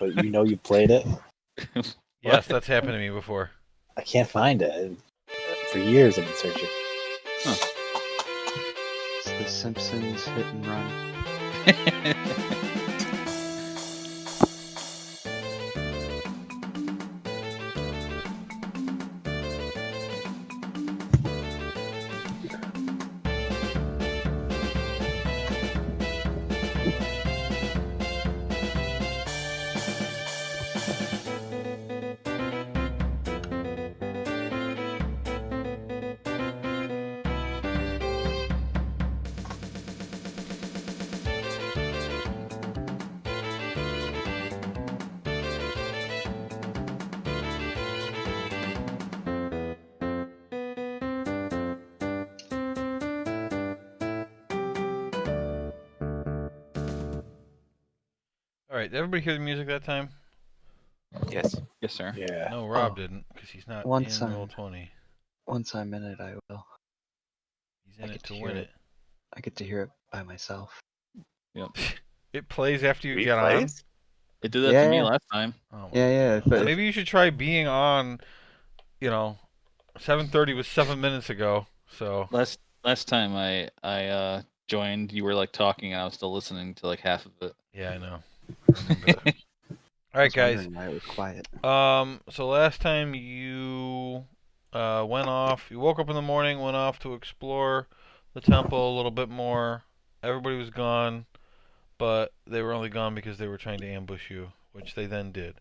but you played it. Yes, that's happened to me before. I can't find it. For years I've been searching. It's the Simpsons hit and run. All right, did everybody hear the music that time? Yes. Yes, sir. Yeah. No, Rob didn't, because he's not Once in I'm- Roll20. Once I'm in it, I will. He's in I it get to to win hear it. I get to hear it by myself. It plays after you get on. Replays? It did that to me last time. Oh, Yeah. But maybe you should try being on. 7:30 was 7 minutes ago. So Last time I joined, you were like talking, and I was still listening to like half of it. yeah, I know. I remember that. All right, guys. wondering why it was quiet. So last time you went off. You woke up in the morning, went off to explore the temple a little bit more. Everybody was gone, but they were only gone because they were trying to ambush you, which they then did.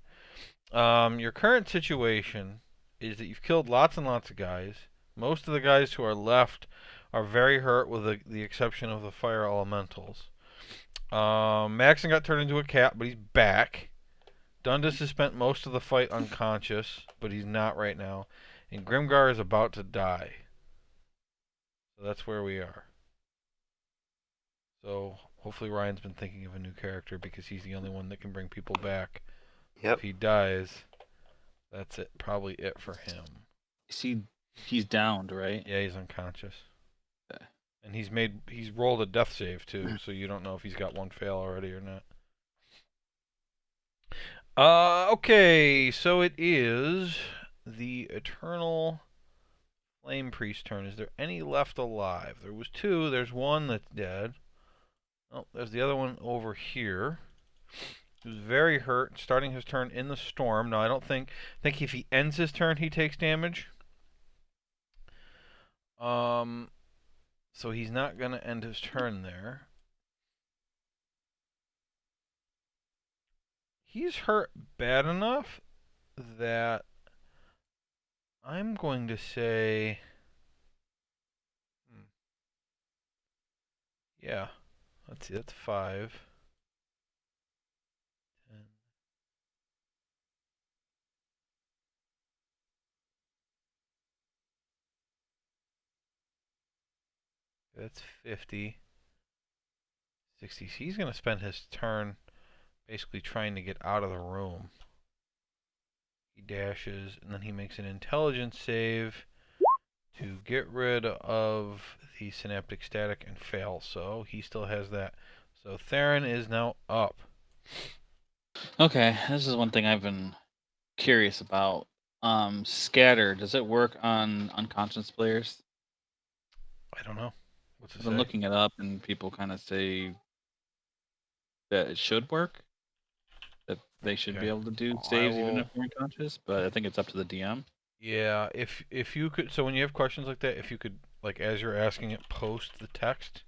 Your current situation is that you've killed lots and lots of guys. Most of the guys who are left are very hurt, with the exception of the fire elementals. Maxon got turned into a cat, but he's back. Dundas has spent most of the fight unconscious, but he's not right now. And Grimgar is about to die. So that's where we are. So hopefully Ryan's been thinking of a new character, because he's the only one that can bring people back. Yep. If he dies, that's it. Probably it for him. He's downed, right? Yeah, he's unconscious. Okay. And he's rolled a death save too, so you don't know if he's got one fail already or not. Okay, so it is the Eternal Flame Priest turn. Is there any left alive? There was two. There's one that's dead. Oh, there's the other one over here. He was very hurt, starting his turn in the storm. Now, I think if he ends his turn, he takes damage. So he's not going to end his turn there. He's hurt bad enough that I'm going to say... Yeah. Let's see, that's 5. 10. That's 50. 60. So he's going to spend his turn basically trying to get out of the room. He dashes, and then he makes an intelligence save to get rid of the synaptic static and fail. So he still has that. So Theron is now up. Okay, this is one thing I've been curious about. Scatter, does it work on unconscious players? I don't know. What's it I've say? been looking it up, and people kind of say that it should work. That they should be able to do saves even if they're unconscious, but I think it's up to the DM. Yeah, if you could, so when you have questions like that, if you could, like, as you're asking it, post the text,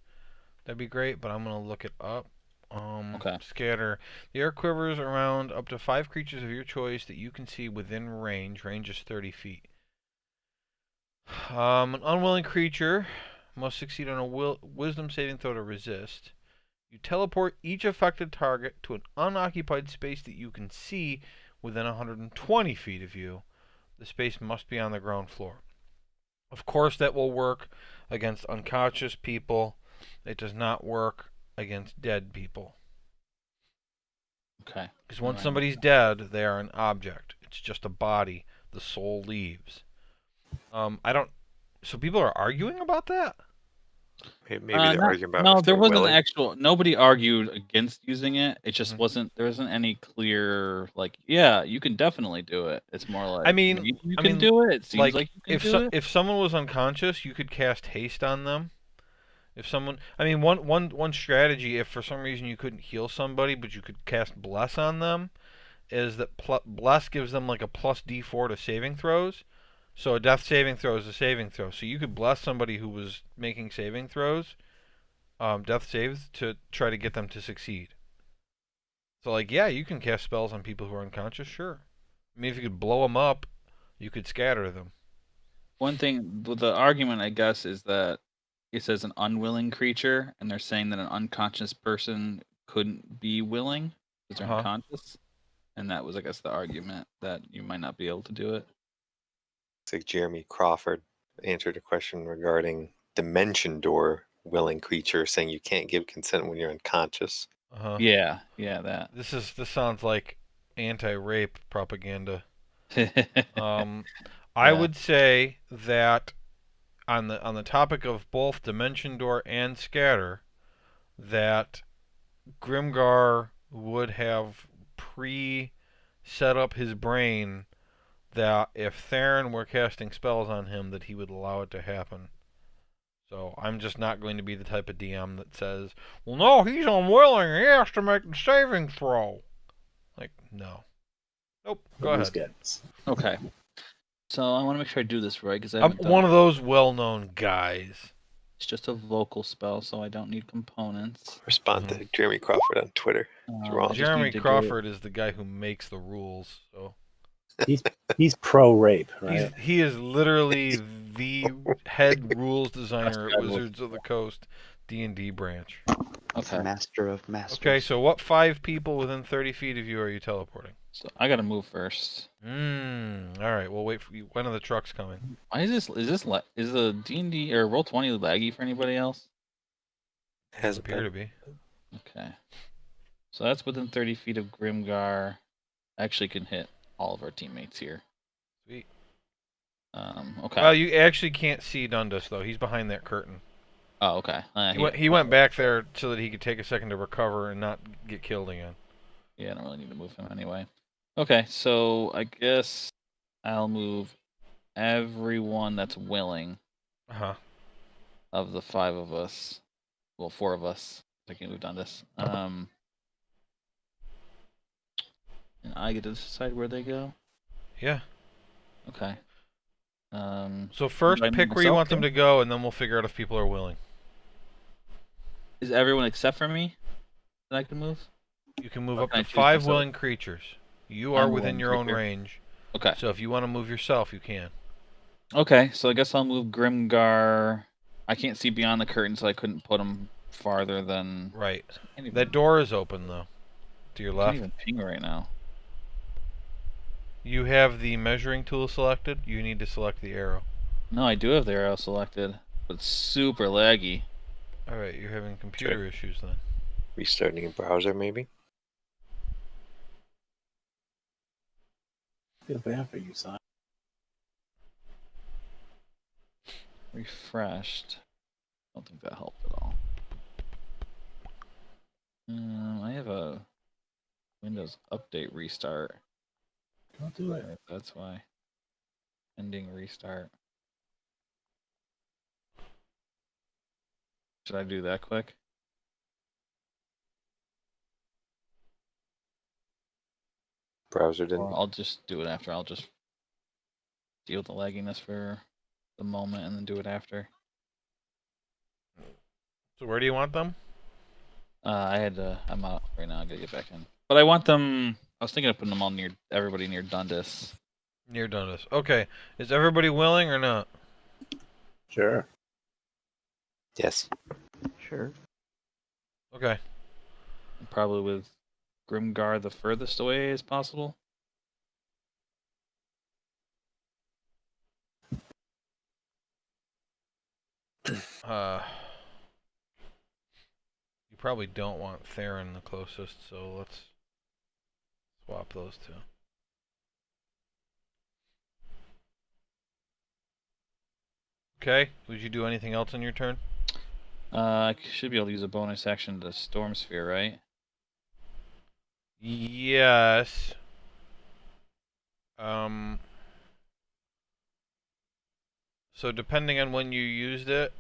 that'd be great, but I'm going to look it up. Okay. Scatter. The air quivers around up to 5 creatures of your choice that you can see within range. Range is 30 feet. An unwilling creature must succeed on a wisdom saving throw to resist. You teleport each affected target to an unoccupied space that you can see within 120 feet of you. The space must be on the ground floor. Of course, that will work against unconscious people. It does not work against dead people. Okay. Because once somebody's dead, they are an object. It's just a body. The soul leaves. So people are arguing about that? Maybe they're arguing about no, if there they're wasn't willing. actual. Nobody argued against using it. It just Mhm. wasn't. There wasn't any clear like, yeah, you can definitely do it. It's more like, I mean, maybe you I can mean, do it. It seems like like you can do it. if someone was unconscious, you could cast haste on them. If someone, I mean, one strategy, if for some reason you couldn't heal somebody, but you could cast bless on them, is that bless gives them like a plus D4 to saving throws. So a death saving throw is a saving throw. So you could bless somebody who was making saving throws, death saves, to try to get them to succeed. So like, yeah, you can cast spells on people who are unconscious, sure. I mean, if you could blow them up, you could scatter them. One thing, with the argument, I guess, is that it says an unwilling creature, and they're saying that an unconscious person couldn't be willing because they're unconscious. And that was, I guess, the argument that you might not be able to do it. It's like Jeremy Crawford answered a question regarding Dimension Door willing creature, saying you can't give consent when you're unconscious. Yeah, that. This sounds like anti-rape propaganda. I would say that on the topic of both Dimension Door and Scatter, that Grimgar would have set up his brain that if Theron were casting spells on him, that he would allow it to happen. So I'm just not going to be the type of DM that says, well, no, he's unwilling. He has to make the saving throw. Like, no. Nope. Go ahead. Okay. So I want to make sure I do this right because I'm one of those well-known guys. It's just a vocal spell, so I don't need components. Respond to Jeremy Crawford on Twitter. It's wrong. Jeremy Crawford is the guy who makes the rules. So he's pro rape, right? He is literally the head rules designer at Wizards of the Coast D&D branch. Okay. Master of masters. Okay, so what 5 people within 30 feet of you are you teleporting? So I gotta move first. All right, we'll wait for you. When are the trucks coming? Why is this? Is the D&D or Roll20 laggy for anybody else? Has appear to be. Okay. So that's within 30 feet of Grimgar. Actually, can hit all of our teammates here. Sweet. Okay. Well, you actually can't see Dundas though. He's behind that curtain. Oh, okay. He went back there so that he could take a second to recover and not get killed again. Yeah, I don't really need to move him anyway. Okay, so I guess I'll move everyone that's willing. Of the 5 of us. Well, 4 of us. I can move on this. And I get to decide where they go? Yeah. Okay. So first pick where you want them to go, and then we'll figure out if people are willing. Is everyone except for me that I can move? You can move up to 5 willing creatures. You are within your own range. Okay. So if you want to move yourself, you can. Okay, so I guess I'll move Grimgar. I can't see beyond the curtain, so I couldn't put him farther than... Right. That door is open, though. To your left. I can't even ping right now. You have the measuring tool selected. You need to select the arrow. No, I do have the arrow selected, but it's super laggy. Alright, you're having computer issues then. Restarting a browser, maybe? I feel bad for you, son. Refreshed. I don't think that helped at all. I have a Windows Update restart. Don't do it. That's why. Ending restart. Should I do that quick? Browser didn't. Or I'll just do it after. I'll just deal with the lagginess for the moment and then do it after. So where do you want them? I'm out right now. I gotta get back in. But I want them. I was thinking of putting them all near everybody near Dundas. Near Dundas. Okay. Is everybody willing or not? Sure. Yes. Sure. Okay. Probably with Grimgar the furthest away as possible. You probably don't want Theron the closest, so let's swap those two. Okay. Would you do anything else on your turn? I should be able to use a bonus action to Storm Sphere, right? Yes. So depending on when you used it,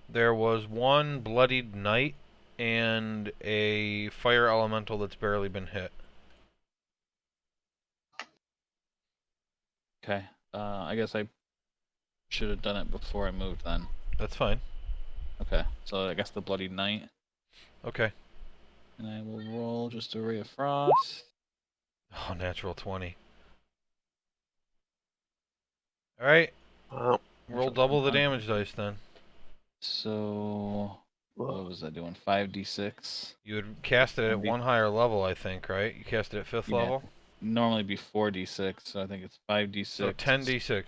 there was one bloodied knight and a fire elemental that's barely been hit. Okay. I guess I should have done it before I moved then. That's fine. Okay. So I guess the Bloody Knight. Okay. And I will roll just a Ray of Frost. Oh, natural 20. Alright. Wow. Roll double the damage dice then. So what was I doing? 5d6. You would cast it at one higher level, I think, right? You cast it at 5th level? Normally be 4d6, so I think it's 5d6. So 10d6.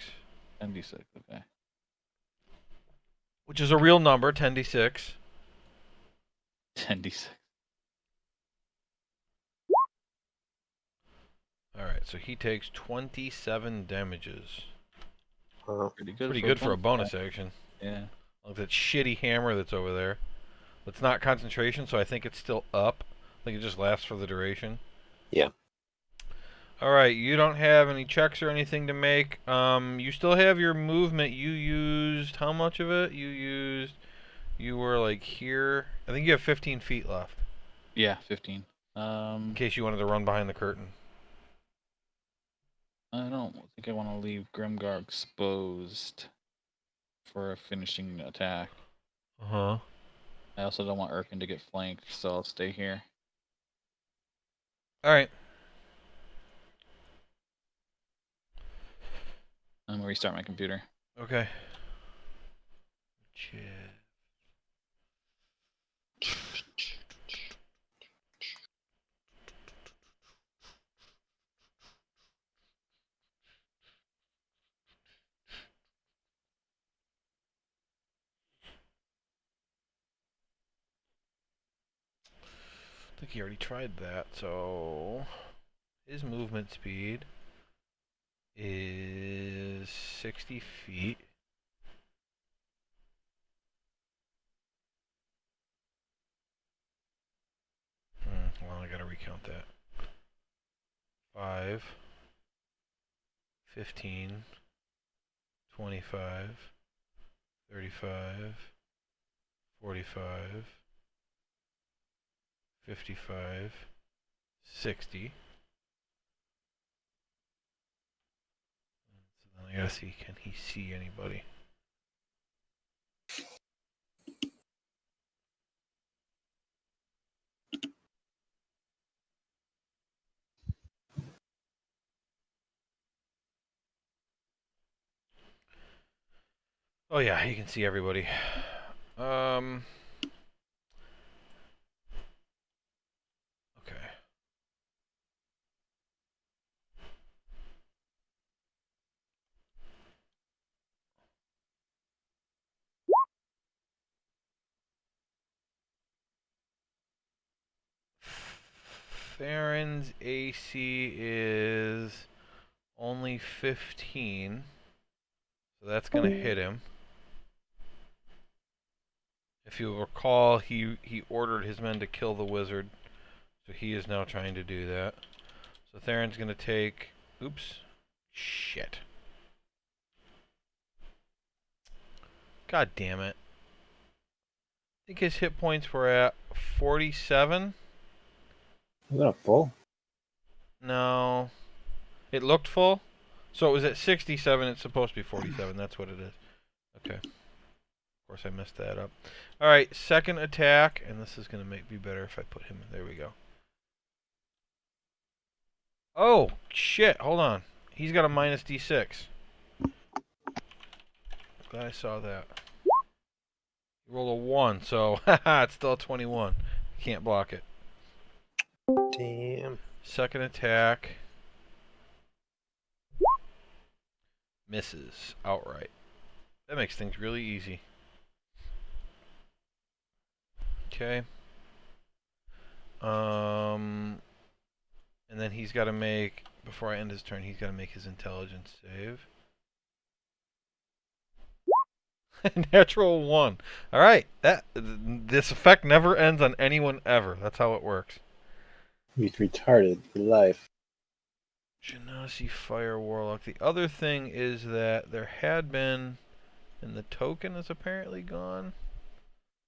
10d6, okay. Which is a real number, 10d6. 10d6. Alright, so he takes 27 damages. Wow. Pretty good for a bonus action. Yeah. Like that shitty hammer that's over there. It's not concentration, so I think it's still up. I think it just lasts for the duration. Yeah. Alright, you don't have any checks or anything to make. You still have your movement. You used how much of it? You were like here. I think you have 15 feet left. Yeah, 15. In case you wanted to run behind the curtain. I don't think I want to leave Grimgar exposed for a finishing attack. Uh-huh. I also don't want Urkin to get flanked, so I'll stay here. Alright. I'm gonna restart my computer. Okay. I think he already tried that, so his movement speed is 60 feet. Well, I gotta recount that. 5, 15, 25, 35, 45, 55, 60. So then I gotta see, can he see anybody? Oh yeah, he can see everybody. Okay. Theron's AC is only 15, so that's gonna hit him. If you recall, he ordered his men to kill the wizard, so he is now trying to do that. So Theron's gonna take... Oops. Shit. God damn it. I think his hit points were at 47. Was that a full? No. It looked full. So it was at 67. It's supposed to be 47. That's what it is. Okay. Of course, I messed that up. Alright, second attack. And this is going to make me better if I put him... There we go. Oh, shit. Hold on. He's got a minus D6. Glad I saw that. He rolled a 1, so haha, it's still a 21. Can't block it. Damn. Second attack. Misses outright. That makes things really easy. Okay. And then he's got to make, before I end his turn, he's got to make his intelligence save. Natural 1. All right. This effect never ends on anyone ever. That's how it works. He's retarded for life. Genasi Fire Warlock. The other thing is that there had been, and the token is apparently gone.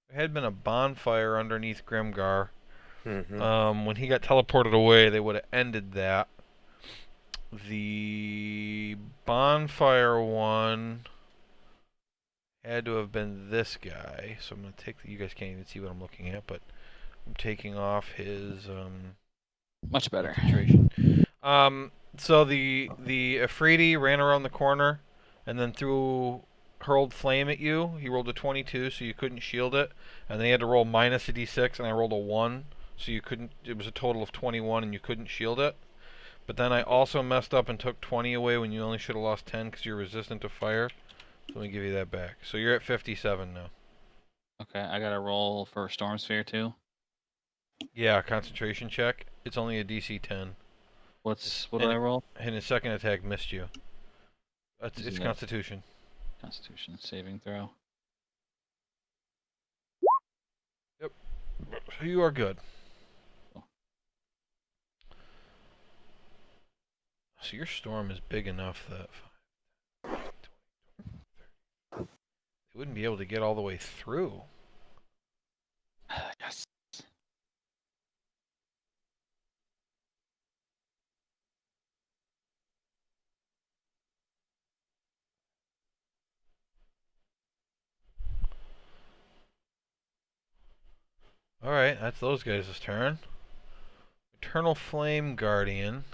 There had been a bonfire underneath Grimgar. When he got teleported away, they would have ended that. The bonfire one had to have been this guy. So I'm going to take you guys can't even see what I'm looking at, but I'm taking off his Much better. concentration. So the Afridi ran around the corner and then hurled flame at you. He rolled a 22, so you couldn't shield it, and then he had to roll minus a d6, and I rolled a 1, so you couldn't. It was a total of 21, and you couldn't shield it. But then I also messed up and took 20 away when you only should have lost 10 because you're resistant to fire. So let me give you that back. So you're at 57 now. Okay, I gotta roll for Storm Sphere too. Yeah, concentration check. It's only a DC 10. What do I roll? And his second attack missed you. It's Constitution. Constitution saving throw. Yep. So you are good. Cool. So your storm is big enough that they wouldn't be able to get all the way through. Yes. Alright, that's those guys' turn. Eternal Flame Guardian.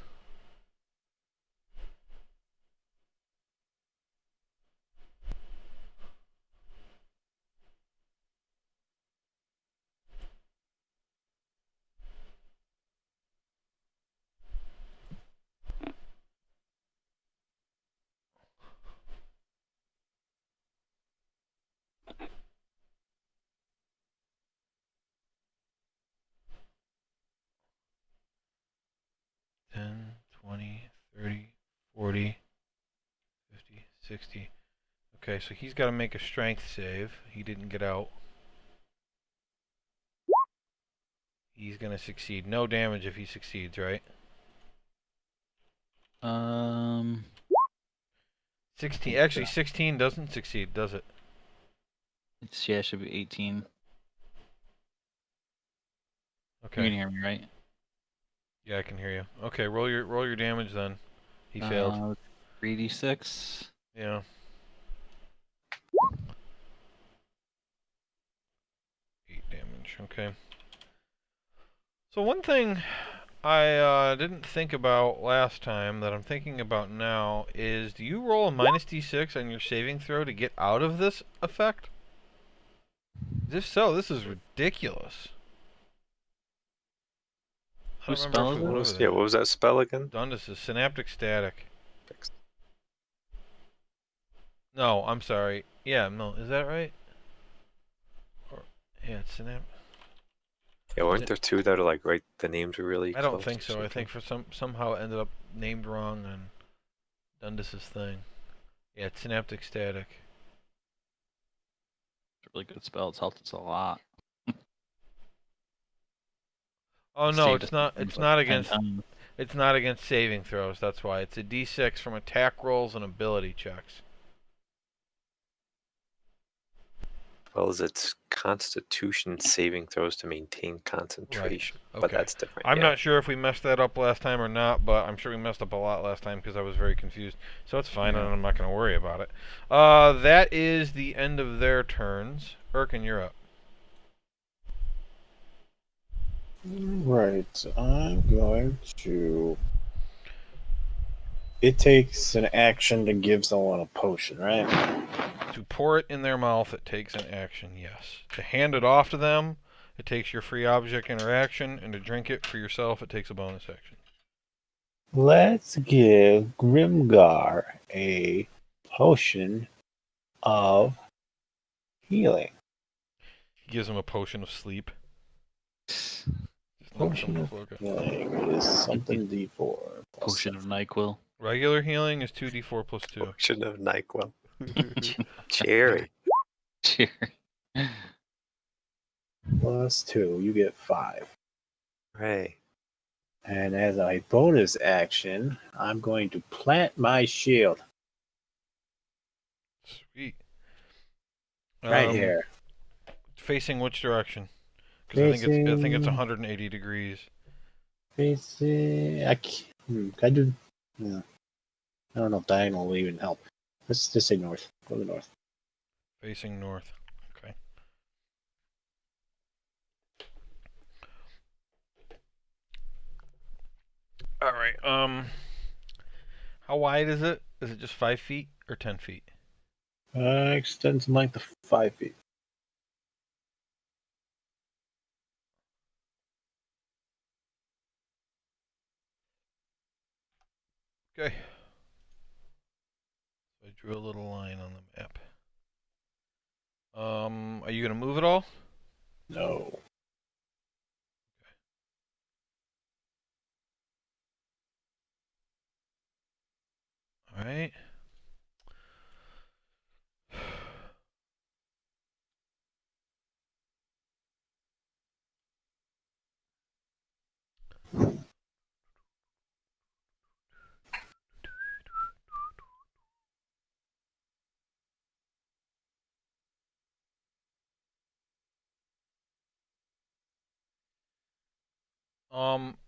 $10, $20, $30, $40, $50, $60. Okay, so he's got to make a strength save. He didn't get out. He's going to succeed. No damage if he succeeds, right? 16. Actually, 16 doesn't succeed, does it? Yeah, it should be 18. Okay. You can hear me, right? Yeah, I can hear you. Okay, roll your damage then. He failed. 3d6. Yeah. 8 damage. Okay. So one thing I didn't think about last time that I'm thinking about now is, do you roll a minus d6 on your saving throw to get out of this effect? If so, this is ridiculous. I don't remember if we went over that. Yeah, what was that spell again? Dundus is Synaptic Static. No, I'm sorry. Yeah, no, is that right? Yeah, it's Synaptic. Yeah, weren't there two that are like right? The names were really. I don't close think or so. I something? think for somehow it ended up named wrong on Dundus's thing. Yeah, it's Synaptic Static. It's a really good spell. It's helped us a lot. Oh no, it's not. It's not 10 against. times. It's not against saving throws. That's why it's a D6 from attack rolls and ability checks. Well, as its Constitution saving throws to maintain concentration, Right. but Okay. that's different. I'm yeah. not sure if we messed that up last time or not, but I'm sure we messed up a lot last time because I was very confused. So it's fine, and I'm not going to worry about it. That is the end of their turns. Erkin, you're up. Right, I'm going to... It takes an action to give someone a potion, right? To pour it in their mouth, it takes an action, yes. To hand it off to them, it takes your free object interaction, and to drink it for yourself, it takes a bonus action. Let's give Grimgar a potion of healing. He gives him a potion of sleep. Potion of healing is something D4. Potion of NyQuil. Regular healing is 2d4 plus 2. Potion of NyQuil. Cherry. Cheers. Plus 2, you get 5. Hooray. And as a bonus action, I'm going to plant my shield Sweet. right here. Facing which direction? Because I think it's 180 degrees. Facing. Can I do? Yeah. I don't know if diagonal will even help. Let's just say north. Go to the north. Facing north. Okay. All right. How wide is it? Is it just 5 feet or 10 feet? Extends in length of 5 feet. Okay. So I drew a little line on the map. Are you gonna move it all? No. All right.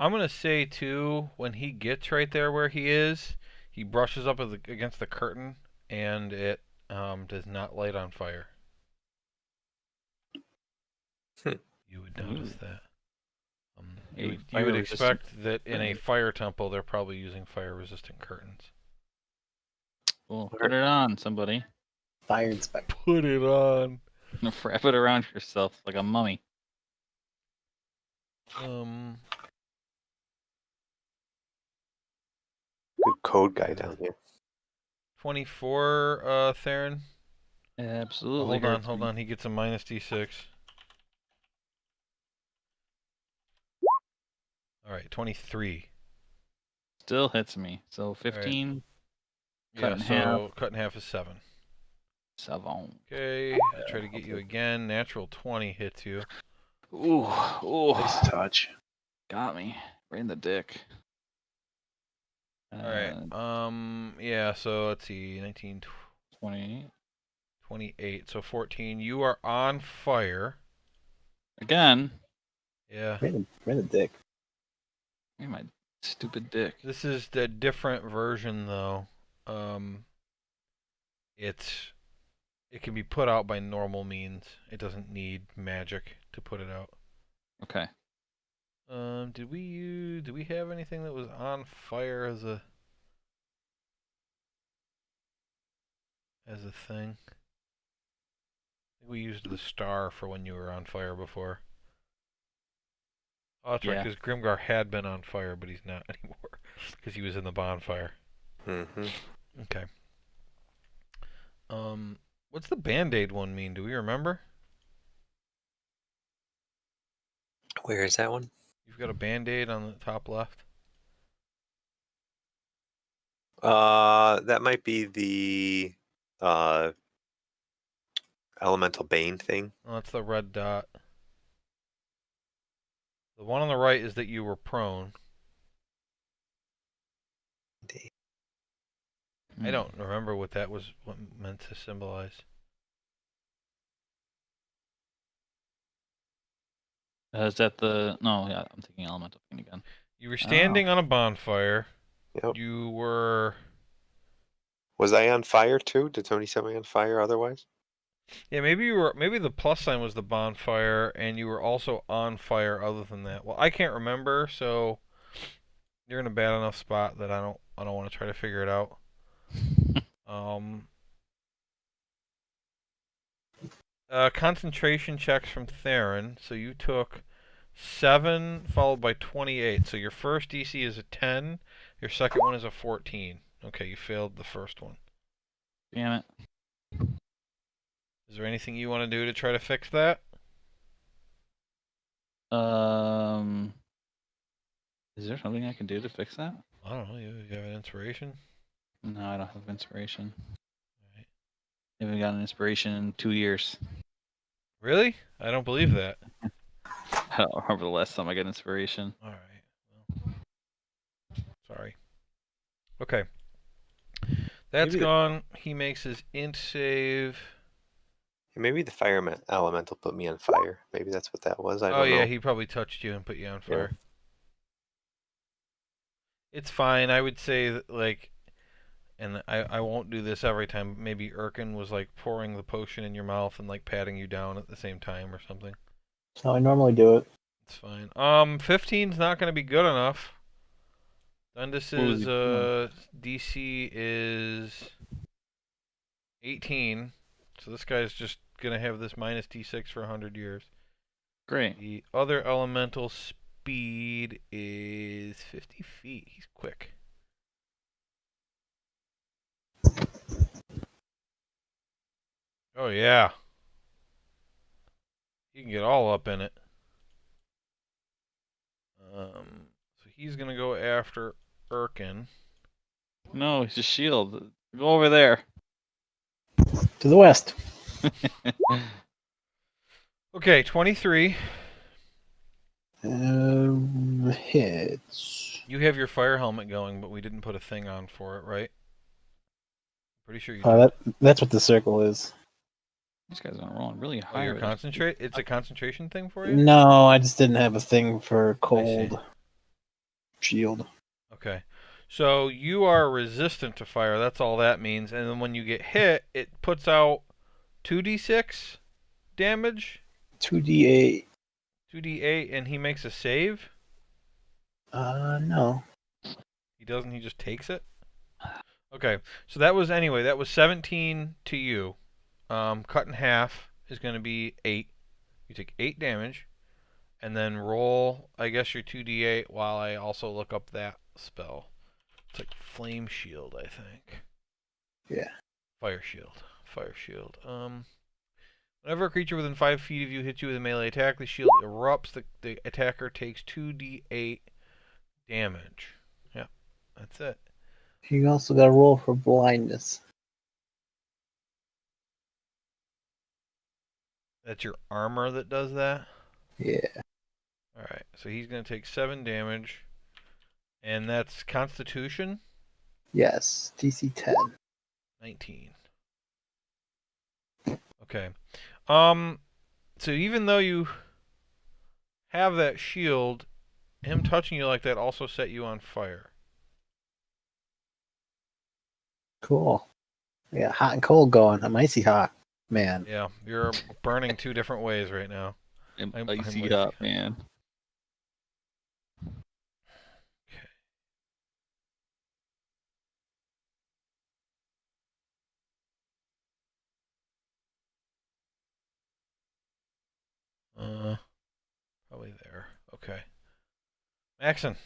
I'm gonna say too, when he gets right there where he is, he brushes up against the curtain, and it does not light on fire. You would notice that. You would expect that in a fire temple, they're probably using fire-resistant curtains. Cool. Put it on, somebody. Fire inspector. Put it on. Wrap it around yourself like a mummy. Good code guy down here. 24, Theron. Absolutely. Hold on. He gets a minus d6. All right, 23. Still hits me. So 15. Cut in half. Cut in half is 7. 7. Okay, I'll try to get you again. Natural 20 hits you. Ooh. Nice touch. Got me. Right in the dick. Alright, yeah, so let's see. 19, 28. 28, so 14. You are on fire. Again? Yeah. Right in the dick. Look at my stupid dick. This is the different version, though. It can be put out by normal means. It doesn't need magic to put it out. Okay. Did we have anything that was on fire as a thing? I think we used the star for when you were on fire before. Oh, that's right, because Grimgar had been on fire, but he's not anymore, because he was in the bonfire. Mm-hmm. Okay. What's the Band-Aid one mean? Do we remember? Where is that one? You've got a Band-Aid on the top left. That might be the elemental bane thing. Oh, that's the red dot. The one on the right is that you were prone. I don't remember what that was meant to symbolize. Is that the... No, yeah, I'm thinking elemental thing again. You were standing on a bonfire. Yep. You were... Was I on fire too? Did Tony set me on fire otherwise? Yeah, maybe you were. Maybe the plus sign was the bonfire, and you were also on fire. Other than that, well, I can't remember. So you're in a bad enough spot that I don't want to try to figure it out. Concentration checks from Theron. So you took 7 followed by 28. So your first DC is a 10. Your second one is a 14. Okay, you failed the first one. Damn it. Is there anything you want to do to try to fix that? Is there something I can do to fix that? I don't know. You have an inspiration? No, I don't have inspiration. Right. Haven't gotten inspiration in 2 years. Really? I don't believe that. I don't remember the last time I got inspiration. All right. Well, sorry. Okay. That's Maybe gone. He makes his int save. Maybe the fire elemental put me on fire. Maybe that's what that was. I Oh don't yeah, know. he probably touched you and put you on Yeah. fire. It's fine. I would say that, like, and I won't do this every time. Maybe Erkin was like pouring the potion in your mouth and like patting you down at the same time or something. That's how I normally do it. It's fine. 15's not going to be good enough. Dundus's DC is 18, so this guy's just gonna have this minus D6 for 100 years. Great. The other elemental speed is 50 feet. He's quick. Oh yeah. You can get all up in it. So he's gonna go after Erkin. No, he's a shield. Go over there. To the west. Okay, 23. Hits. You have your fire helmet going, but we didn't put a thing on for it, right? Pretty sure you Oh, did. that's what the circle is. These guys are rolling really Oh, high. you're concentrate? It's a concentration thing for you? No, I just didn't have a thing for I see. cold shield. Okay. So you are resistant to fire. That's all that means. And then when you get hit, it puts out 2d6 damage. 2d8. 2d8, and he makes a save. No. He doesn't. He just takes it. Okay. So that was 17 to you. Cut in half is going to be 8. You take 8 damage, and then roll, I guess, your 2d8 while I also look up that spell. It's like Flame Shield, I think. Yeah. Fire Shield. Fire Shield. Whenever a creature within 5 feet of you hits you with a melee attack, the shield erupts. The attacker takes 2d8 damage. Yeah, that's it. You also got to roll for blindness. That's your armor that does that? Yeah. Alright, so he's going to take 7 damage. And that's Constitution? Yes. DC 10. 19. Okay. So even though you have that shield, him touching you like that also set you on fire. Cool. Yeah, hot and cold going. I'm icy hot, man. Yeah, you're burning 2 different ways right now. I'm I'm icy with up, you. man. Probably there. Okay. Maxon.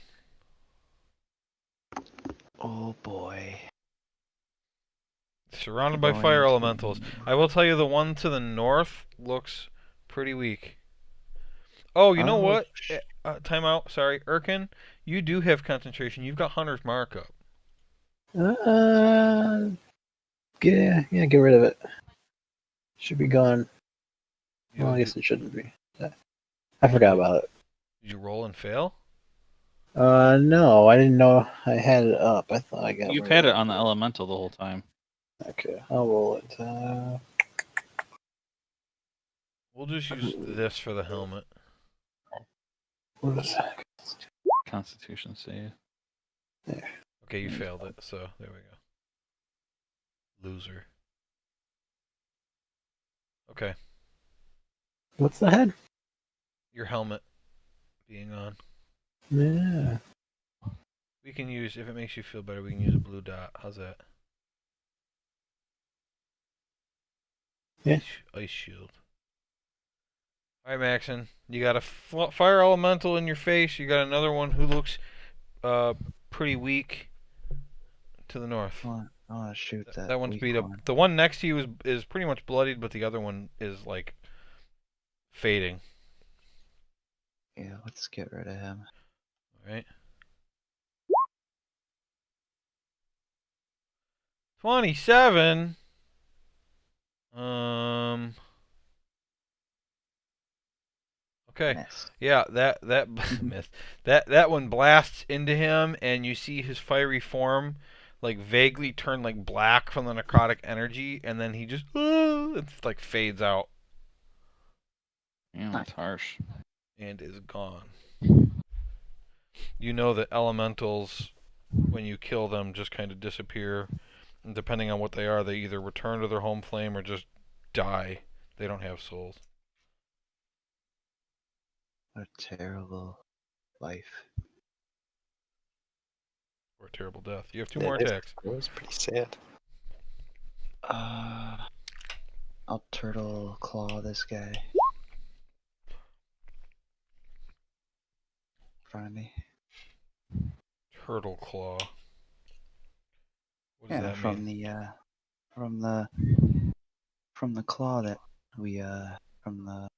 Oh boy. Surrounded by Going fire to- elementals. I will tell you the one to the north looks pretty weak. Oh, you know what? Time out. Sorry. Erkin, you do have concentration. You've got Hunter's Markup. Get rid of it. Should be gone. Well, I You- guess it shouldn't be. I forgot about it. Did you roll and fail? No, I didn't know I had it up. I thought I got You've rid had of it on the elemental the whole time. Okay, I'll roll it. We'll just use this for the helmet. What is that? Constitution save. There. Okay, you failed it, so there we go. Loser. Okay. What's the head? Your helmet being on. Yeah. We can use, if it makes you feel better, we can use a blue dot. How's that? Yeah. Ice shield. Alright, Maxon. You got a fire elemental in your face. You got another one who looks pretty weak to the north. I want to shoot that. That one's weak beat up. one. The one next to you is pretty much bloodied, but the other one is like fading. Yeah, let's get rid of him. Alright. 27. Okay. Missed. Yeah, that missed. That one blasts into him, and you see his fiery form like vaguely turn like black from the necrotic energy, and then he just it's like fades out Yeah, that's harsh. and is gone. You know that elementals, when you kill them, just kind of disappear. And depending on what they are, they either return to their home flame or just die. They don't have souls. What a terrible life. Or a terrible death. You have two more It attacks. was pretty sad. I'll turtle claw this guy. In front of me. Turtle claw. What does Yeah, that from mean? from the claw that we from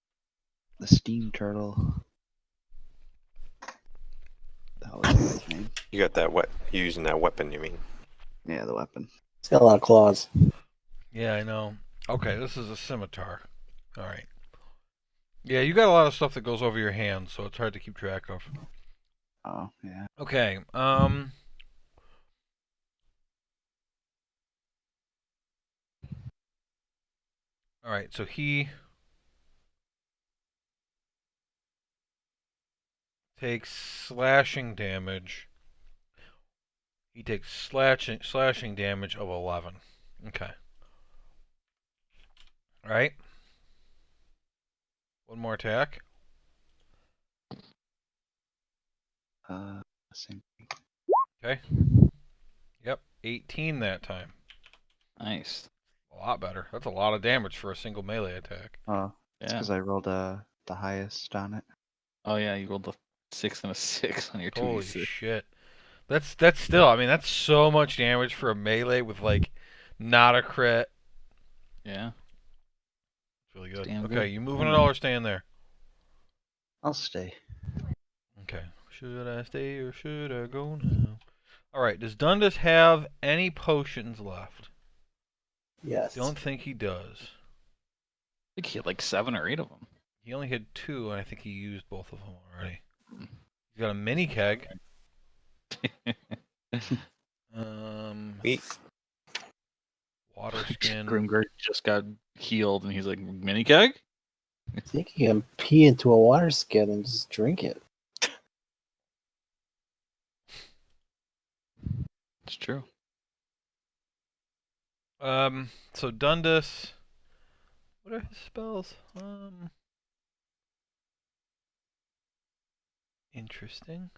the steam turtle. That was the guy's name. You got that you using that weapon, you mean? Yeah, the weapon. It's got a lot of claws. Yeah, I know. Okay, this is a scimitar. Alright. Yeah, you got a lot of stuff that goes over your hands, so it's hard to keep track of. Oh, yeah. Okay, alright, so he takes slashing damage. He takes slashing damage of 11. Okay. Alright. One more attack. Same thing. Okay. Yep, 18 that time. Nice. A lot better. That's a lot of damage for a single melee attack. Oh, it's Yeah. because I rolled the highest on it. Oh yeah, you rolled a 6 and a 6 on your Holy 2d6. shit. That's still, I mean, that's so much damage for a melee with like not a crit. Yeah. It's really good. Damn Okay, good. you moving at all or staying there? I'll stay. Okay. Should I stay or should I go now? Alright, does Dundas have any potions left? Yes. Don't think he does. I think he had like 7 or 8 of them. He only had 2, and I think he used both of them already. He's got a mini keg. Sweet. Water skin. Grimgard just got healed, and he's like, mini keg? I think you can pee into a water skin and just drink it. It's true. So Dundas. What are his spells? Interesting.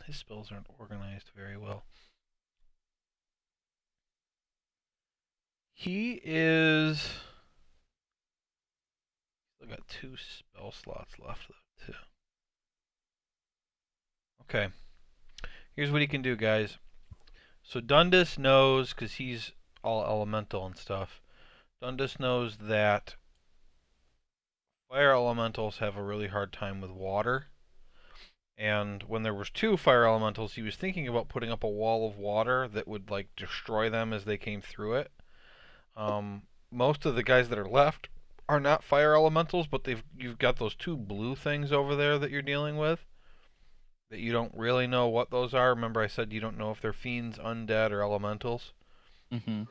His spells aren't organized very well. He is. Still got 2 spell slots left, though, too. Okay. Here's what he can do, guys. So Dundas knows, because he's all elemental and stuff, Dundas knows that fire elementals have a really hard time with water. And when there was 2 fire elementals, he was thinking about putting up a wall of water that would like destroy them as they came through it. Most of the guys that are left are not fire elementals, but you've got those 2 blue things over there that you're dealing with that you don't really know what those are. Remember I said you don't know if they're fiends, undead, or elementals. Mm-hmm.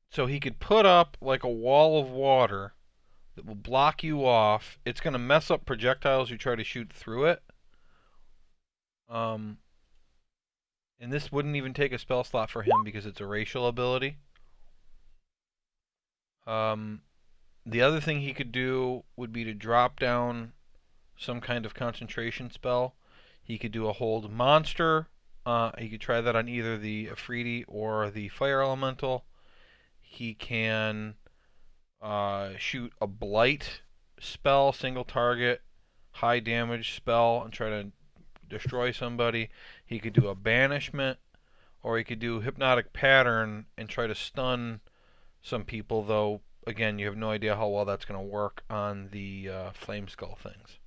So he could put up like a wall of water that will block you off. It's going to mess up projectiles you try to shoot through it. And this wouldn't even take a spell slot for him because it's a racial ability. The other thing he could do would be to drop down some kind of concentration spell. He could do a hold monster. He could try that on either the Afridi or the fire elemental. He can shoot a blight spell, single target, high damage spell, and try to destroy somebody. He could do a banishment, or he could do hypnotic pattern and try to stun some people, though, again, you have no idea how well that's going to work on the flame skull things.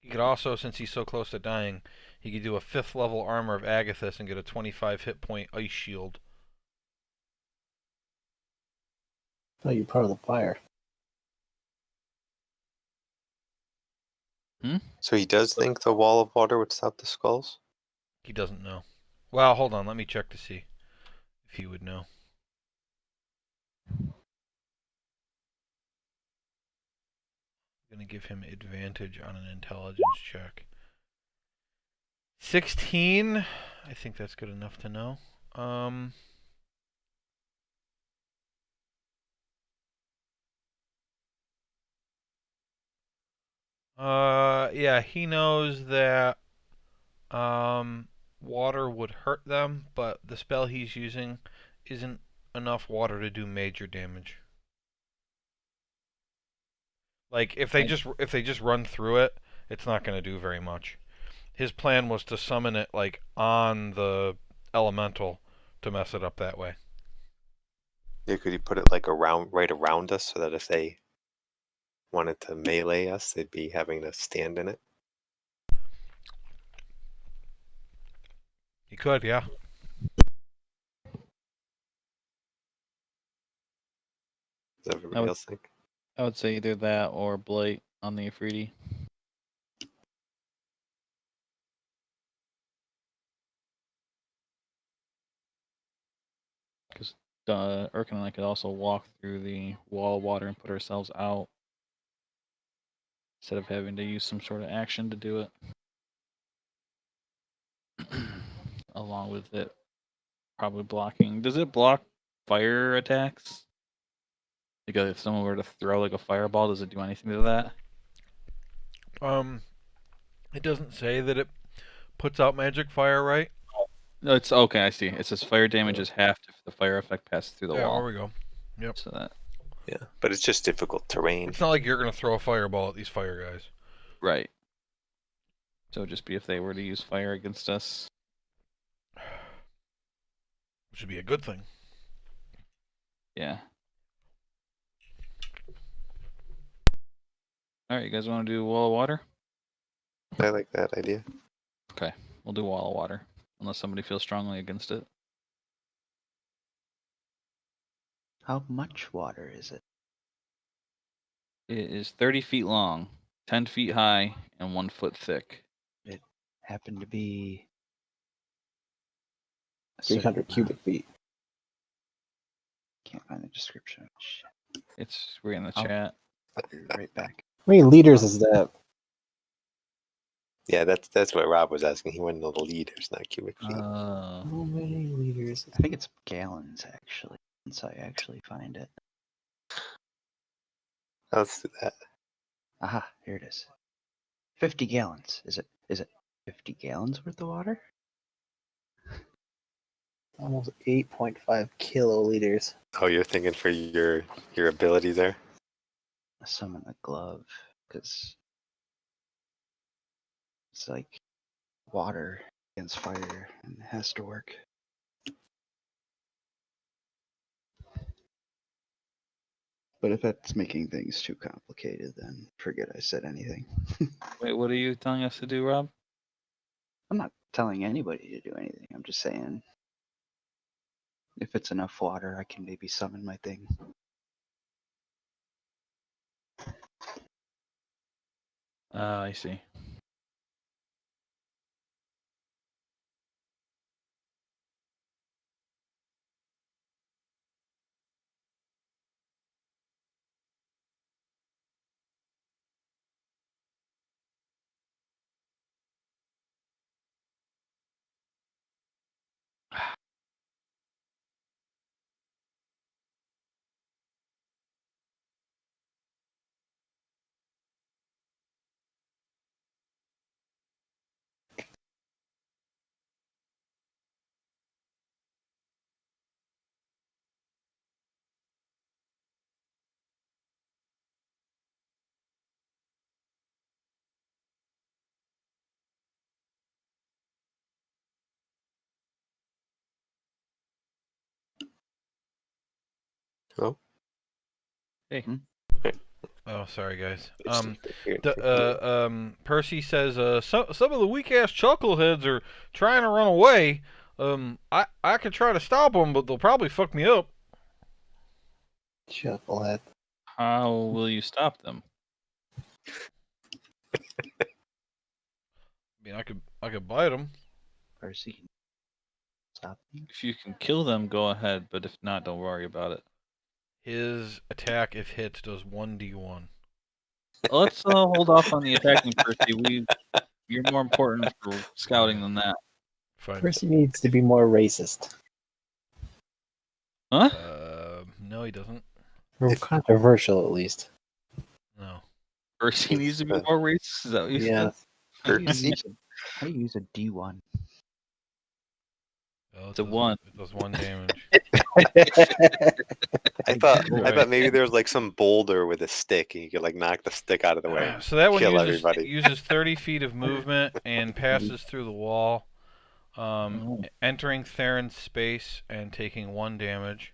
He could also, since he's so close to dying, he could do a 5th level armor of Agathis and get a 25 hit point ice shield. Oh, you're part of the fire. So he does think the wall of water would stop the skulls? He doesn't know. Well, hold on, let me check to see if he would know. I'm going to give him advantage on an intelligence check. 16. I think that's good enough to know. Yeah, he knows that water would hurt them, but the spell he's using isn't enough water to do major damage. Like if they just run through it, it's not going to do very much. His plan was to summon it like on the elemental to mess it up that way. Yeah, could he put it like right around us so that if they wanted to melee us, they'd be having to stand in it? He could, yeah. Does everybody else think? I would say either that or Blight on the Afridi. Because Urkin and I could also walk through the wall of water and put ourselves out instead of having to use some sort of action to do it. Along with it probably blocking. Does it block fire attacks? Because if someone were to throw like a fireball, does it do anything to that? It doesn't say that it puts out magic fire, right? No, it's okay. I see. It says fire damage is halved if the fire effect passes through the Yeah, wall. there we go. Yep. So that Yeah, but it's just difficult terrain. It's not like you're going to throw a fireball at these fire guys. right. So it'd just be if they were to use fire against us. Which would be a good thing. Yeah. All right, you guys want to do wall of water? I like that idea. Okay, we'll do wall of water, unless somebody feels strongly against it. How much water is it? It is 30 feet long, 10 feet high, and 1 foot thick. It happened to be 300 cubic feet. Can't find the description. Shit. It's right in the Oh. chat. I'll be right back. How many liters is that? Yeah, that's what Rob was asking. He wanted to know the liters, not cubic feet. How many liters? I think it's gallons actually. Once I actually find it. Let's do that. Aha, here it is. 50 gallons. Is it 50 gallons worth of water? Almost 8.5 kiloliters. Oh, you're thinking for your ability there? I summon the glove because it's like water against fire and it has to work. But if that's making things too complicated, then forget I said anything. Wait, what are you telling us to do, Rob? I'm not telling anybody to do anything. I'm just saying if it's enough water, I can maybe summon my thing. I see. Hello? Hey. Oh, sorry guys. It's just Percy says, some of the weak ass chuckleheads are trying to run away. I could try to stop them, but they'll probably fuck me up. Chucklehead. How will you stop them? I mean, I could bite them. Percy, stop me. If you can kill them, go ahead. But if not, don't worry about it. His attack, if hits, does 1d1. Let's hold off on the attacking, Percy. You're more important for scouting than that. Fine. Percy needs to be more racist. Huh? No, he doesn't. Or controversial, at least. No. Percy needs to be more racist. Is that what you Yeah. said? How do you use a D1? Well, It's a 1. It does 1 damage. I thought maybe there was like some boulder with a stick and you could like knock the stick out of the way and So that one kill everybody. uses 30 feet of movement and passes through the wall, entering Theron's space and taking 1 damage.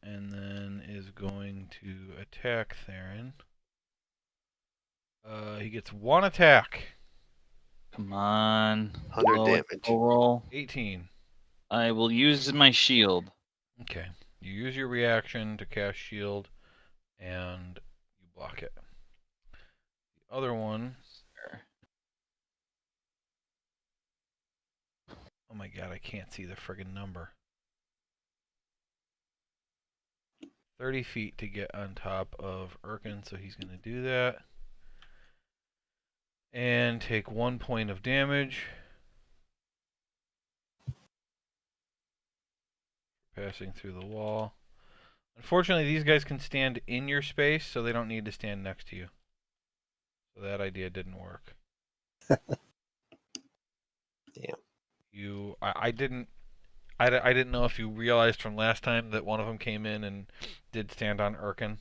And then is going to attack Theron. He gets 1 attack. Come on. 100 damage. Roll. 18. I will use my shield. Okay. You use your reaction to cast shield, and you block it. The other one. Oh my god, I can't see the friggin' number. 30 feet to get on top of Erkin, so he's going to do that. And take 1 point of damage. Passing through the wall. Unfortunately, these guys can stand in your space, so they don't need to stand next to you. So that idea didn't work. Damn. I didn't know if you realized from last time that one of them came in and did stand on Erkin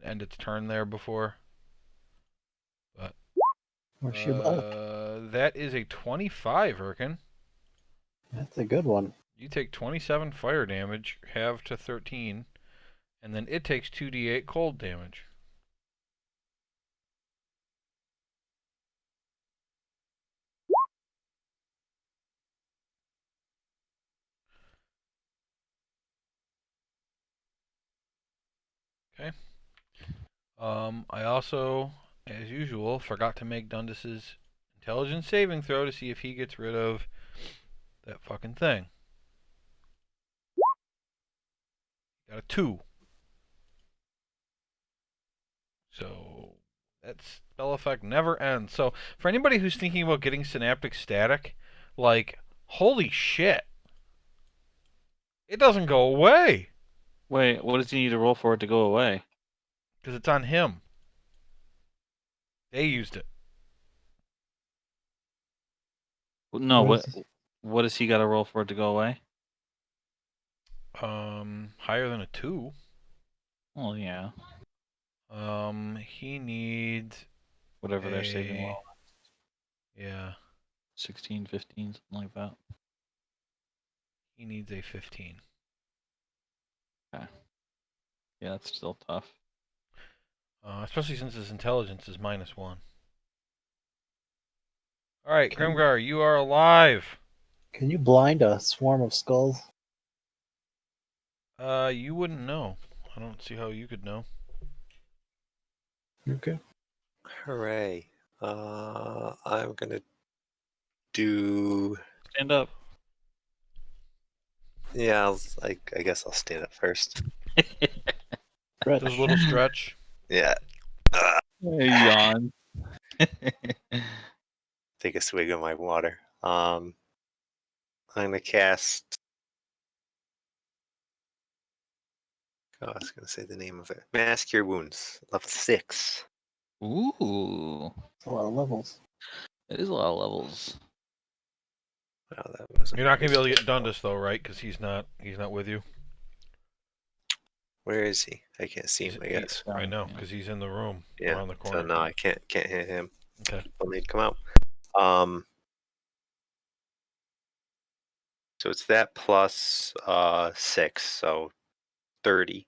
and its turn there before. But that is a 25, Erkin. That's a good one. You take 27 fire damage, halve to 13, and then it takes 2d8 cold damage. Okay. I also, as usual, forgot to make Dundas's intelligence saving throw to see if he gets rid of that fucking thing. Got a 2. So that spell effect never ends. So for anybody who's thinking about getting synaptic static, like, holy shit. It doesn't go away. Wait, what does he need to roll for it to go away? Because it's on him. They used it. No, what does he got to roll for it to go away? Higher than a 2. Well, yeah. He needs whatever they're saving well. Yeah. 16, 15, something like that. He needs a 15. Okay. Yeah, that's still tough. Especially since his intelligence is -1. Alright, Grimgar, you are alive. Can you blind a swarm of skulls? You wouldn't know. I don't see how you could know. Okay. Hooray. I'm gonna do... Stand up. Yeah, I guess I'll stand up first. Just a little stretch. Yeah. Yawn. Take a swig of my water. I'm gonna cast... Oh, I was gonna say the name of it. Mass Cure Wounds, level 6. Ooh. That's a lot of levels. It is a lot of levels. Wow, that wasn't... You're not gonna be able to get Dundus though, right? Because he's not with you. Where is he? I can't see him, I guess. I know, because he's in the room Yeah, around the corner. so no, I can't hit him. Okay. I'll need to come out. So it's that plus 6, so 30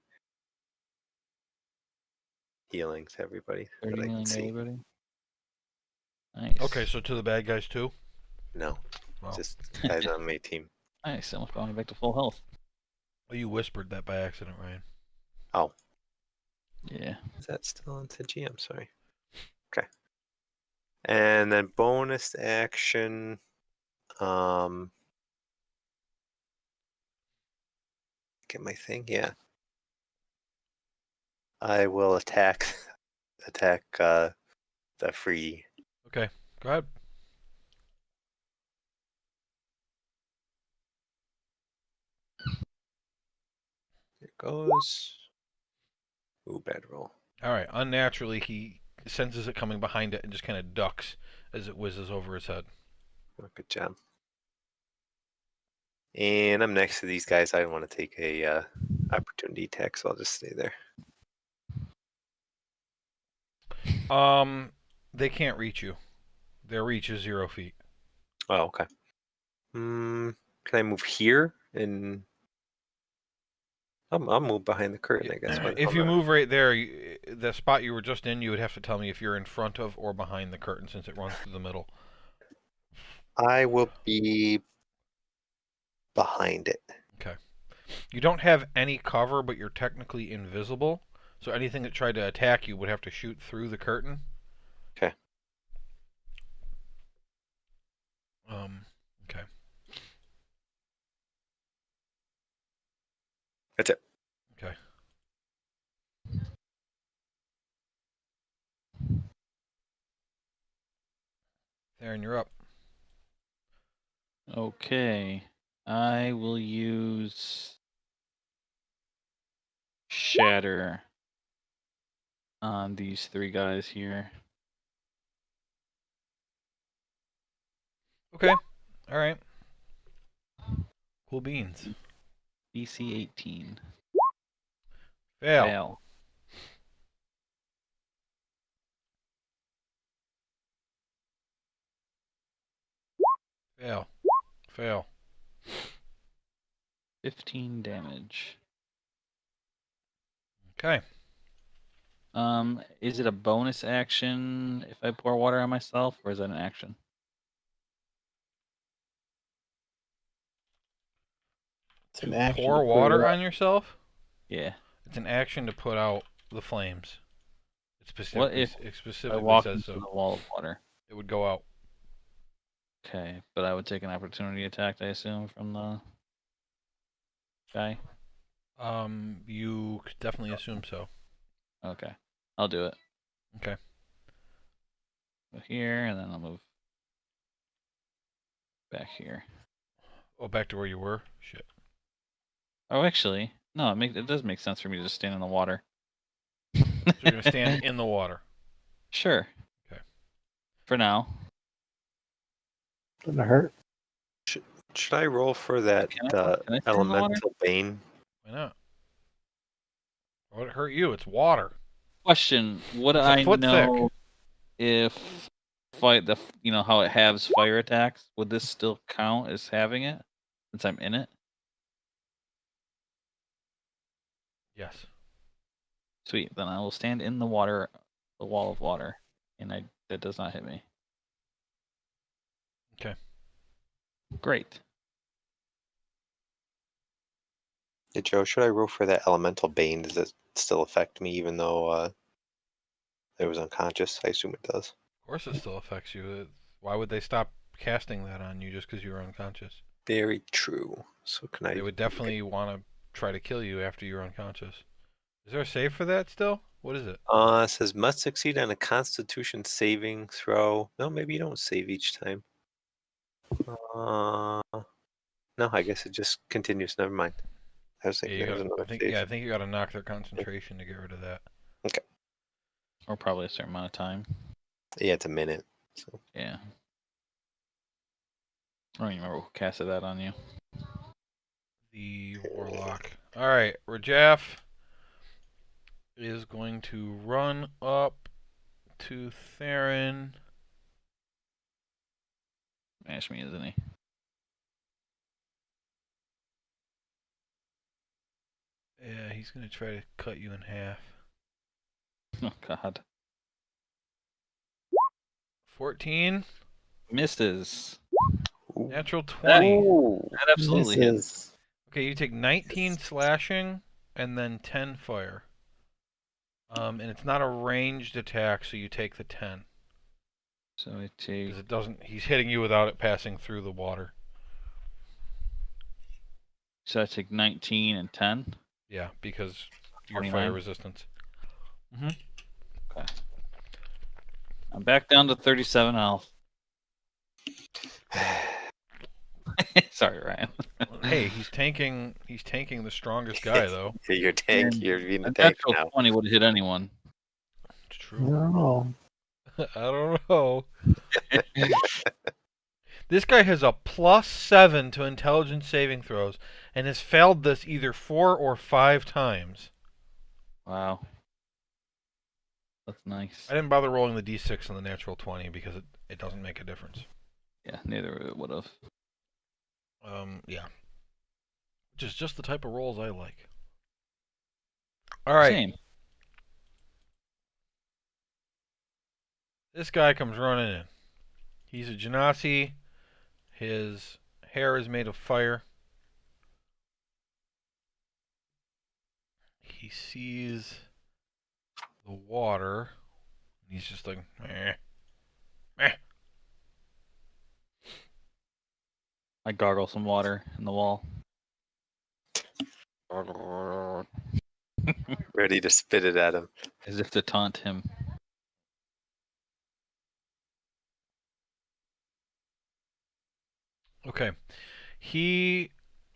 healing to everybody 30 that I can healing to see. everybody. Nice. Okay, so to the bad guys too? No, Wow. just guys on my team. Nice. Almost brought me back to full health. Oh, you whispered that by accident, Ryan. Oh, Yeah. is that still into GM? Sorry. Okay. And then bonus action. Get my thing. Yeah. I will attack the free. Okay, go ahead. Here goes. Ooh, bad roll. All right, unnaturally, he senses it coming behind it and just kind of ducks as it whizzes over his head. Oh, good job. And I'm next to these guys. I don't want to take a opportunity attack, so I'll just stay there. They can't reach you. Their reach is 0 feet. Oh, okay. Can I move here? And I'll move behind the curtain, I guess. If you move right there, the spot you were just in, you would have to tell me if you're in front of or behind the curtain since it runs through the middle. I will be behind it. Okay. You don't have any cover, but you're technically invisible. So anything that tried to attack you would have to shoot through the curtain. Okay. Okay. That's it. Okay. Theron, you're up. Okay. I will use Shatter on these 3 guys here. Okay. All right. Cool beans. DC 18. Fail. Fail. Fail. Fail. 15 damage. Okay. Is it a bonus action if I pour water on myself, or is that an action? It's an To action. pour to put water it on yourself? Yeah. It's an action to put out the flames. It What specifically, if it I specifically walk says into so. the wall of water? It would go out. Okay, but I would take an opportunity attack, I assume, from the guy. You could definitely assume so. Okay, I'll do it. Okay. Go here, and then I'll move back here. Oh, back to where you were? Shit. Oh, actually, no, it does make sense for me to just stand in the water. So you're going to stand in the water. Sure. Okay. For now. Doesn't hurt. Should I roll for that Can I stand in the water? elemental bane? Why not? Why would it hurt you? It's water. Question: would It's a I foot know thick. if how it halves fire attacks? Would this still count as having it since I'm in it? Yes. Sweet. Then I will stand in the water, the wall of water, and that does not hit me. Okay. Great. Hey, Joe, should I roll for that elemental bane? Does it still affect me even though I was unconscious? I assume it does. Of course it still affects you. Why would they stop casting that on you just because you were unconscious? Very true. So can I? They would definitely want to try to kill you after you're unconscious. Is there a save for that still? What is it? It says must succeed on a Constitution saving throw. No, maybe you don't save each time. No, I guess it just continues. Never mind. I was thinking there was another save. I think you got to knock their concentration to get rid of that. Okay. Or probably a certain amount of time. Yeah, it's a minute. So. Yeah. I don't even remember who casted that on you. The warlock. All right, Rajaf is going to run up to Theron. Smash me, isn't he? he's gonna try to cut you in half. Oh God. 14. Misses. Ooh. Natural 20. That absolutely hits. Misses. Okay, you take 19 slashing and then 10 fire. And it's not a ranged attack, so you take the 10. So I take. Because it doesn't. He's hitting you without it passing through the water. So I take 19 and 10. Yeah, because your 29. fire resistance. Okay. I'm back down to 37 health. Sorry, Ryan. Hey, he's tanking. He's tanking the strongest guy, though. You're tank. And You're being a a tank natural now. 20 would have hit anyone. It's I true. don't know. I don't know. This guy has a +7 to intelligence saving throws, and has failed this either 4 or 5 times. Wow. That's nice. I didn't bother rolling the d6 on the natural 20 because it doesn't make a difference. Yeah, neither of it would have. Yeah. Which is just the type of rolls I like. All right. Same. This guy comes running in. He's a Genasi. His hair is made of fire. He sees the water. He's just like, meh. Meh. I gargle some water in the wall. Ready to spit it at him. As if to taunt him. Okay.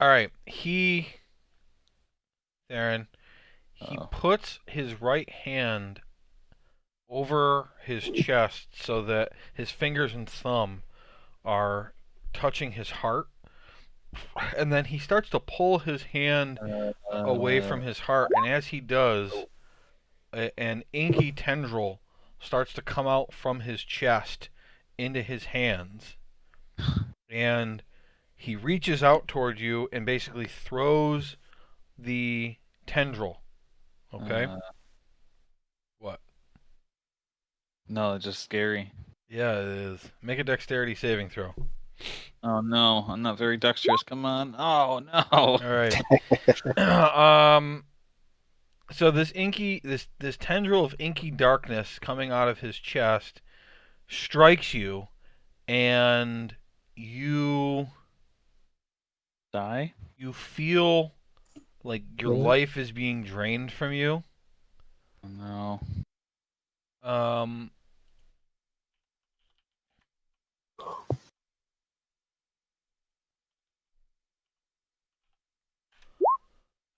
Alright. Theron, he Uh-oh. puts his right hand over his chest so that his fingers and thumb are touching his heart. And then he starts to pull his hand away from his heart. And as he does, an inky tendril starts to come out from his chest into his hands. And he reaches out toward you and basically throws the tendril. Okay? What? No, it's just scary. Yeah, it is. Make a dexterity saving throw. Oh no, I'm not very dexterous. Come on. Oh no. All right. So this tendril of inky darkness coming out of his chest strikes you, and you Die? you feel like your Yeah. life is being drained from you. Oh no. Um.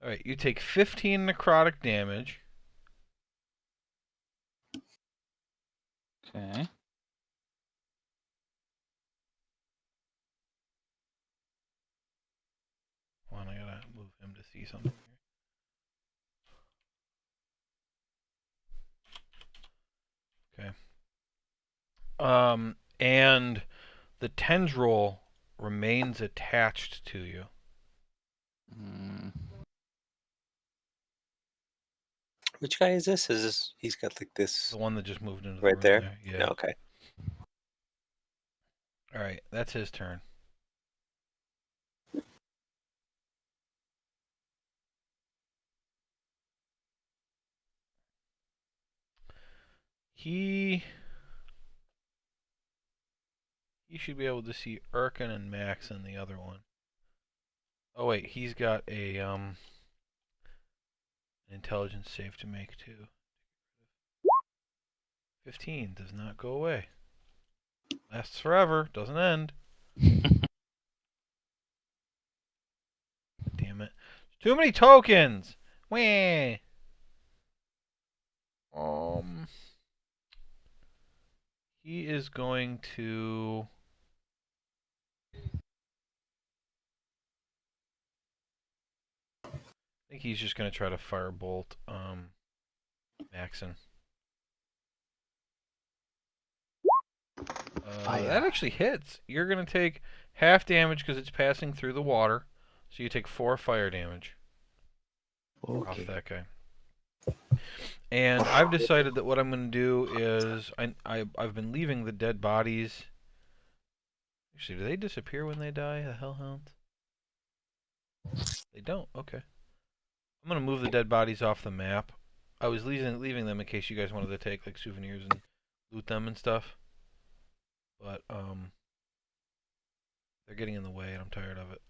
All right, you take 15 necrotic damage. Okay. Hold on, I gotta move him to see something here. Okay. And the tendril remains attached to you. Which guy is this? He's got like this The one that just moved into the right room there? Yeah. No, okay. All right, that's his turn. He should be able to see Erkin and Max in the other one. Oh wait, he's got a an intelligence save to make too. 15 does not go away. Lasts forever, doesn't end. Damn it. Too many tokens. Wah. He is going to I think he's just going to try to firebolt Maxon. That actually hits. You're going to take half damage because it's passing through the water. So you take 4 fire damage. Off Okay. that guy. And I've decided that what I'm going to do is I've been leaving the dead bodies. Actually, do they disappear when they die, the hellhounds? They don't. Okay. I'm going to move the dead bodies off the map. I was leaving them in case you guys wanted to take like souvenirs and loot them and stuff. But they're getting in the way and I'm tired of it.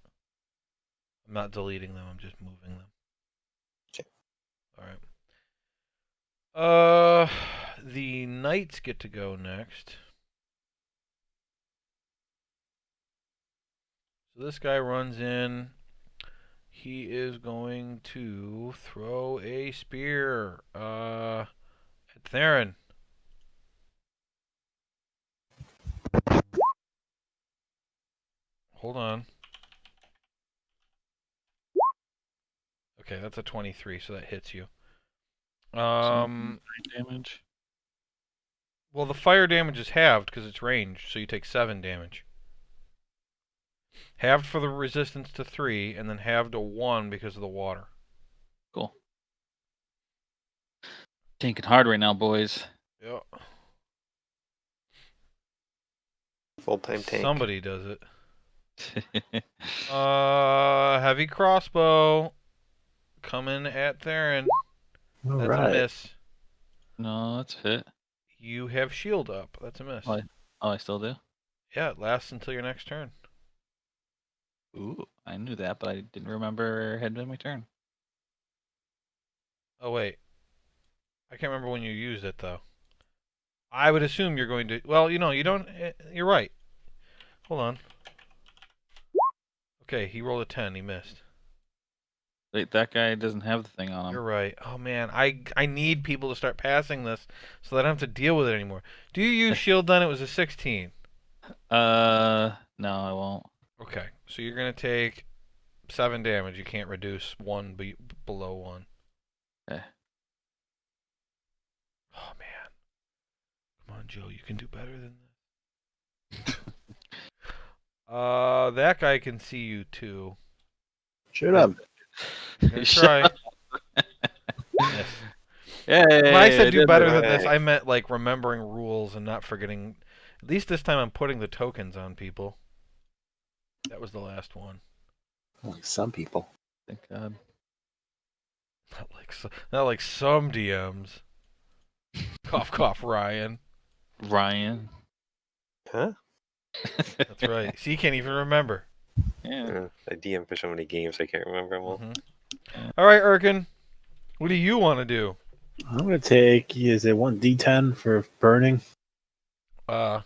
I'm not deleting them, I'm just moving them. Okay. Alright. The knights get to go next. So this guy runs in. He is going to throw a spear at Theron. Hold on. Okay, that's a 23, so that hits you. Damage. Well, the fire damage is halved because it's ranged, so you take 7 damage. Halved for the resistance to 3, and then halved to 1 because of the water. Cool. Tanking hard right now, boys. Yep. Full-time tank. Somebody does it. Heavy crossbow coming at Theron. All That's right. a miss. No, that's a hit. You have shield up. That's a miss. I still do? Yeah, it lasts until your next turn. Ooh, I knew that, but I didn't remember it had been my turn. Oh, wait. I can't remember when you used it, though. I would assume you're going to... Well, you know, you don't... You're right. Hold on. Okay, he rolled a 10. He missed. Wait, that guy doesn't have the thing on him. You're right. Oh, man. I need people to start passing this so that I don't have to deal with it anymore. Do you use shield then? It was a 16. No, I won't. Okay, so you're going to take 7 damage. You can't reduce 1 below 1. Okay. Oh, man. Come on, Joe. You can do better than this. That guy can see you, too. Shoot him. Gonna try. Yes. Yay, When I said do did better it. than this, I meant like remembering rules and not forgetting. At least this time I'm putting the tokens on people. That was the last one. Like some people. Thank God. Not like some DMs. Cough, cough, Ryan. Ryan. Huh? That's right. See, you can't even remember. Yeah. I DM for so many games I can't remember them all. Mm-hmm. All right, Erkin. What do you want to do? I'm gonna take. Is it 1d10 for burning? Yeah.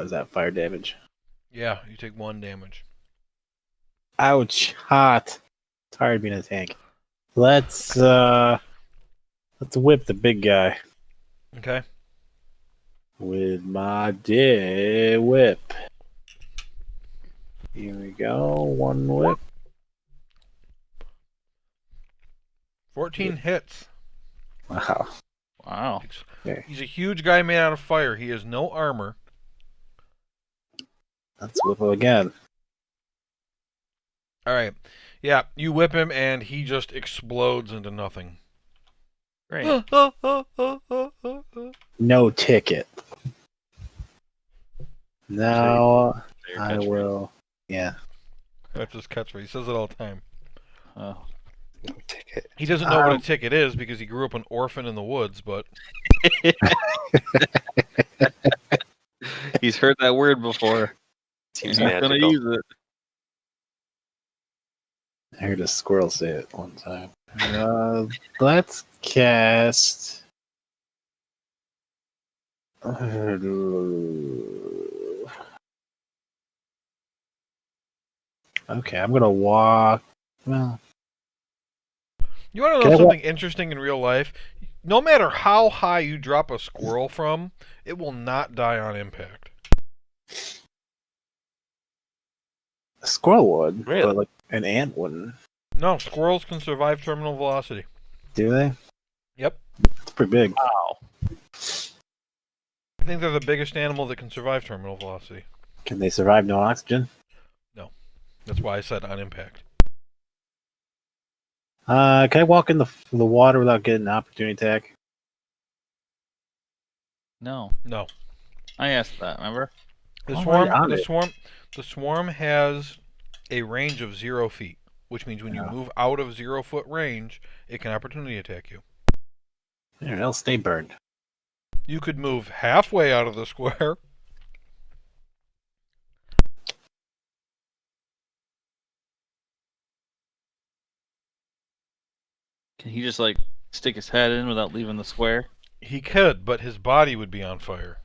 Is that fire damage? Yeah, you take 1 damage. Ouch! Hot. Tired of being a tank. Let's whip the big guy Okay. with my whip. Here we go. 1 whip. 14 hits. Wow. Wow. Okay. He's a huge guy made out of fire. He has no armor. Let's whip him again. All right. Yeah, you whip him and he just explodes into nothing. Great. No ticket. Now Your I catchphrase. will. Yeah. That's his catchphrase. He says it all the time. Oh. No ticket. He doesn't know what a ticket is because he grew up an orphan in the woods, but He's heard that word before. Seems He's gonna magical. use it. I heard a squirrel say it one time. Let's cast. Okay, I'm gonna walk. Well, you want to know something interesting in real life? No matter how high you drop a squirrel from, it will not die on impact. a squirrel would, Really? but like an ant wouldn't. No, squirrels can survive terminal velocity. Do they? Yep. It's pretty big. Wow. I think they're the biggest animal that can survive terminal velocity. Can they survive no oxygen? No. That's why I said on impact. Can I walk in the water without getting an opportunity attack? No, No. I asked that. Remember? The I'm swarm. already on The it. swarm. The swarm has a range of 0 feet, which means when you Yeah. move out of 0 foot range, it can opportunity attack you. There, they'll stay burned. You could move halfway out of the square. Can he just like stick his head in without leaving the square? He could, but his body would be on fire.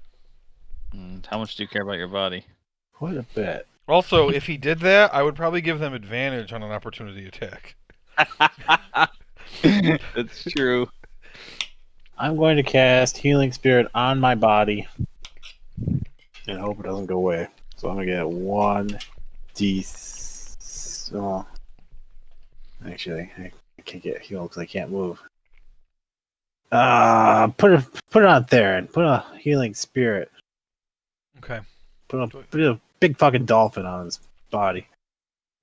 How much do you care about your body? Quite a bit. Also, if he did that, I would probably give them advantage on an opportunity attack. That's true. I'm going to cast Healing Spirit on my body and hope it doesn't go away. So I'm gonna get 1d. Oh, actually, I can't get healed because I can't move. Put it on Theron. Put a Healing Spirit. Okay. Put a big fucking dolphin on his body.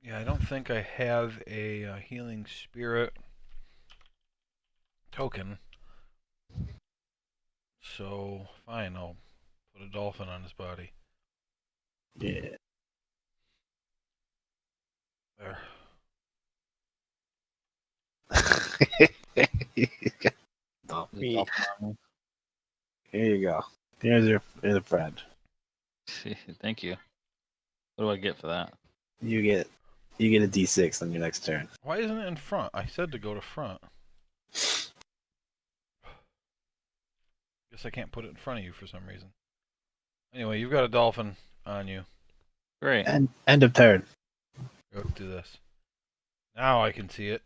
Yeah, I don't think I have a healing spirit token. So, fine, I'll put a dolphin on his body. Yeah. There. Dolphin. Here you go. Here's your friend. Thank you. What do I get for that? You get a d6 on your next turn. Why isn't it in front? I said to go to front. Guess I can't put it in front of you for some reason. Anyway, you've got a dolphin on you. Great. And end of turn. Go do this. Now I can see it.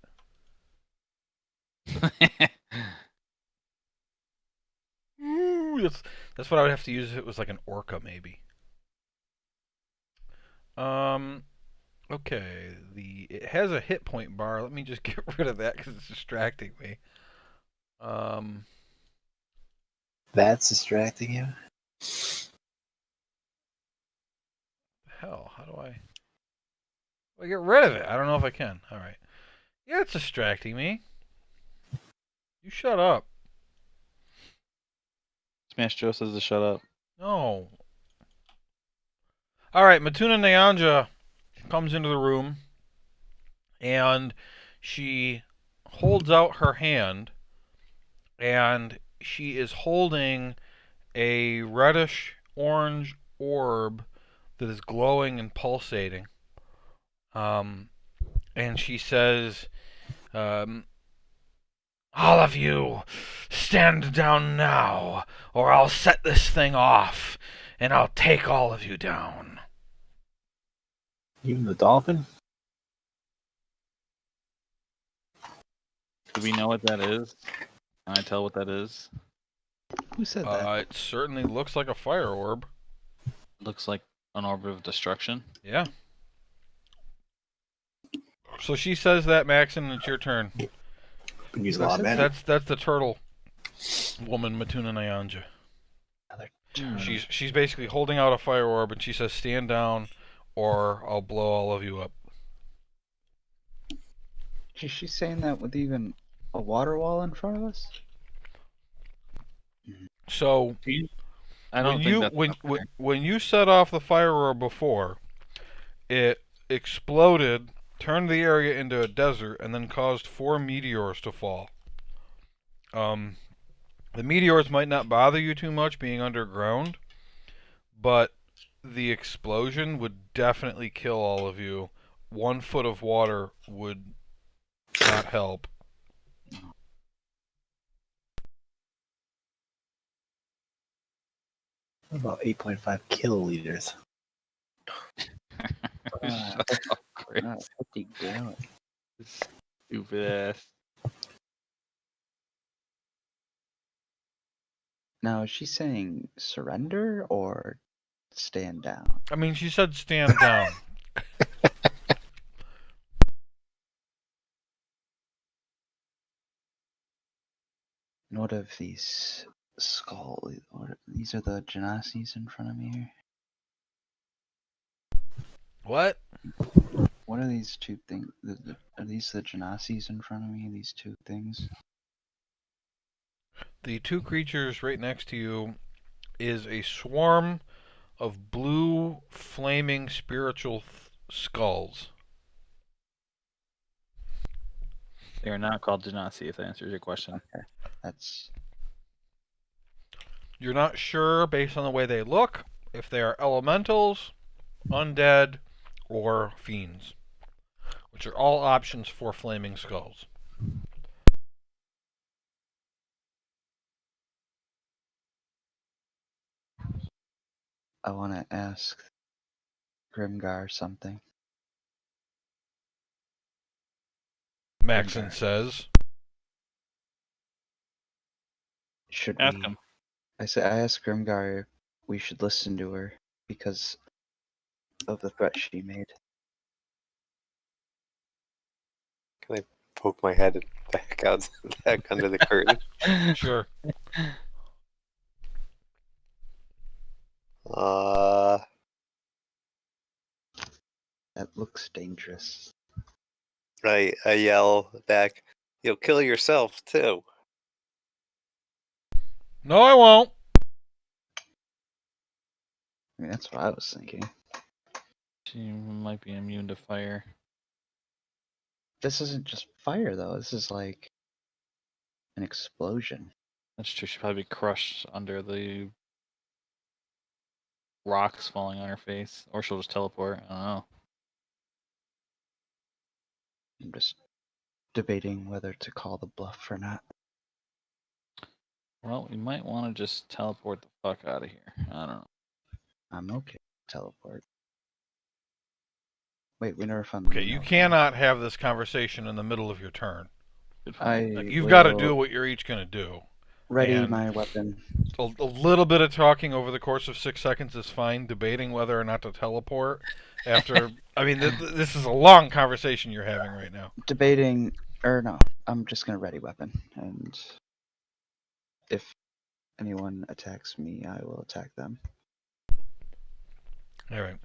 Ooh, that's what I would have to use if it was like an orca, maybe. Okay. It has a hit point bar. Let me just get rid of that because it's distracting me. That's distracting you. Hell, how do I get rid of it? I don't know if I can. All right. Yeah, it's distracting me. You shut up. Smash Joe says to shut up. No. All right, Matuna Nyanja comes into the room, and she holds out her hand, and she is holding a reddish orange orb that is glowing and pulsating. And she says, all of you, stand down now, or I'll set this thing off, and I'll take all of you down. Even the dolphin? Do we know what that is? Can I tell what that is? Who said that? It certainly looks like a fire orb. Looks like an orb of destruction. Yeah. So she says that, Max, and it's your turn. Use a lot of mana. That's the turtle woman, Matuna Nyanja. Another turn. She's basically holding out a fire orb, and she says, "Stand down, or I'll blow all of you up." Is she saying that with even a water wall in front of us? So I don't think that's when you set off the fire orb before, it exploded, turned the area into a desert, and then caused 4 meteors to fall. The meteors might not bother you too much being underground, but the explosion would definitely kill all of you. 1 foot of water would not help. About 8.5 kiloliters. Shut up, Chris. 50 gallons. Stupid ass. Now, is she saying surrender or stand down? I mean, she said stand down. And what of these these are the Genasi's in front of me here? What? What are these two things? Are these the Genasis in front of me? These two things? The two creatures right next to you is a swarm of blue, flaming spiritual skulls. They are not called Genasi, if that answers your question. Okay, that's. You're not sure, based on the way they look, if they are elementals, undead, or fiends, which are all options for flaming skulls. I want to ask Grimgar something. Maxon Grimgar. says. Should Ask we? him. I asked Grimgar if we should listen to her because of the threat she made. Can I poke my head back under the curtain? Sure. That looks dangerous. I yell back, "You'll kill yourself too." No, I won't. I mean, that's what I was thinking. She might be immune to fire. This isn't just fire, though. This is like an explosion. That's true. She'd probably be crushed under the rocks falling on her face. Or she'll just teleport. I don't know. I'm just debating whether to call the bluff or not. Well, we might want to just teleport the fuck out of here. I don't know. I'm okay. Teleport. Wait, we never found. Okay, you cannot have this conversation in the middle of your turn. Good point. I. Like, you've got to do what you're each going to do. Ready and my weapon. A little bit of talking over the course of 6 seconds is fine. Debating whether or not to teleport after... I mean, this is a long conversation you're having right now. Debating, or no, I'm just gonna ready weapon, and if anyone attacks me, I will attack them. All right.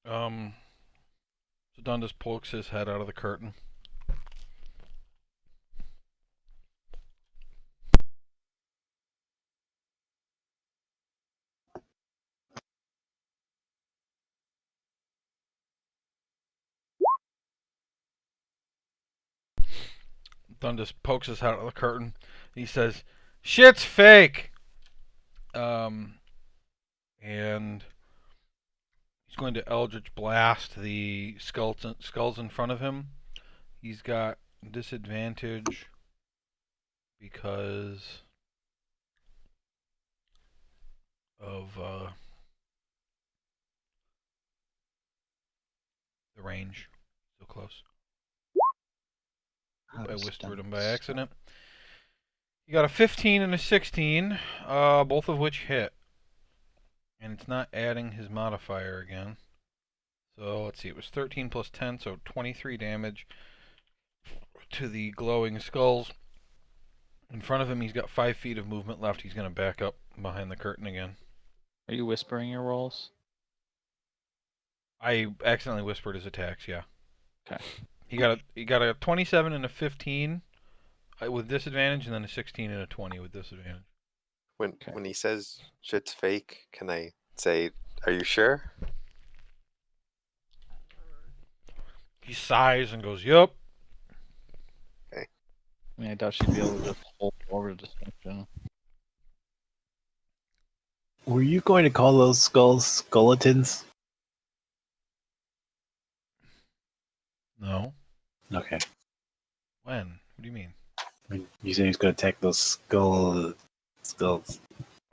So Dundas pokes his head out of the curtain. Dundas pokes his head out of the curtain. He says, "Shit's fake." And he's going to Eldritch Blast the skulls in front of him. He's got disadvantage because of the range. So close. I whispered him by accident. You got a 15 and a 16, both of which hit. And it's not adding his modifier again. So let's see, it was 13 plus 10, so 23 damage to the glowing skulls. In front of him, he's got 5 feet of movement left. He's going to back up behind the curtain again. Are you whispering your rolls? I accidentally whispered his attacks, yeah. Okay. He got a 27 and a 15 with disadvantage, and then a 16 and a 20 with disadvantage. When he says shit's fake, can I say, "Are you sure?" He sighs and goes, "Yup." Okay. I mean, I doubt she'd be able to just hold over distinction. Were you going to call those skulls skeletons? No. Okay. When? What do you mean? You said he's going to attack those skulls.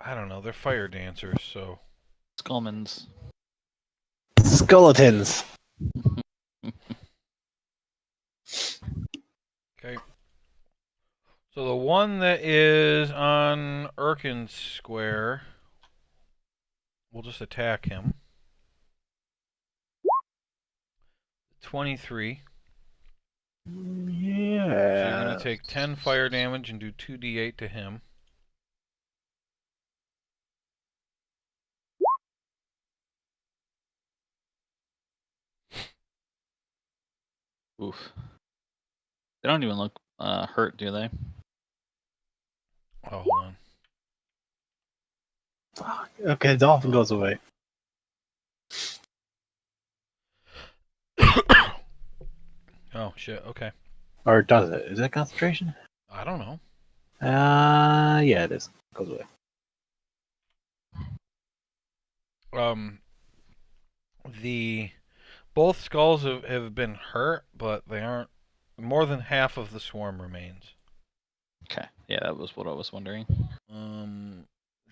I don't know. They're fire dancers, so... Skullmans. Skeletons! Okay. So the one that is on Erkin Square, we'll just attack him. 23. Yeah. So you're going to take 10 fire damage and do 2d8 to him. Oof. They don't even look hurt, do they? Oh, hold Fuck. Okay, dolphin goes away. on. Oh, shit. Okay. Or does it? Is it concentration? I don't know. Yeah, it is. It goes away. Both skulls have been hurt, but they aren't. More than half of the swarm remains. Okay. Yeah, that was what I was wondering.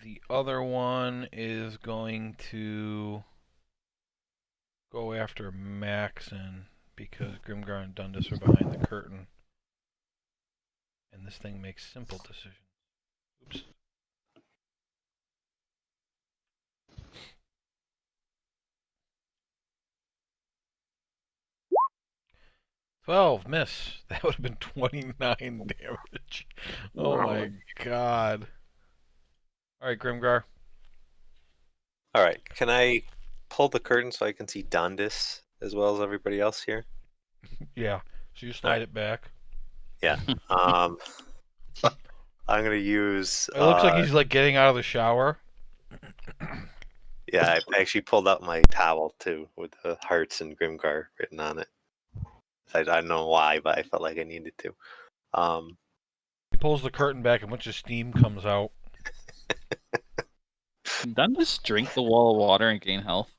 The other one is going to go after Maxon because Grimgar and Dundas are behind the curtain. And this thing makes simple decisions. Oops. $12, miss. That would have been 29 damage. Oh my god. Alright, Grimgar. All right, can I pull the curtain so I can see Dondis as well as everybody else here? Yeah. So you slide it back. Yeah. I'm gonna use. It looks like he's like getting out of the shower. Yeah, I actually pulled out my towel too with the hearts and Grimgar written on it. I don't know why, but I felt like I needed to. He pulls the curtain back and a bunch of steam comes out. Can Dundas drink the wall of water and gain health?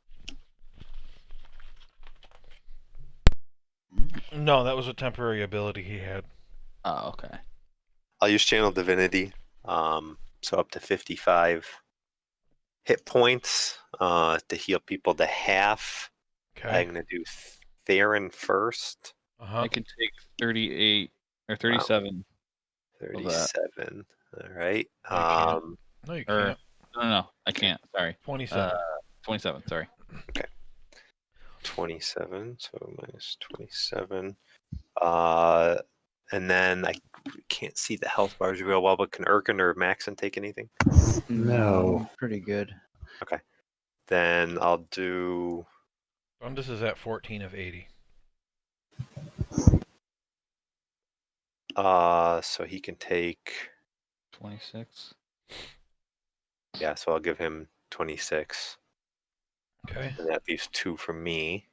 No, that was a temporary ability he had. Oh, okay. I'll use Channel Divinity, so up to 55 hit points to heal people to half. Okay. I'm gonna do Theron first. Uh-huh. I can take 38 or 37 of that. 37. All right. No, you can't. No, you Or can't. no, I can't. Sorry. 27. 27. Sorry. Okay. 27. So minus 27. And then I can't see the health bars real well, but can Erkin or Maxon take anything? No. Pretty good. Okay. Then I'll do. Dundas is at 14 of 80. So he can take. 26. Yeah, so I'll give him 26. Okay. And that leaves 2 for me.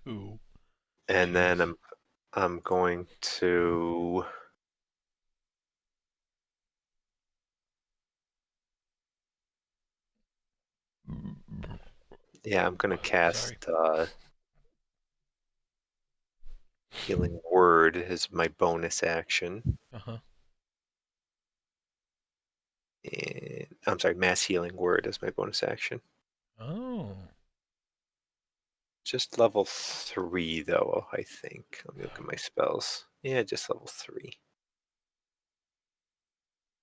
2. And then Jeez. I'm going to. Yeah, I'm gonna cast Healing Word as my bonus action. Uh-huh. And I'm sorry, Mass Healing Word as my bonus action. Oh. Just level 3 though, I think. Let me look at my spells. Yeah, just level 3.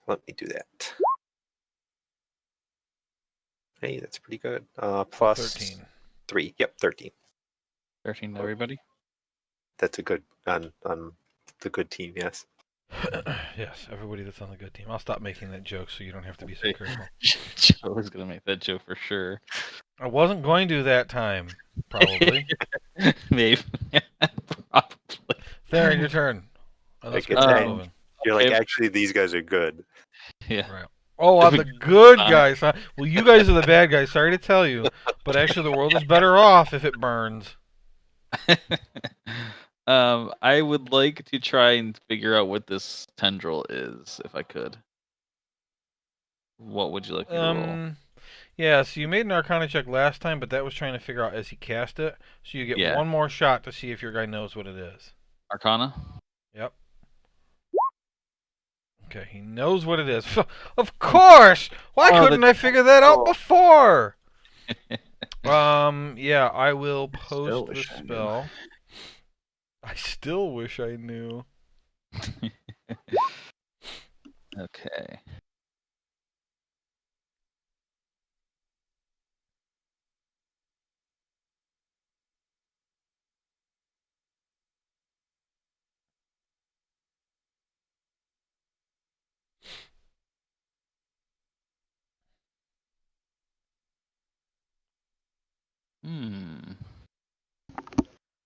Let me do that. Hey, that's pretty good. Plus 13. 3. Yep, 13. 13 to everybody. That's a good on the good team, yes. Yes, everybody that's on the good team. I'll stop making that joke so you don't have to be so Hey. careful. Joe was gonna make that joke for sure. I wasn't going to that time, probably. Maybe. Probably. Theron, your turn. Unless Like, we're it's- moving. You're like, okay. actually, these guys are good. Yeah. Right. Oh, I'm the good guys, huh? Well, you guys are the bad guys. Sorry to tell you, but actually, the world is better off if it burns. I would like to try and figure out what this tendril is, if I could. What would you like me to roll? Yeah. So you made an Arcana check last time, but that was trying to figure out as he cast it. So you get Yeah. one more shot to see if your guy knows what it is. Arcana? Yep. Okay, he knows what it is. Of course. Why couldn't I figure that out before? Yeah, I will post the wish I knew. spell. I still wish I knew. Okay.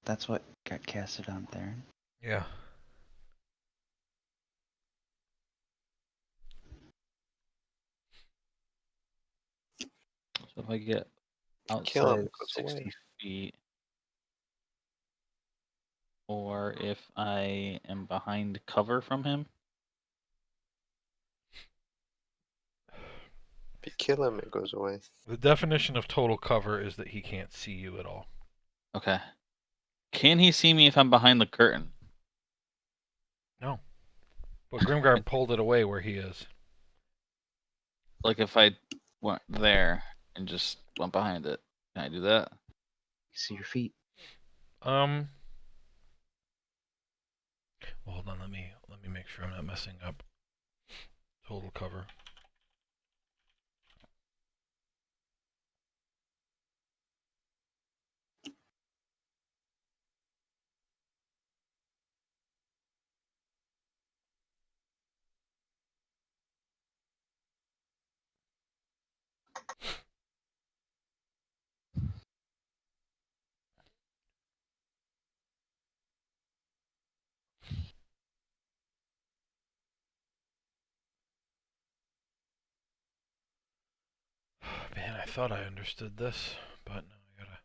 That's what got casted on Theron. Yeah. So if I get Kill him, outside it goes 60 away. feet, or if I am behind cover from him. If you kill him, it goes away. The definition of total cover is that he can't see you at all. Okay. Can he see me if I'm behind the curtain? No. But Grimguard pulled it away where he is. Like if I went there and just went behind it, can I do that? See your feet. Well, hold on, let me make sure I'm not messing up. Total cover. Man, I thought I understood this, but no, I gotta.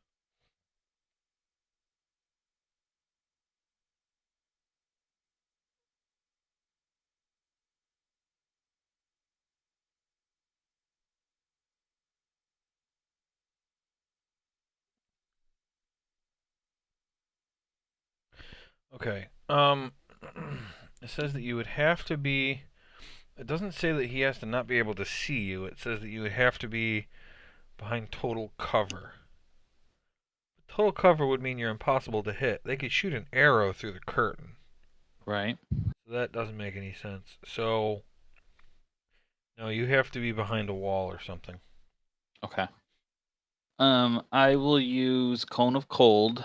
Okay. It says that you would have to be. It doesn't say that he has to not be able to see you. It says that you would have to be behind total cover. Total cover would mean you're impossible to hit. They could shoot an arrow through the curtain. Right. So that doesn't make any sense. So, no, you have to be behind a wall or something. Okay. I will use Cone of Cold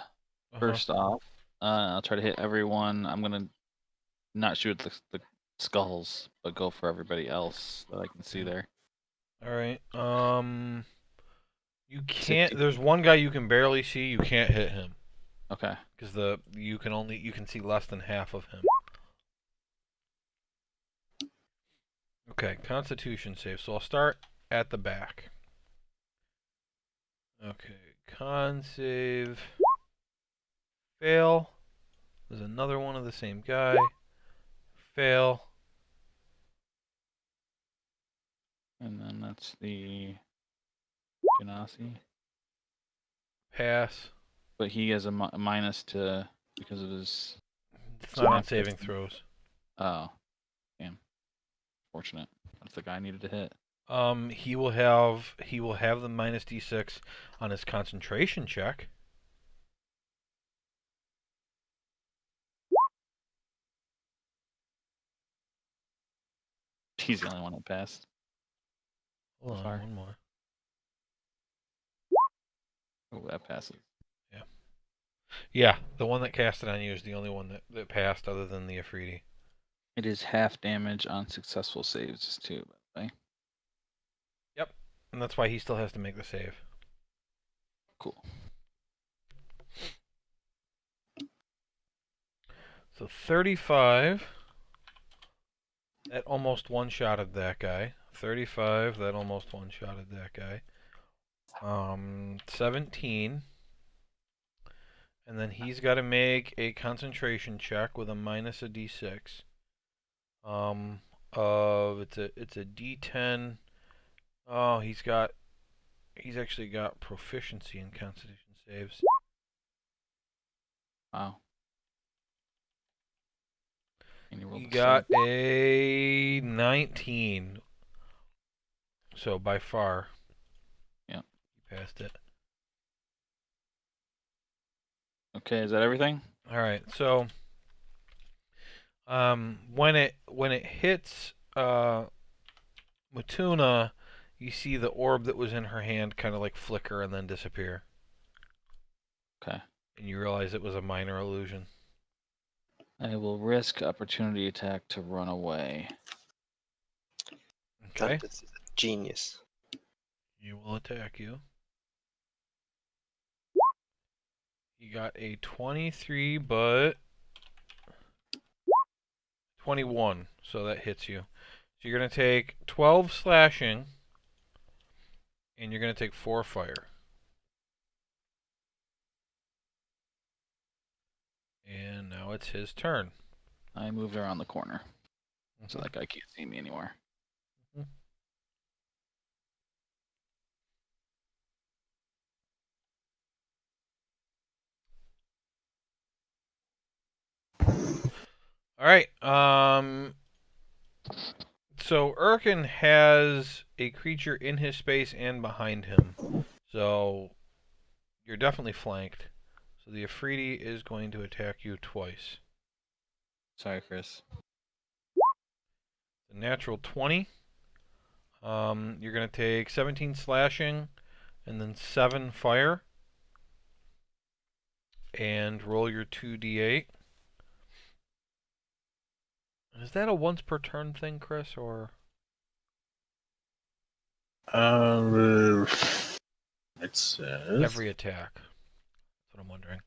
first off. I'll try to hit everyone. I'm gonna not shoot the skulls, but go for everybody else that I can see there. All right. You 60. can't. There's one guy you can barely see. You can't hit him Okay. because you can see less than half of him. Okay, Constitution save. So I'll start at the back. Okay, con save. Fail. There's another one of the same guy. Fail. And then that's the Genasi. Pass. But he has a minus to because of his. It's not on saving throws. Oh, damn. Fortunate. That's the guy I needed to hit. He will have the minus d6 on his concentration check. He's the only one that passed. Hold on, Far. one more. Oh, that passes. Yeah, the one that cast it on you is the only one that passed other than the Afridi. It is half damage on successful saves too, by the way. Yep, and that's why he still has to make the save. Cool. So 35. That almost one-shotted that guy. 35. That almost one-shotted that guy. 17. And then he's got to make a concentration check with a minus a d6. It's a d10. Oh, he's actually got proficiency in Constitution saves. Wow. He got a 19. So by far, yeah, he passed it. Okay, is that everything? All right. So, when it hits Matuna, you see the orb that was in her hand kind of like flicker and then disappear. Okay. And you realize it was a minor illusion. I will risk opportunity attack to run away. Okay. This is a genius. He will attack you. You got a 23, but 21, so that hits you. So you're going to take 12 slashing, and you're going to take 4 fire. And now it's his turn. I moved around the corner, so that guy can't see me anymore. All right. So Urkin has a creature in his space and behind him. So you're definitely flanked. So the Afridi is going to attack you twice. Sorry, Chris. The natural 20. You're going to take 17 slashing and then 7 fire. And roll your 2d8. Is that a once per turn thing, Chris, or? It says Every attack. That's what I'm wondering.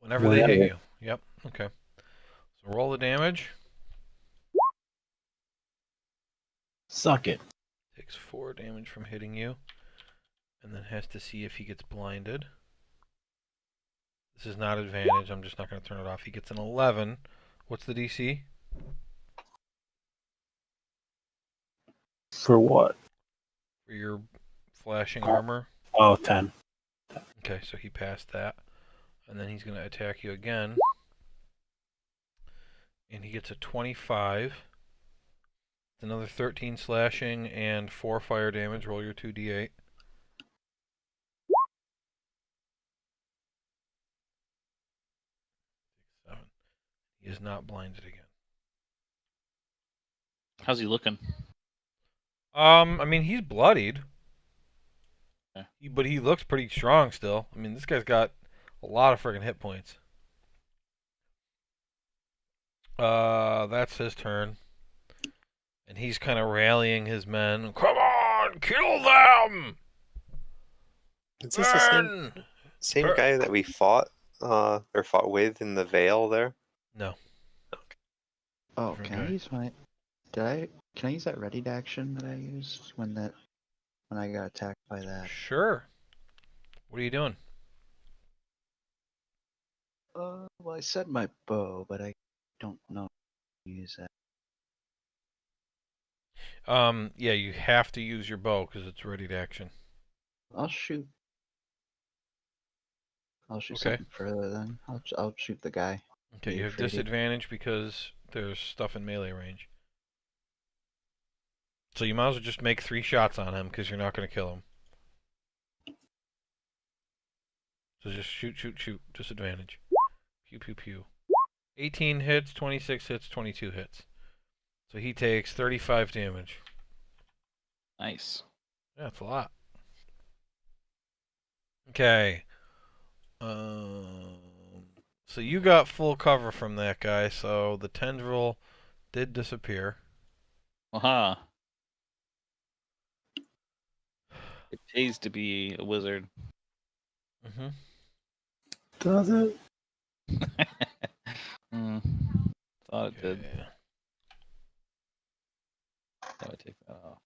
Whenever they hit you. Yep, okay. So roll the damage. Suck it. Takes 4 damage from hitting you. And then has to see if he gets blinded. This is not advantage. I'm just not going to turn it off. He gets an 11. What's the DC? For what? For your flashing armor? Oh, 10. Okay, so he passed that. And then he's going to attack you again. And he gets a 25. It's another 13 slashing and 4 fire damage. Roll your 2d8. He is not blinded again. How's he looking? I mean, he's bloodied. Okay. But he looks pretty strong still. I mean, this guy's got a lot of friggin' hit points. That's his turn. And he's kind of rallying his men. Come on, kill them! Is this the same guy that we fought or fought with in the Vale there? No. Oh, Different can I guy. use my? Can I use that ready to action that I used when I got attacked by that? Sure. What are you doing? Well, I said my bow, but I don't know how to use that. Yeah, you have to use your bow because it's ready to action. I'll shoot. I'll shoot Okay. something further then. I'll shoot the guy. Okay, The you have Afridi. disadvantage because there's stuff in melee range. So you might as well just make 3 shots on him because you're not going to kill him. So just shoot, shoot, shoot. Disadvantage. Pew, pew, pew. 18 hits, 26 hits, 22 hits. So he takes 35 damage. Nice. Yeah, that's a lot. Okay. So you got full cover from that guy, so the tendril did disappear. Aha. It pays to be a wizard. Mm-hmm. Does it? Thought it did. Okay. How do I take that off?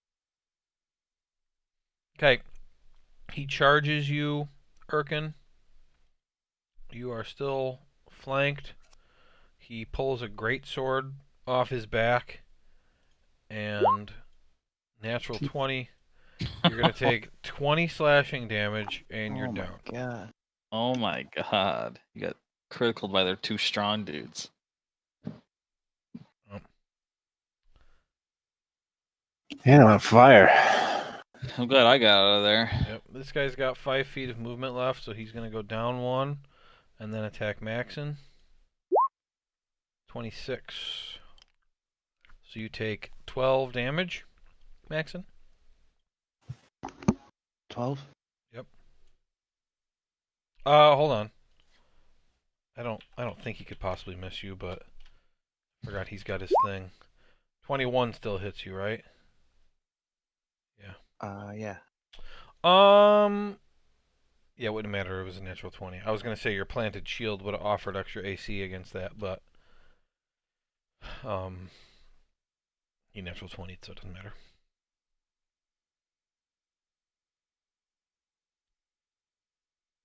Okay. He charges you, Erkin. You are still flanked. He pulls a great sword off his back, and natural 20. You're gonna take 20 slashing damage, and you're Oh my down. god. Oh my god. You got critical by their 2 strong dudes. And I'm on fire. I'm glad I got out of there. Yep. This guy's got 5 feet of movement left, so he's gonna go down 1, and then attack Maxon. 26. So you take 12 damage, Maxon. 12? Yep. Hold on. I don't think he could possibly miss you, but I forgot he's got his thing. 21 still hits you, right? Yeah. Yeah. Yeah, it wouldn't matter. It was a natural 20. I was gonna say your planted shield would have offered extra AC against that, but he natural 20, so it doesn't matter.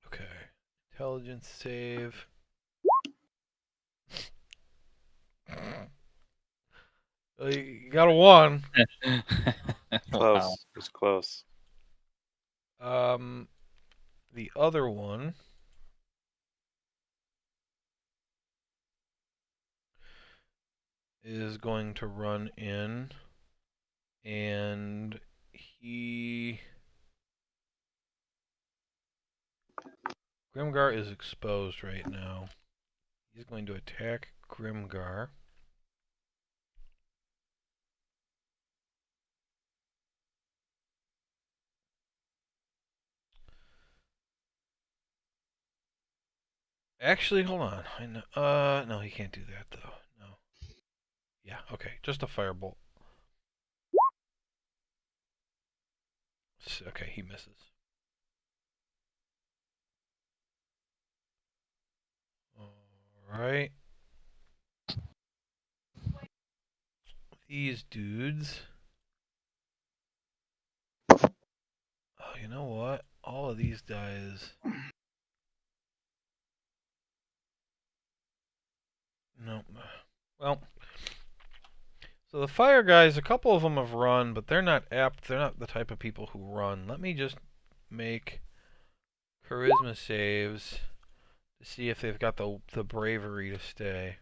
Okay, intelligence save. You got a 1. Close. Wow. It was close. The other one is going to run in, and Grimgar is exposed right now. He's going to attack Grimgar. Actually, hold on. I know. No, he can't do that though. No. Yeah. Okay. Just a firebolt. Okay, he misses. All right. These dudes. Oh, you know what? All of these guys. No. Well. So the fire guys, a couple of them have run, but they're not apt. They're not the type of people who run. Let me just make charisma saves to see if they've got the bravery to stay.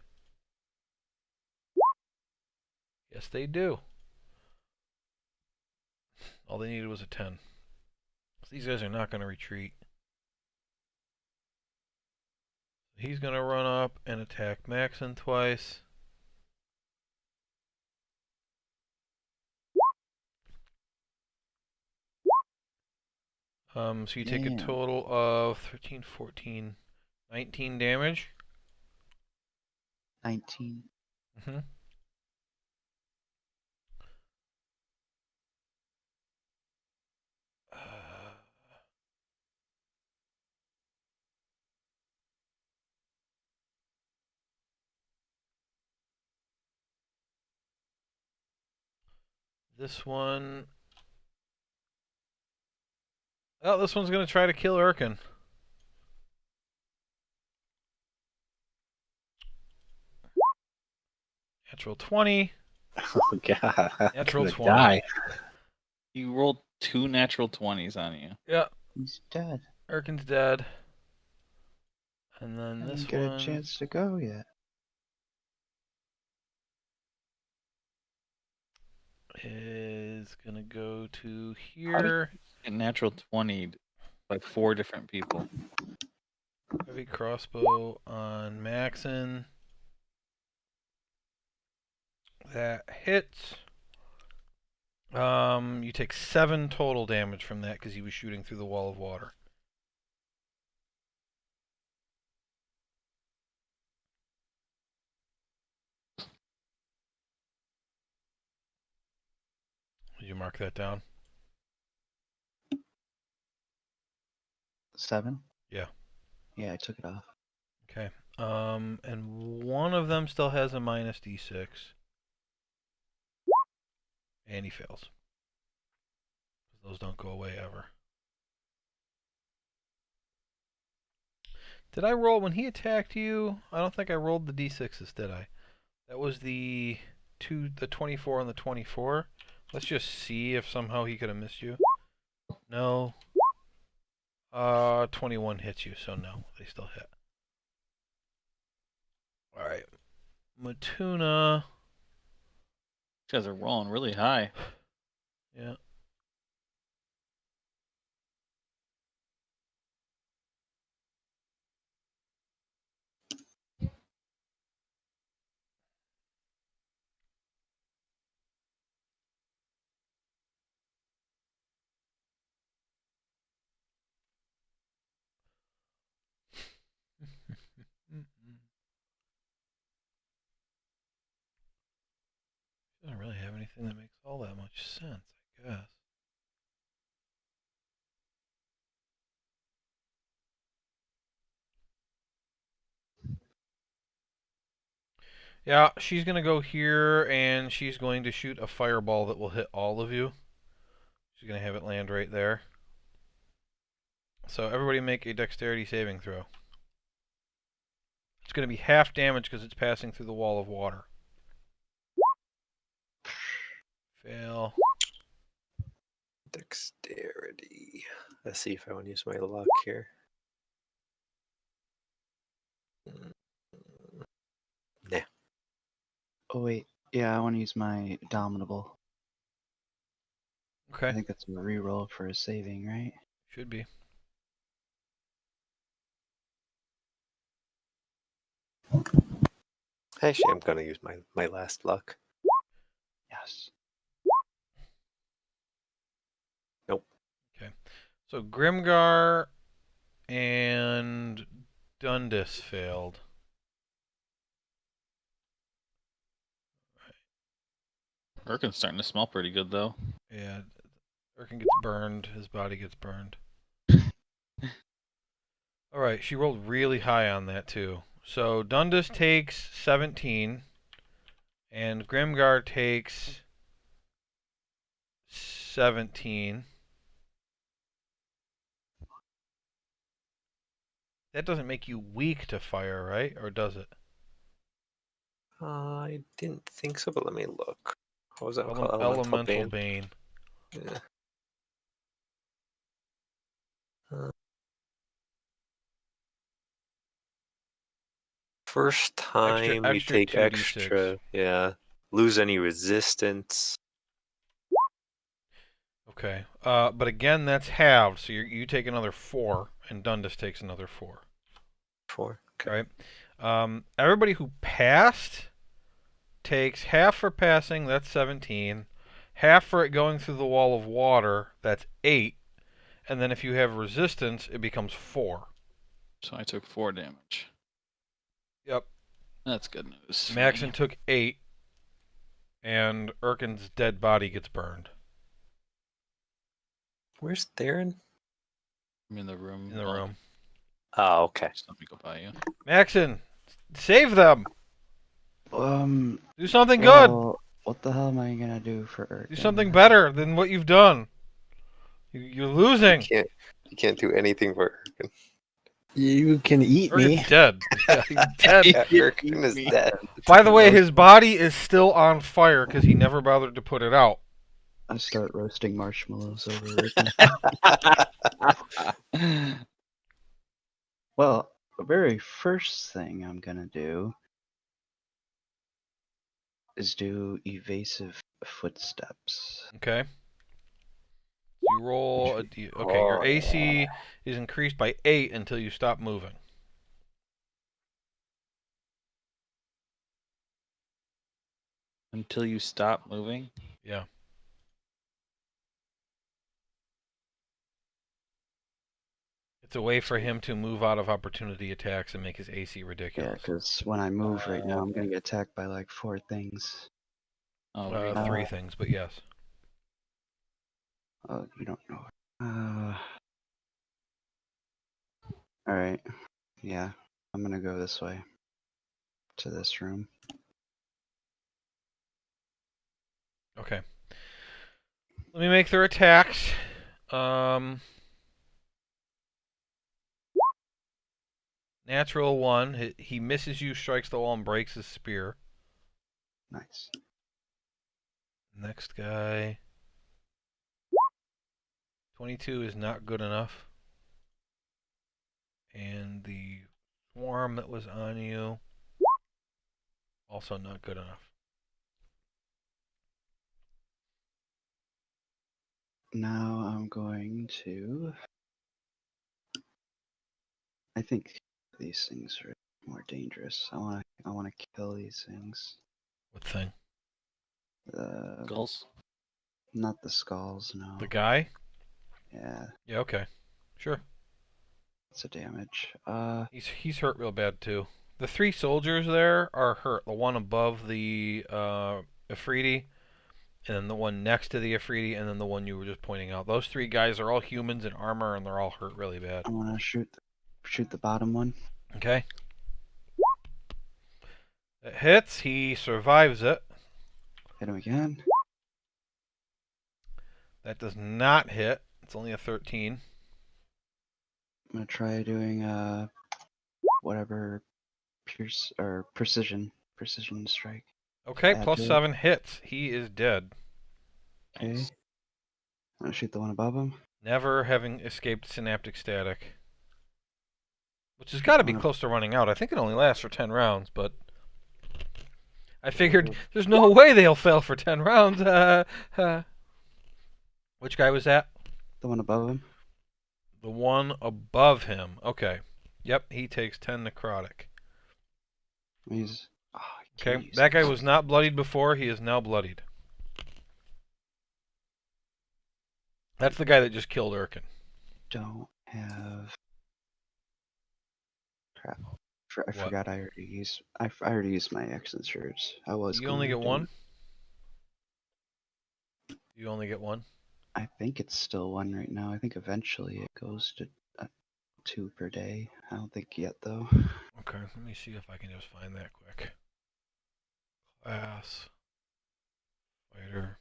Yes, they do. All they needed was a 10. So these guys are not going to retreat. He's going to run up and attack Maxon twice. So you take a Damn. total of 13, 14, 19 damage. 19. Mm-hmm. This one... Oh, this one's going to try to kill Urkin. Natural 20. Oh god, I'm Natural gonna 20. die. You rolled 2 natural 20s on you. Yeah, He's dead. Urkin's dead. And then I this didn't get one a chance to go yet. is going to go to How did here. you get natural 20 by 4 different people? Heavy crossbow on Maxon. That hits. You take 7 total damage from that because he was shooting through the wall of water. Did you mark that down? 7? Yeah. Yeah, I took it off. Okay. And one of them still has a minus d6. And he fails. Those don't go away ever. Did I roll when he attacked you? I don't think I rolled the d6s, did I? That was the 24 and the 24. Let's just see if somehow he could have missed you. No. 21 hits you, so no, they still hit. All right. Matuna. You guys are rolling really high. Yeah. Doesn't really have anything that makes all that much sense, I guess. Yeah, she's going to go here, and she's going to shoot a fireball that will hit all of you. She's going to have it land right there. So everybody make a dexterity saving throw. It's going to be half damage because it's passing through the wall of water. Fail. Dexterity. Let's see if I want to use my luck here. Nah. Oh wait, yeah, I want to use my Dominable. Okay. I think that's a reroll for a saving, right? Should be. Actually, I'm going to use my last luck. Yes. Nope. Okay. So Grimgar and Dundas failed. Urkin's starting to smell pretty good, though. Yeah, Erkin gets burned. His body gets burned. Alright, she rolled really high on that, too. So Dundas takes 17, and Grimgar takes 17. That doesn't make you weak to fire, right? Or does it? I didn't think so, but let me look. What was that called? Elemental Bane. Yeah. First time you extra take 2d6. extra, yeah. Lose any resistance. Okay. But again, that's halved, so you take another 4, and Dundas takes another 4. 4. Okay. Right? Everybody who passed takes half for passing, that's 17. Half for it going through the wall of water, that's 8. And then if you have resistance, it becomes 4. So I took 4 damage. Yep. That's good news. for Maxon me. took 8, and Erkin's dead body gets burned. Where's Theron? I'm in the room. In the room. Oh, okay. Just let me go by you. Maxon, save them! Do something good! Well, what the hell am I gonna do for Urkin? Do something better than what you've done. You're losing. You can't do anything for Urkin. You can eat me. Erkin's dead. Yeah, he's dead. Yeah, Urkin is dead. By the way, his body is still on fire because he never bothered to put it out. I start roasting marshmallows over Urkin. Well, the very first thing I'm gonna do is do evasive footsteps. Okay. You roll a D. Okay, your AC is increased by 8 until you stop moving. Until you stop moving? Yeah. It's a way for him to move out of opportunity attacks and make his AC Yeah, ridiculous. because when I move right now, I'm gonna get attacked by like 4 things. Oh, really? 3 things, but yes. Oh, you don't know. Alright. Yeah, I'm gonna go this way. To this room. Okay. Let me make their attacks. Natural 1. He misses you, strikes the wall, and breaks his spear. Nice. Next guy. 22 is not good enough. And the swarm that was on you, also not good enough. Now I'm going to... I think these things are more dangerous. I wanna kill these things. What thing? Skulls? Not the skulls, no. The guy? Yeah, Yeah, okay. Sure. it's a damage. He's hurt real bad too. The 3 soldiers there are hurt. The one above the Afridi, and then the one next to the Afridi, and then the one you were just pointing out. Those 3 guys are all humans in armor, and they're all hurt really bad. I wanna shoot the bottom one. Okay. It hits. He survives it. Hit him again. That does not hit. It's only a 13. I'm gonna try doing whatever pierce or precision strike. Okay, Add plus to it. 7 hits. He is dead. Okay. Nice. I'm gonna shoot the one above him. Never having escaped synaptic static. Which has got to be close to running out. I think it only lasts for 10 rounds, but I figured there's no way they'll fail for 10 rounds. Which guy was that? The one above him. The one above him. Okay. Yep, he takes 10 necrotic. He's Okay, that guy was not bloodied before. He is now bloodied. That's the guy that just killed Erkin. Don't have. Crap. I What? forgot I already used my accent surge. I was. You only gonna get do one? it. You only get one? I think it's still one right now. I think eventually it goes to 2 per day. I don't think yet though. Okay, let me see if I can just find that quick. Class. Fighter.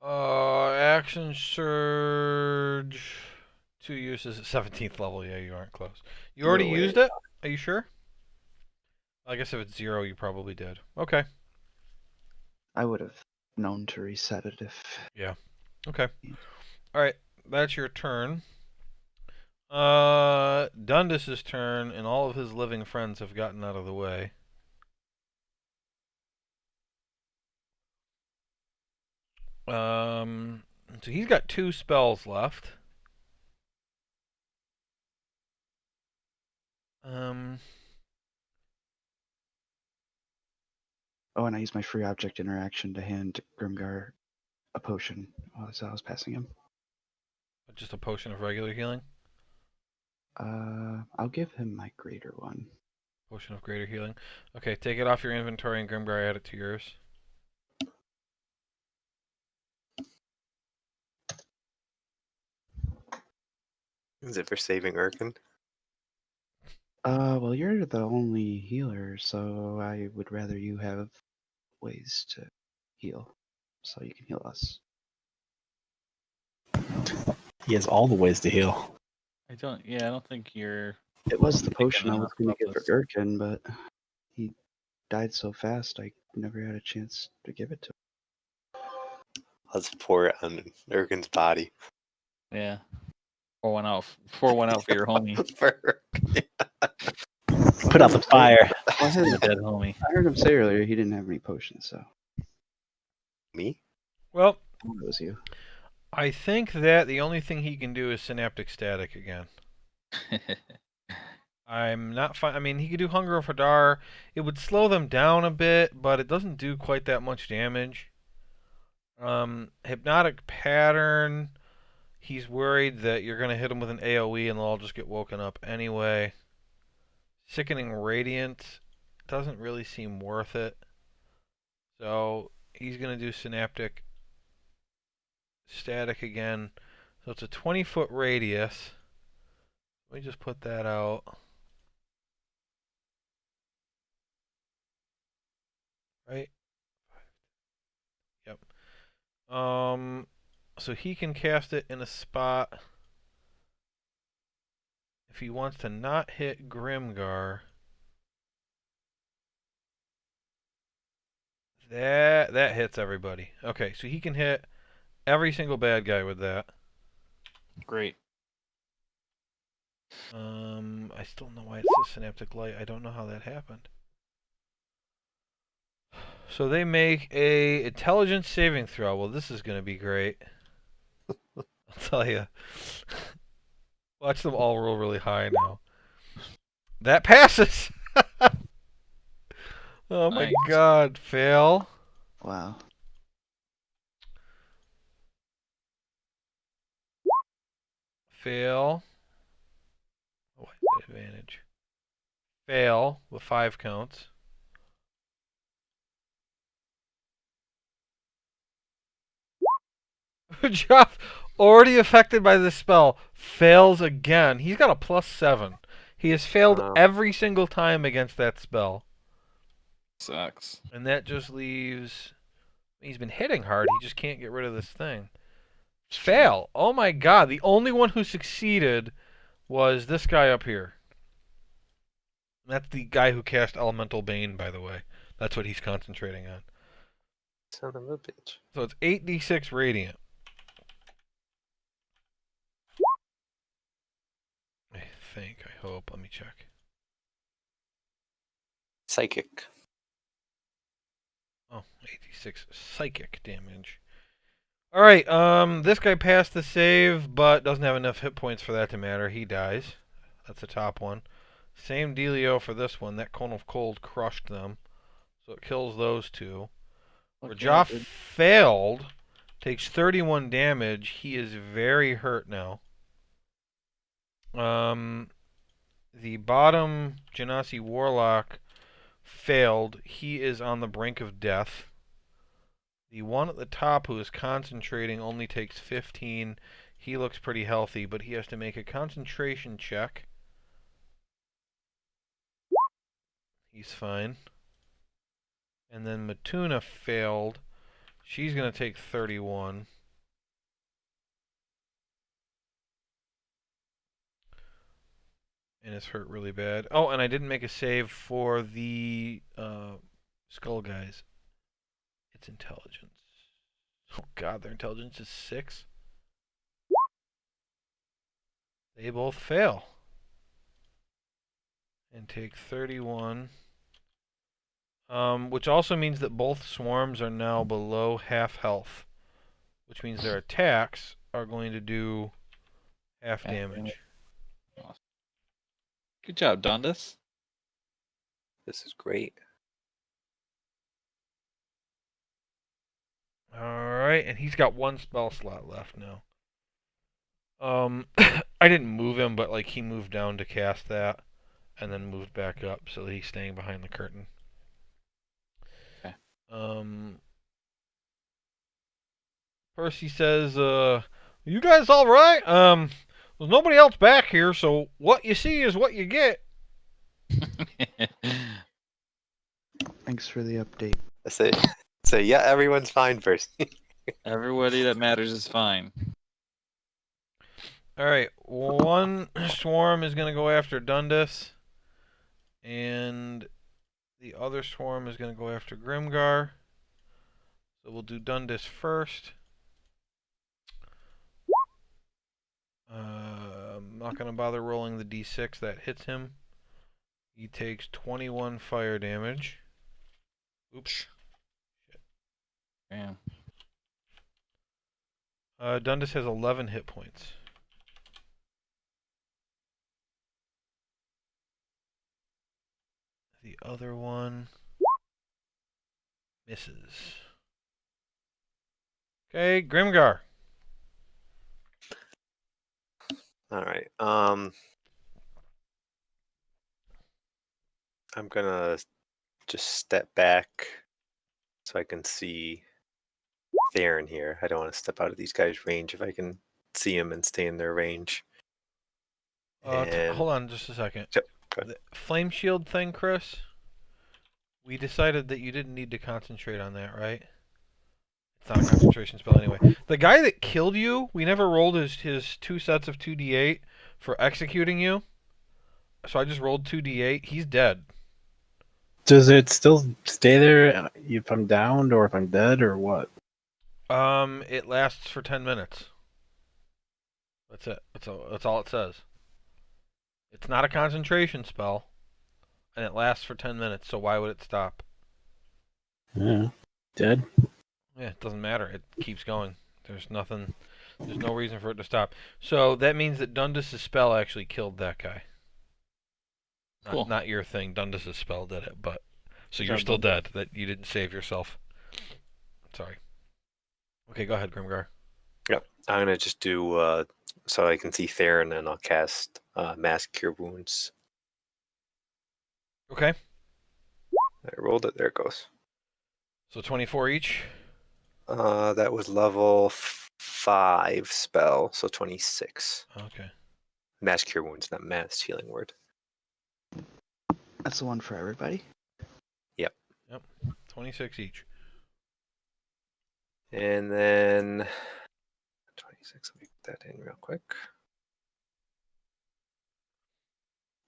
Action surge. 2 uses at 17th level. Yeah, you aren't close. You already used it? Are you sure? I guess if it's 0, you probably did. Okay. I would have known to reset it if. Yeah. Okay. Alright, that's your turn. Dundus's turn, and all of his living friends have gotten out of the way. So he's got 2 spells left. Oh, and I used my free object interaction to hand Grimgar a potion as I was passing him. Just a potion of regular healing? I'll give him my greater one. Potion of greater healing. Okay, take it off your inventory and Grimgar add it to yours. Is it for saving Erkin? Well, you're the only healer, so I would rather you have ways to heal, so you can heal us. He has all the ways to heal. I don't think you're. It was the thinking potion I was enough going to about give for Gherkin, but he died so fast I never had a chance to give it to him. Let's pour it on Erkin's body. Yeah. Pour one out for your homie. Put out the fire. The dead homie. I heard him say earlier he didn't have any potions, so. Me? Well, It was you. I think that the only thing he can do is synaptic static again. I'm not I mean, he could do Hunger of Hadar. It would slow them down a bit, but it doesn't do quite that much damage. Hypnotic Pattern. He's worried that you're going to hit him with an AoE and they'll all just get woken up anyway. Sickening Radiant doesn't really seem worth it. So he's going to do Synaptic Static again. So it's a 20-foot radius. Let me just put that out. Right? Yep. So he can cast it in a spot. If he wants to not hit Grimgar, that hits everybody. Okay, so he can hit every single bad guy with that. Great. I still don't know why it says Synaptic Light. I don't know how that happened. So they make a intelligence saving throw. Well, this is going to be great. I'll tell you. Watch them all roll really high now. That passes! Oh my god, fail. Wow. Fail. Oh, advantage. Fail with 5 counts. Jeff, already affected by this spell, fails again. He's got a +7. He has failed every single time against that spell. Sucks. And that just leaves... He's been hitting hard. He just can't get rid of this thing. Fail. Oh my god. The only one who succeeded was this guy up here. That's the guy who cast Elemental Bane, by the way. That's what he's concentrating on. Son of a bitch. So it's 8d6 radiant. I think. I hope. Let me check. Psychic. Oh, 8d6 psychic damage. Alright, this guy passed the save, but doesn't have enough hit points for that to matter. He dies. That's the top one. Same dealio for this one. That Cone of Cold crushed them. So it kills those two. Rajah failed. Takes 31 damage. He is very hurt now. The bottom Genasi Warlock failed. He is on the brink of death. The one at the top who is concentrating only takes 15. He looks pretty healthy, but he has to make a concentration check. He's fine. And then Matuna failed. She's going to take 31. And is hurt really bad. Oh, and I didn't make a save for the skull guys. It's intelligence. Oh god, their intelligence is 6. They both fail. And take 31. Which also means that both swarms are now below half health. Which means their attacks are going to do half damage. Awesome. Good job, Dundas. This is great. Alright, and he's got one spell slot left now. I didn't move him, but like he moved down to cast that, and then moved back up, so he's staying behind the curtain. Okay. Percy says, "You guys all right? There's nobody else back here, so what you see is what you get." Thanks for the update. That's it. So yeah, everyone's fine first. Everybody that matters is fine. Alright, one swarm is going to go after Dundas, and the other swarm is going to go after Grimgar. So we'll do Dundas first. I'm not going to bother rolling the d6. That hits him. He takes 21 fire damage. Oops. Damn. Dundas has 11 hit points. The other one misses. Okay, Grimgar. All right. I'm gonna just step back so I can see Theron here. I don't want to step out of these guys' range if I can see them and stay in their range. Hold on just a second. Yep, okay. The flame shield thing, Chris, we decided that you didn't need to concentrate on that, right? It's not a concentration spell anyway. The guy that killed you, we never rolled his 2 sets of 2d8 for executing you. So I just rolled 2d8. He's dead. Does it still stay there if I'm downed or if I'm dead or what? It lasts for 10 minutes. That's it. That's all it says. It's not a concentration spell, and it lasts for 10 minutes, so why would it stop? Yeah. Dead? Yeah, it doesn't matter. It keeps going. There's no reason for it to stop. So that means that Dundas' spell actually killed that guy. Cool. Not your thing. Dundas' spell did it, but so Good you're job, still Dundas. dead. That you didn't save yourself. Sorry. Okay, go ahead, Grimgar. Yep. I'm gonna just do so I can see Theron, and I'll cast Mass Cure Wounds. Okay. I rolled it. There it goes. So 24 each. That was level 5 spell, so 26. Okay. Mass Cure Wounds, not Mass Healing Word. That's the one for everybody. Yep. 26 each. And then 26. Let me put that in real quick.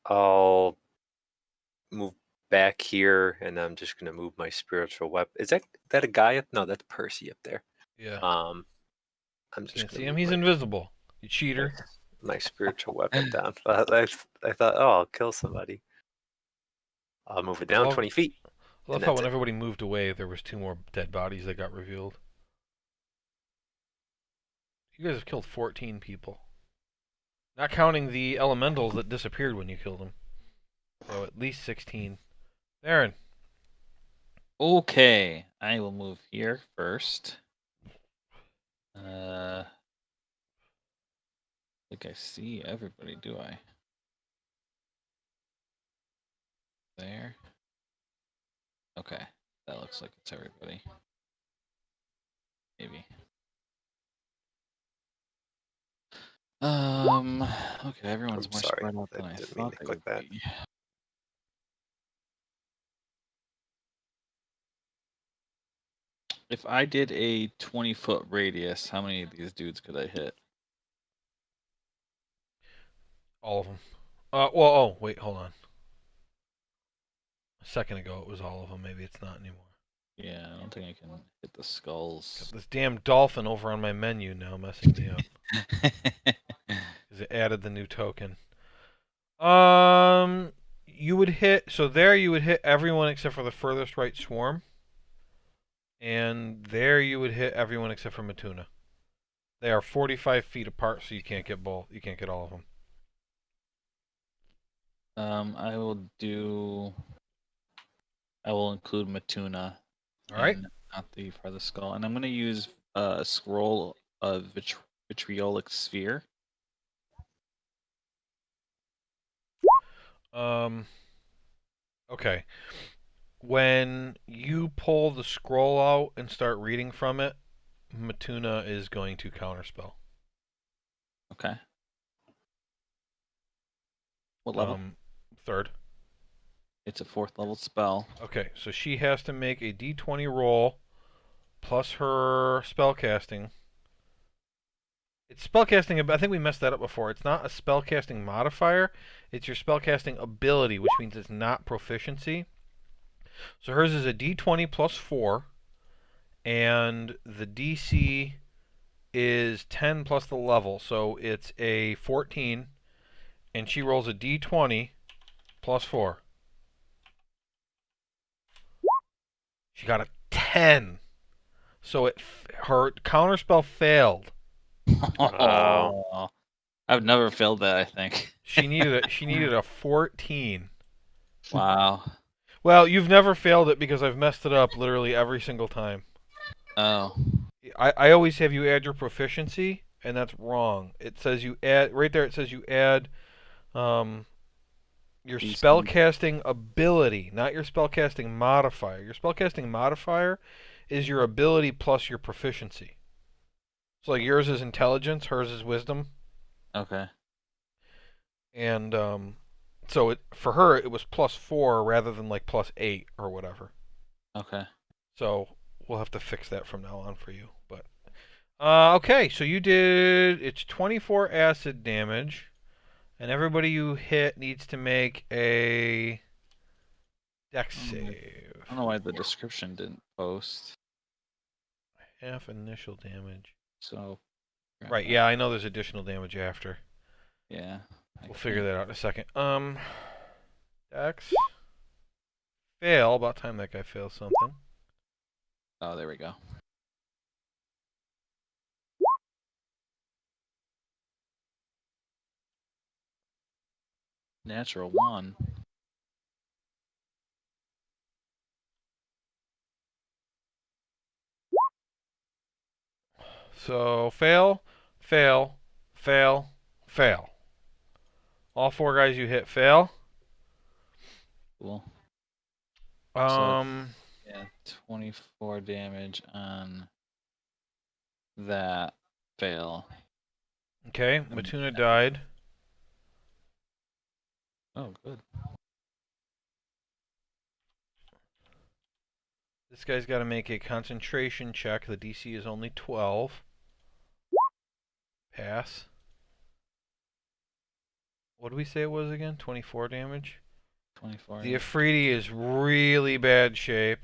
I'll move back here, and I'm just gonna move my spiritual weapon. Is that a guy up? No, that's Percy up there. Yeah. I'm just Can't gonna see him. move He's my, invisible. You cheater. my spiritual weapon down. I thought, oh, I'll kill somebody. I'll move it down 20 feet. I love and how that's when it. everybody moved away, there was 2 more dead bodies that got revealed. You guys have killed 14 people. Not counting the elementals that disappeared when you killed them. So at least 16. Aaron. Okay, I will move here first. I think I see everybody, do I? There. Okay, that looks like it's everybody. Maybe. Okay, everyone's I'm more sorry. spread out I than I didn't mean thought to they click would that. be. If I did a 20-foot radius, how many of these dudes could I hit? All of them. Oh, wait, hold on. A second ago it was all of them. Maybe it's not anymore. Yeah, I don't think I can hit the skulls. Got this damn dolphin over on my menu now messing me up. Because it added the new token. You would hit... So there you would hit everyone except for the furthest right swarm. And there you would hit everyone except for Matuna. They are 45 feet apart, so you can't get both. You can't get all of them. I will include Matuna All right. in not the farthest skull, and I'm going to use a scroll of vitriolic sphere. Okay. When you pull the scroll out and start reading from it, Matuna is going to counterspell. Okay. What level? Third. It's a 4th level spell. Okay, so she has to make a d20 roll plus her spellcasting. It's spellcasting. I think we messed that up before. It's not a spellcasting modifier. It's your spellcasting ability, which means it's not proficiency. So hers is a d20 plus 4, and the DC is 10 plus the level. So it's a 14, and she rolls a d20 plus 4. She got a 10. So her counterspell failed. Wow. I've never failed that, I think. She needed a 14. Wow. Well, you've never failed it because I've messed it up literally every single time. Oh. I always have you add your proficiency, and that's wrong. It says you add right there. It says you add your DC. spellcasting ability, not your spellcasting modifier. Your spellcasting modifier is your ability plus your proficiency. So like yours is intelligence, hers is wisdom. Okay. And so for her it was plus 4 rather than like plus 8 or whatever. Okay. So we'll have to fix that from now on for you. But okay, so it's 24 acid damage, and everybody you hit needs to make a dex save. I don't know why the description didn't post. Half initial damage. So. Right, yeah, I know there's additional damage after. Yeah. We'll figure that out in a second. Dex. Fail. About time that guy fails something. Oh, there we go. Natural 1. So fail, fail, fail, fail. All 4 guys you hit fail. Cool. Um. Yeah, 24 damage on that fail. Okay, Matuna died. Oh, good. This guy's got to make a concentration check. The DC is only 12. Pass. What did we say it was again? 24 damage? 24. The Afridi is really bad shape.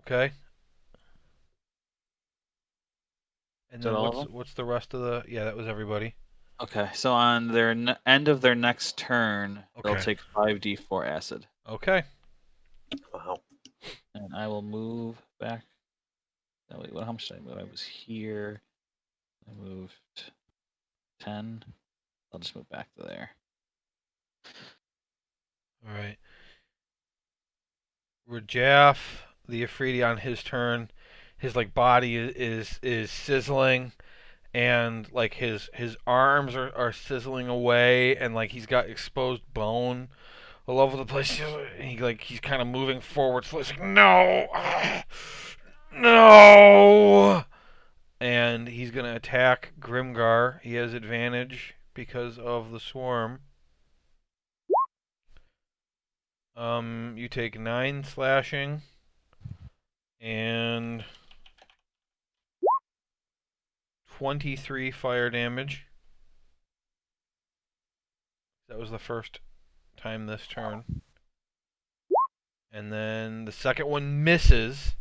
Okay. And then what's the rest of the... Yeah, that was everybody. Okay, so on their end of their next turn, they'll take 5d4 acid. Okay. Wow. And I will move back. No, wait, how much did I move? I was here. I moved 10. I'll just move back to there. All right. Rajaf, the Afridi on his turn, his like body is sizzling, and like his arms are sizzling away, and like he's got exposed bone all over the place. He's kind of moving forward. So it's like no, no, and he's gonna attack Grimgar. He has advantage because of the swarm. You take 9 slashing and 23 fire damage. That was the first time this turn. And then the second one misses.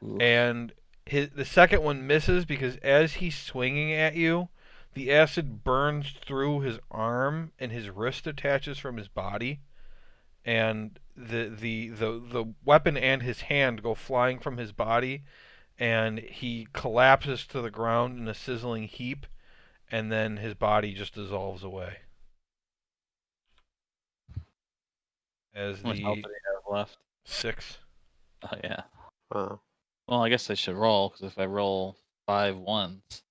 Oof. And the second one misses because as he's swinging at you, the acid burns through his arm and his wrist attaches from his body. And the weapon and his hand go flying from his body, and he collapses to the ground in a sizzling heap, and then his body just dissolves away. As How much health do you have left? 6. Oh, yeah. Wow. Well, I guess I should roll, because if I roll 5 ones...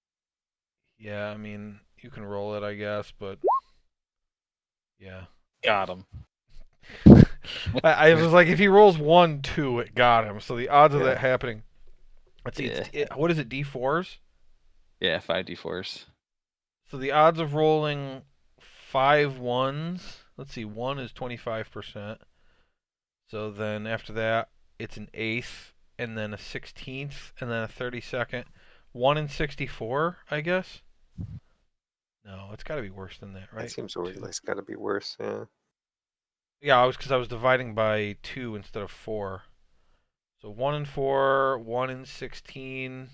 Yeah, I mean, you can roll it, I guess, but... Yeah. Got him. I was like, if he rolls 1, 2, it got him. So the odds of that happening... Let's see, what is it, D4s? Yeah, 5d4s. So the odds of rolling 5 ones... Let's see, 1 is 25%. So then after that, it's an 8th, and then a 16th, and then a 32nd. 1 in 64, I guess? No, it's got to be worse than that, right? That seems weird. It's got to be worse, yeah. Yeah, because I was dividing by 2 instead of 4. So 1 in 4, 1 in 16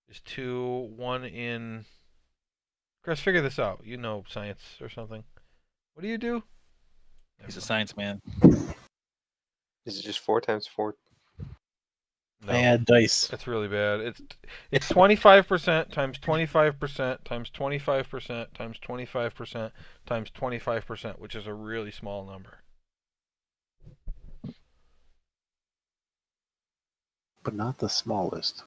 is 2, 1 in... Chris, figure this out. You know science or something. What do you do? He's a science man. Is it just 4 times 4? No, I had dice. that's really bad. It's 25% times 25% times 25% times 25% times 25%, which is a really small number. But not the smallest.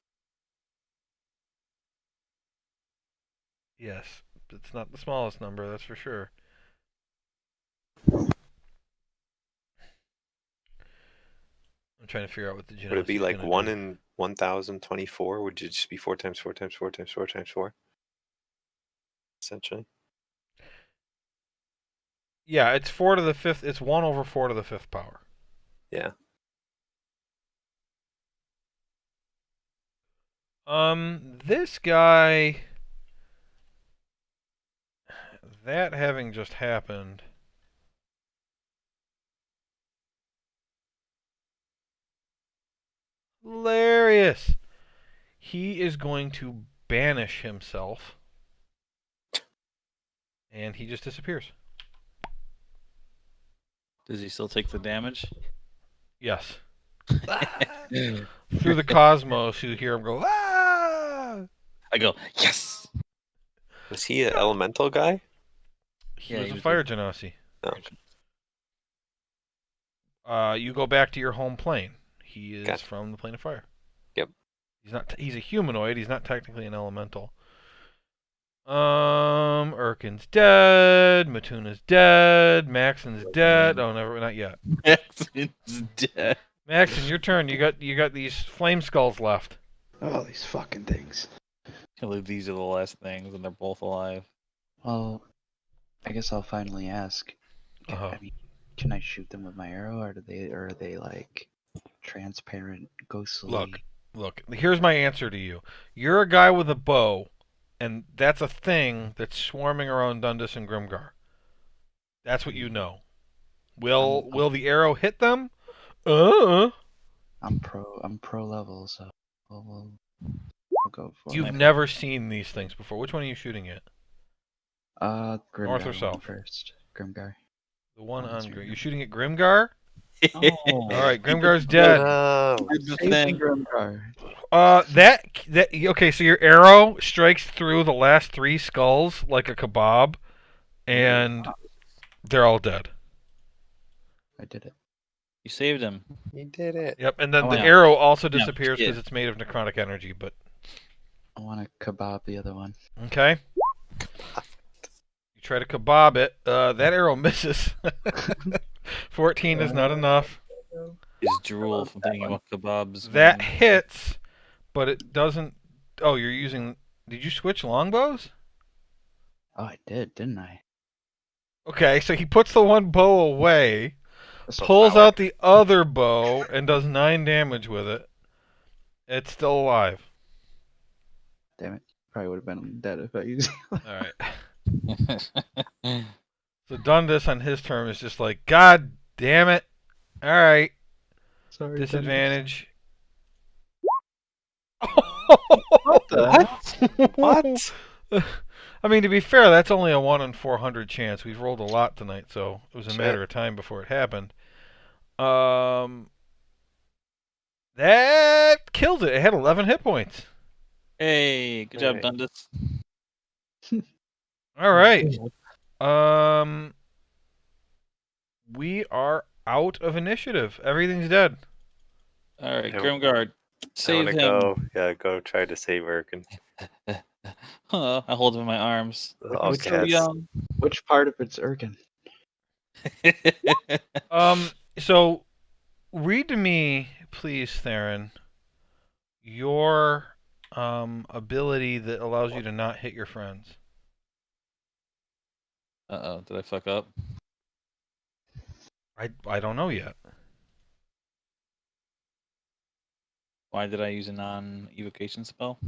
Yes, it's not the smallest number, that's for sure. I'm trying to figure out what the genetics. Would it be like 1 in 1,024? Would it just be 4 times 4 times 4 times 4 times 4? Essentially. Yeah, it's 4 to the 5th. It's 1 over 4 to the 5th power. Yeah. This guy, that having just happened, hilarious. He is going to banish himself, and he just disappears. Does he still take the damage? Yes. Through the cosmos, you hear him go, ah! I go, yes! Was he an elemental guy? He Yeah, was he a was fire a- genasi. Oh. You go back to your home plane. He is Gotcha. from the plane of fire. Yep. He's not. He's a humanoid. He's not technically an elemental. Urkin's dead. Matuna's dead. Maxon's dead. Oh, never, not yet. Maxon's dead. Maxon, your turn. You got these flame skulls left. Oh, these fucking things. These are the last things, and they're both alive. Well, I guess I'll finally ask. Uh-huh. I mean, Can I shoot them with my arrow, or are they like transparent, ghostly? Look. Here's my answer to you. You're a guy with a bow, and that's a thing that's swarming around Dundas and Grimgar. That's what you know. Will the arrow hit them? I'm pro level, so we'll go for You've it. never seen these things before. Which one are you shooting at? Grimgar North or south? first. Grimgar. The one Oh, that's on right. You're shooting at Grimgar? Oh, All right, Grimgar's dead. No. saving Grimgar. Okay, so your arrow strikes through the last 3 skulls like a kebab, and they're all dead. I did it. You saved him. He did it. Yep, and then Oh, the yeah. arrow also Yeah, disappears because yeah. it's made of necrotic energy, but I want to kebab the other one. okay. You try to kebab it. That arrow misses. 14 is not enough. He's drool from thinking about kebabs. That man. hits, but it doesn't. Oh, you're using. Did you switch longbows? Oh, I did, didn't I? Okay, so he puts the one bow away, That's pulls power. out the other bow, and does 9 damage with it. It's still alive. Damn it. Probably would have been dead if I used it. Alright. So Dundas on his turn is just like, God damn it. Alright. Sorry. Disadvantage. What the What? I mean, to be fair, that's only a 1 in 400 chance. We've rolled a lot tonight, so it was a matter of time before it happened. That killed it. It had 11 hit points. Hey, good job, Right. Dundas. All right. We are out of initiative. Everything's dead. All right, Nope. Grimgard, I save want him. to go. Yeah, go try to save Erkin. I hold him in my arms. Oh, He's so cats. young. Which part of it's Erkin? So read to me, please, Theron, your ability that allows you to not hit your friends. Uh-oh, did I fuck up? I don't know yet. Why did I use a non-evocation spell?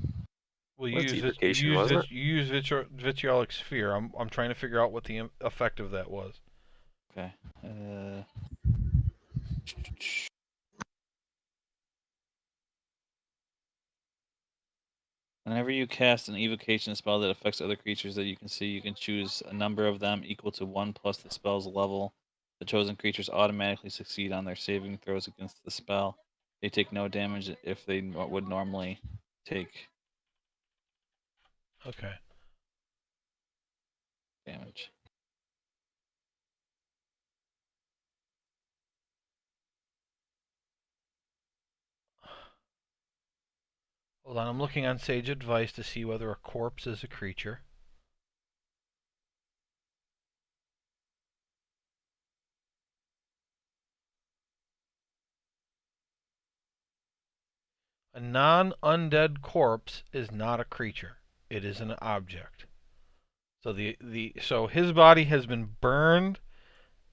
Well, you What's use evocation, wasn't it? you use vitriolic sphere. I'm trying to figure out what the effect of that was. Okay. Whenever you cast an evocation spell that affects other creatures that you can see, you can choose a number of them equal to 1 plus the spell's level. The chosen creatures automatically succeed on their saving throws against the spell. They take no damage if they would normally take Okay. damage. Hold on, I'm looking on Sage Advice to see whether a corpse is a creature. A non-undead corpse is not a creature. It is an object. So so his body has been burned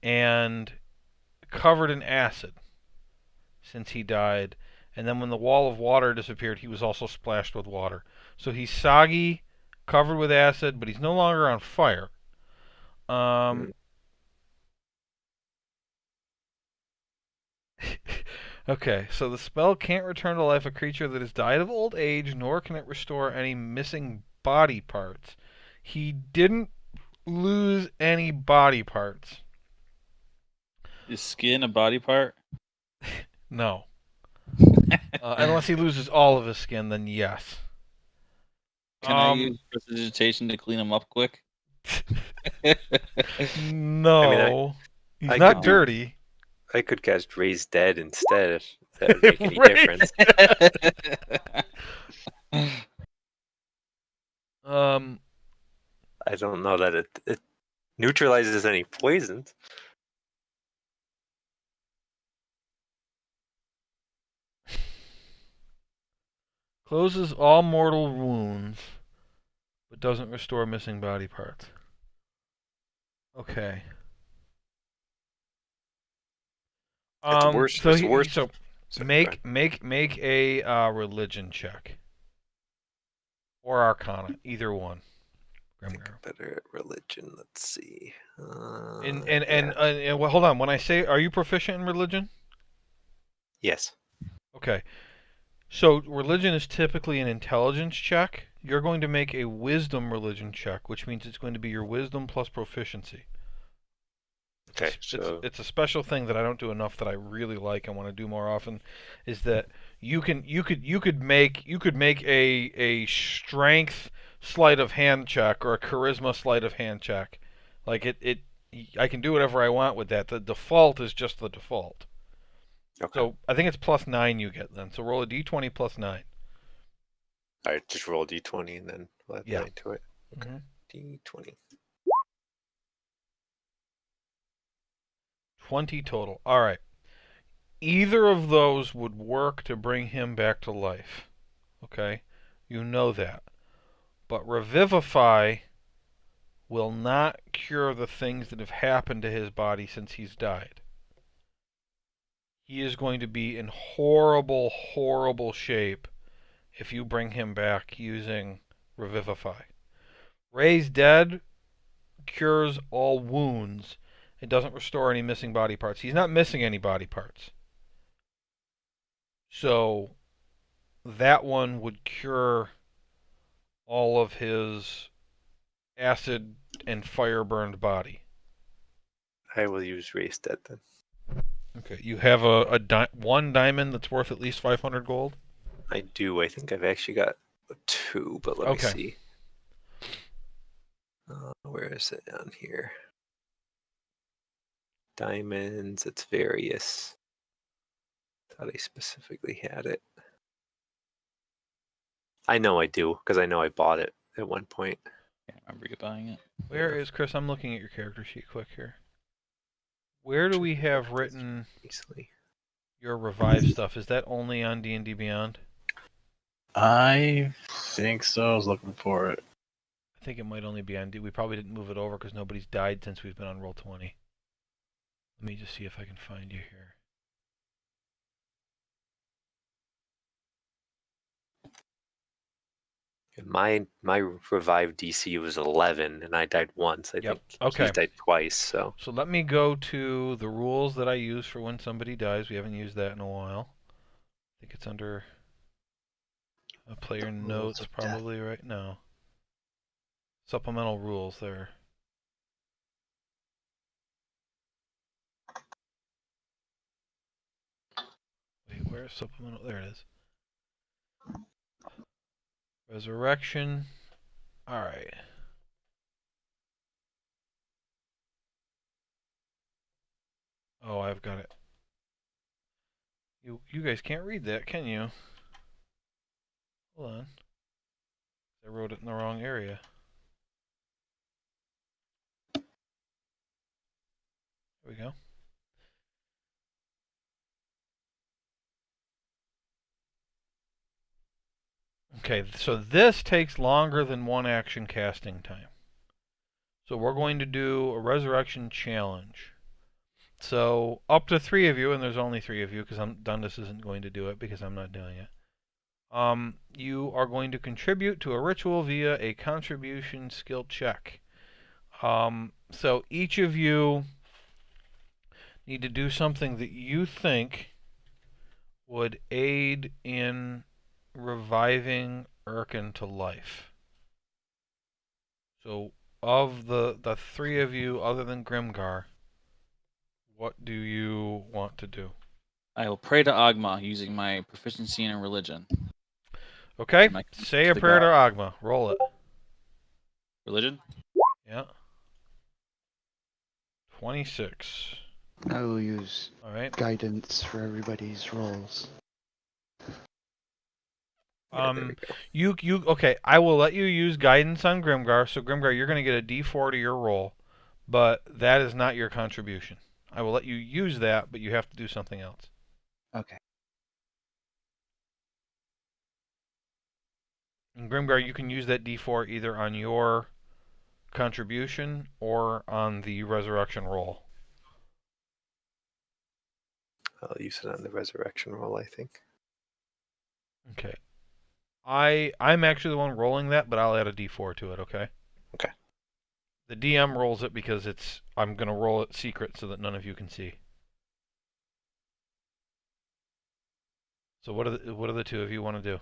and covered in acid since he died. And then when the wall of water disappeared, he was also splashed with water. So he's soggy, covered with acid, but he's no longer on fire. Okay, so the spell can't return to life a creature that has died of old age, nor can it restore any missing body parts. He didn't lose any body parts. Is skin a body part? No. Unless he loses all of his skin, then yes. Can I use prestidigitation to clean him up quick? No. He's I not could do- dirty. I could cast Raise Dead instead if that would make any difference. I don't know that it neutralizes any poisons. Closes all mortal wounds, but doesn't restore missing body parts. Okay. At the worst, So it's the worst. so Sorry, go make a religion check or Arcana, either one. Grimgar. better at religion. Let's see. And well, hold on. When I say, are you proficient in religion? Yes. Okay. So religion is typically an intelligence check. You're going to make a wisdom religion check, which means it's going to be your wisdom plus proficiency. Okay, so It's a special thing that I don't do enough that I really like and want to do more often, is that you could make a strength sleight of hand check or a charisma sleight of hand check. Like I can do whatever I want with that. The default is just the default. okay. So I think it's +9 you get then. So roll a d20 +9. All right, just roll d20 and then we'll add Yeah. 9 to it. Okay, Mhm. d20. 20 total. All right. Either of those would work to bring him back to life. Okay? You know that. But Revivify will not cure the things that have happened to his body since he's died. He is going to be in horrible, horrible shape if you bring him back using Revivify. Raise Dead cures all wounds. It doesn't restore any missing body parts. He's not missing any body parts. So that one would cure all of his acid and fire burned body. I will use race dead then. Okay, you have one diamond that's worth at least 500 gold. I do. I think I've actually got 2, but let me Okay. see. Where is it on here? Diamonds. It's various. Thought I specifically had it. I know I do because I know I bought it at one point. Can't remember you buying it. Where is Chris? I'm looking at your character sheet quick here. Where do we have written Easily. your revive stuff? Is that only on D&D Beyond? I think so. I was looking for it. I think it might only be on D. We probably didn't move it over because nobody's died since we've been on Roll20. Let me just see if I can find you here. My revive DC was 11, and I died once. I think Okay. he's died twice. So let me go to the rules that I use for when somebody dies. We haven't used that in a while. I think it's under player Rules notes, of death. probably right now. Supplemental rules there. Wait, where's supplemental? There it is. Resurrection. All right. Oh, I've got it. You guys can't read that, can you? Hold on. I wrote it in the wrong area. There we go. Okay, so this takes longer than one action casting time. So we're going to do a resurrection challenge. So up to 3 of you, and there's only 3 of you because Dundas isn't going to do it because I'm not doing it. You are going to contribute to a ritual via a contribution skill check. So each of you need to do something that you think would aid in reviving Erkin to life. So of the 3 of you, other than Grimgar, what do you want to do? I will pray to Agma using my proficiency in religion. Okay, My- say a the prayer to god. Agma. Roll it. Religion? Yeah. 26. I will use All right. guidance for everybody's rolls. yeah, there we go. You okay, I will let you use guidance on Grimgar. So Grimgar, you're going to get a D4 to your roll, but that is not your contribution. I will let you use that, but you have to do something else. Okay. And Grimgar, you can use that D4 either on your contribution or on the resurrection roll. I'll use it on the resurrection roll, I think. Okay. I'm actually the one rolling that, but I'll add a D4 to it, okay? Okay. The DM rolls it because I'm gonna roll it secret so that none of you can see. So what are the two of you want to do?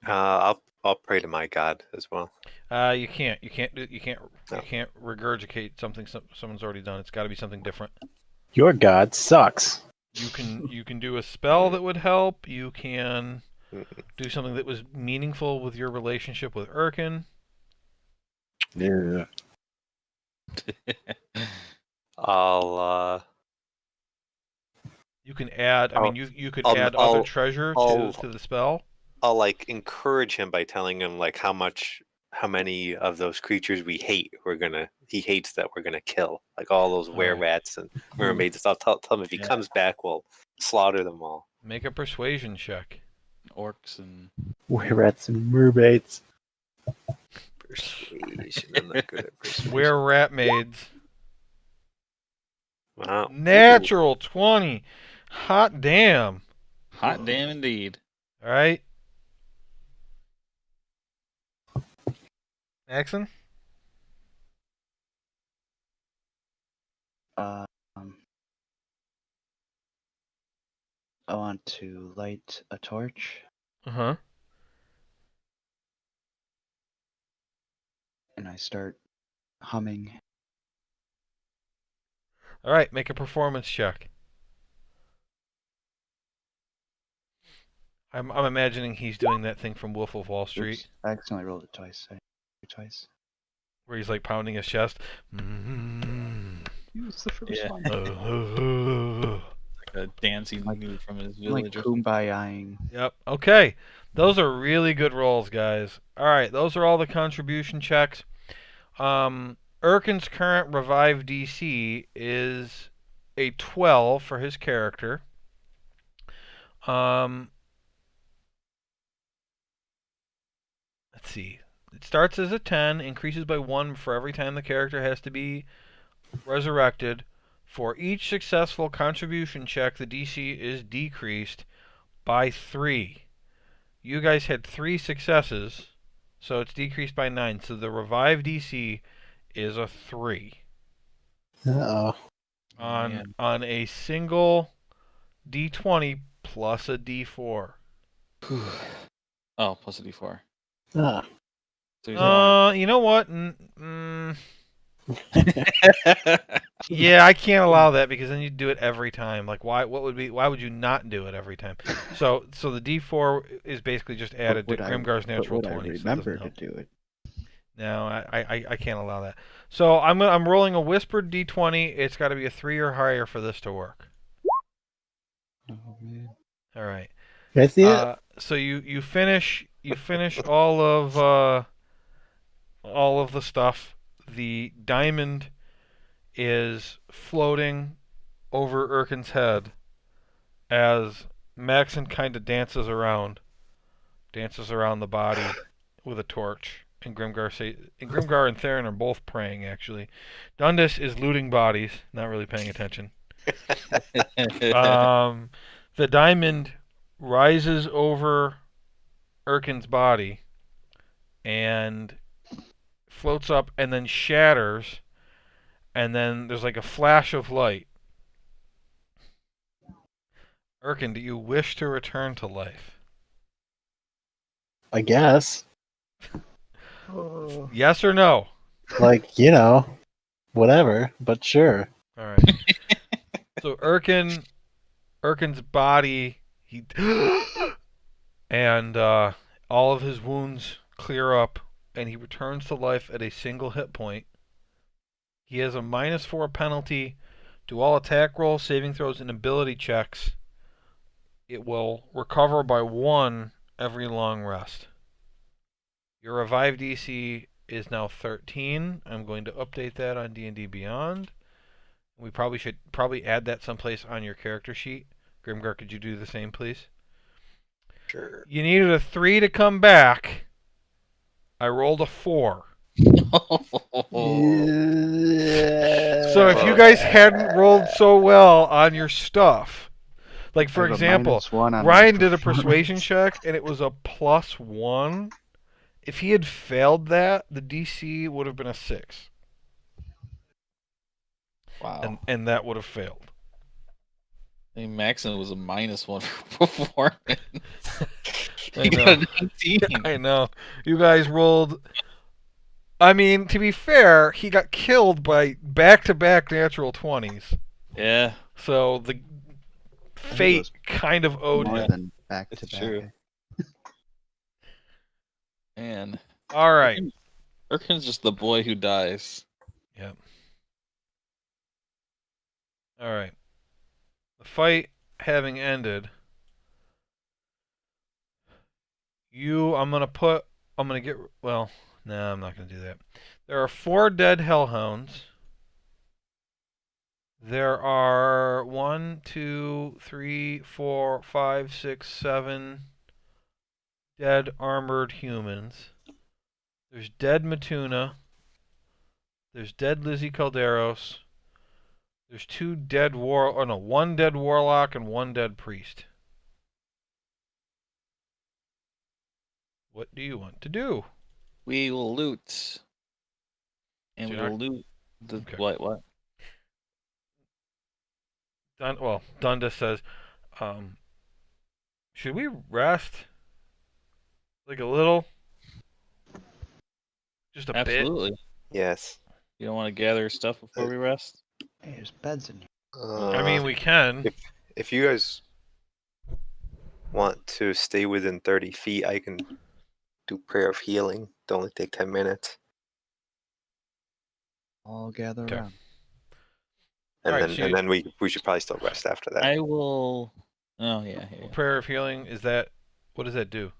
I'll pray to my god as well. You can't regurgitate something someone's already done. It's got to be something different. Your god sucks. You can do a spell that would help. You can Mm-mm. do something that was meaningful with your relationship with Erkin. Yeah. I'll You can add. I mean, you could I'll- add I'll- other treasure I'll- to the spell. I'll like encourage him by telling him like how many of those creatures we hate he hates that we're gonna kill, like all those were-rats and mermaids. I'll tell him if he comes back, we'll slaughter them all. Make a persuasion check. Orcs and Were-rats and mermaids. Persuasion. I'm not good at persuasion. Were rat maids. Wow. Natural 20. Hot damn. hot damn indeed. All right. Maxon? I want to light a torch, Uh-huh. and I start humming. All right, make a performance check. I'm imagining he's doing that thing from Wolf of Wall Street. Oops, I accidentally rolled it twice. Twice. Where he's like pounding his chest. Mm-hmm. Use the first Yeah. one. A dancing nude from his I'm like village. kumbaya-ing. Yep. Okay. Those are really good rolls, guys. All right. Those are all the contribution checks. Erkin's current revive DC is a 12 for his character. Let's see. It starts as a 10, increases by 1 for every time the character has to be resurrected. For each successful contribution check, the DC is decreased by 3. You guys had 3 successes, so it's decreased by 9. So the revive DC is a 3 Uh-oh. on a single D20 plus a D4. Oh, plus a D4. Ah. So he's You know what? Yeah, I can't allow that because then you do it every time. Like, why would you not do it every time? So the D4 is basically just added to Grimgar's natural 20. I remember to do it. No, I can't allow that. So I'm rolling a whispered D20. It's got to be a 3 or higher for this to work. Oh man. All right. You guys see it? So you finish all of the stuff. The diamond is floating over Erkin's head as Maxon kind of dances around the body with a torch. And Grimgar and Theron are both praying, actually. Dundas is looting bodies, not really paying attention. The diamond rises over Erkin's body and floats up and then shatters, and then there's like a flash of light. Erkin, do you wish to return to life? I guess. Yes or no? Like, whatever, but sure. All right. So Erkin's body, and all of his wounds clear up, and he returns to life at a single hit point. He has a -4 penalty to all attack rolls, saving throws, and ability checks. It will recover by 1 every long rest. Your revive DC is now 13. I'm going to update that on D&D Beyond. We probably should add that someplace on your character sheet. Grimgar, could you do the same, please? Sure. You needed a 3 to come back. I rolled a 4. So So if you guys hadn't rolled so well on your stuff, like for I have a example, -1 on my Ryan did a performance. persuasion check and it was a +1. If he had failed that, the DC would have been a 6. Wow. And that would have failed. I think Maxon was a -1 for performance. I He know. got a 19. I know. You guys rolled. I mean, to be fair, he got killed by back-to-back natural 20s. Yeah, So the fate kind of owed More him. than back to it's true. back. Man. All right. Erkin's just the boy who dies. Yep. All right. The fight having ended, I'm going to get, well, no, I'm not going to do that. There are 4 dead hellhounds. There are 1, 2, 3, 4, 5, 6, 7 dead armored humans. There's dead Matuna. There's dead Lizzie Calderos. There's 2 dead one dead warlock and 1 dead priest. What do you want to do? We will loot. And So we you're will loot the Okay. what? Dunda says, should we rest? Like a little? Just a bit? Absolutely. Yes. You don't want to gather stuff before we rest? Hey, there's beds in here. I mean, we can. If you guys want to stay within 30 feet, I can do prayer of healing. It'll only take 10 minutes. All gather Okay. around. And All right, then so and then we should probably still rest after that. I will. Oh, yeah. Prayer of healing, what does that do?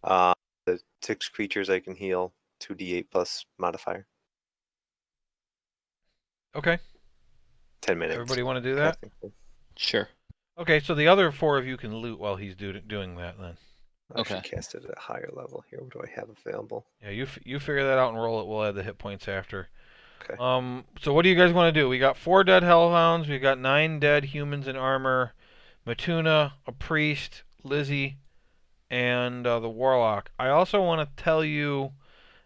The 6 creatures I can heal, 2d8 plus modifier. Okay. 10 minutes. Everybody want to do that? Sure. Okay, so the other 4 of you can loot while he's doing that then. I should Okay. cast it at a higher level here. What do I have available? Yeah, you figure that out and roll it. We'll add the hit points after. Okay. So what do you guys want to do? We got 4 dead hellhounds. We got 9 dead humans in armor. Matuna, a priest, Lizzie, and the warlock. I also want to tell you,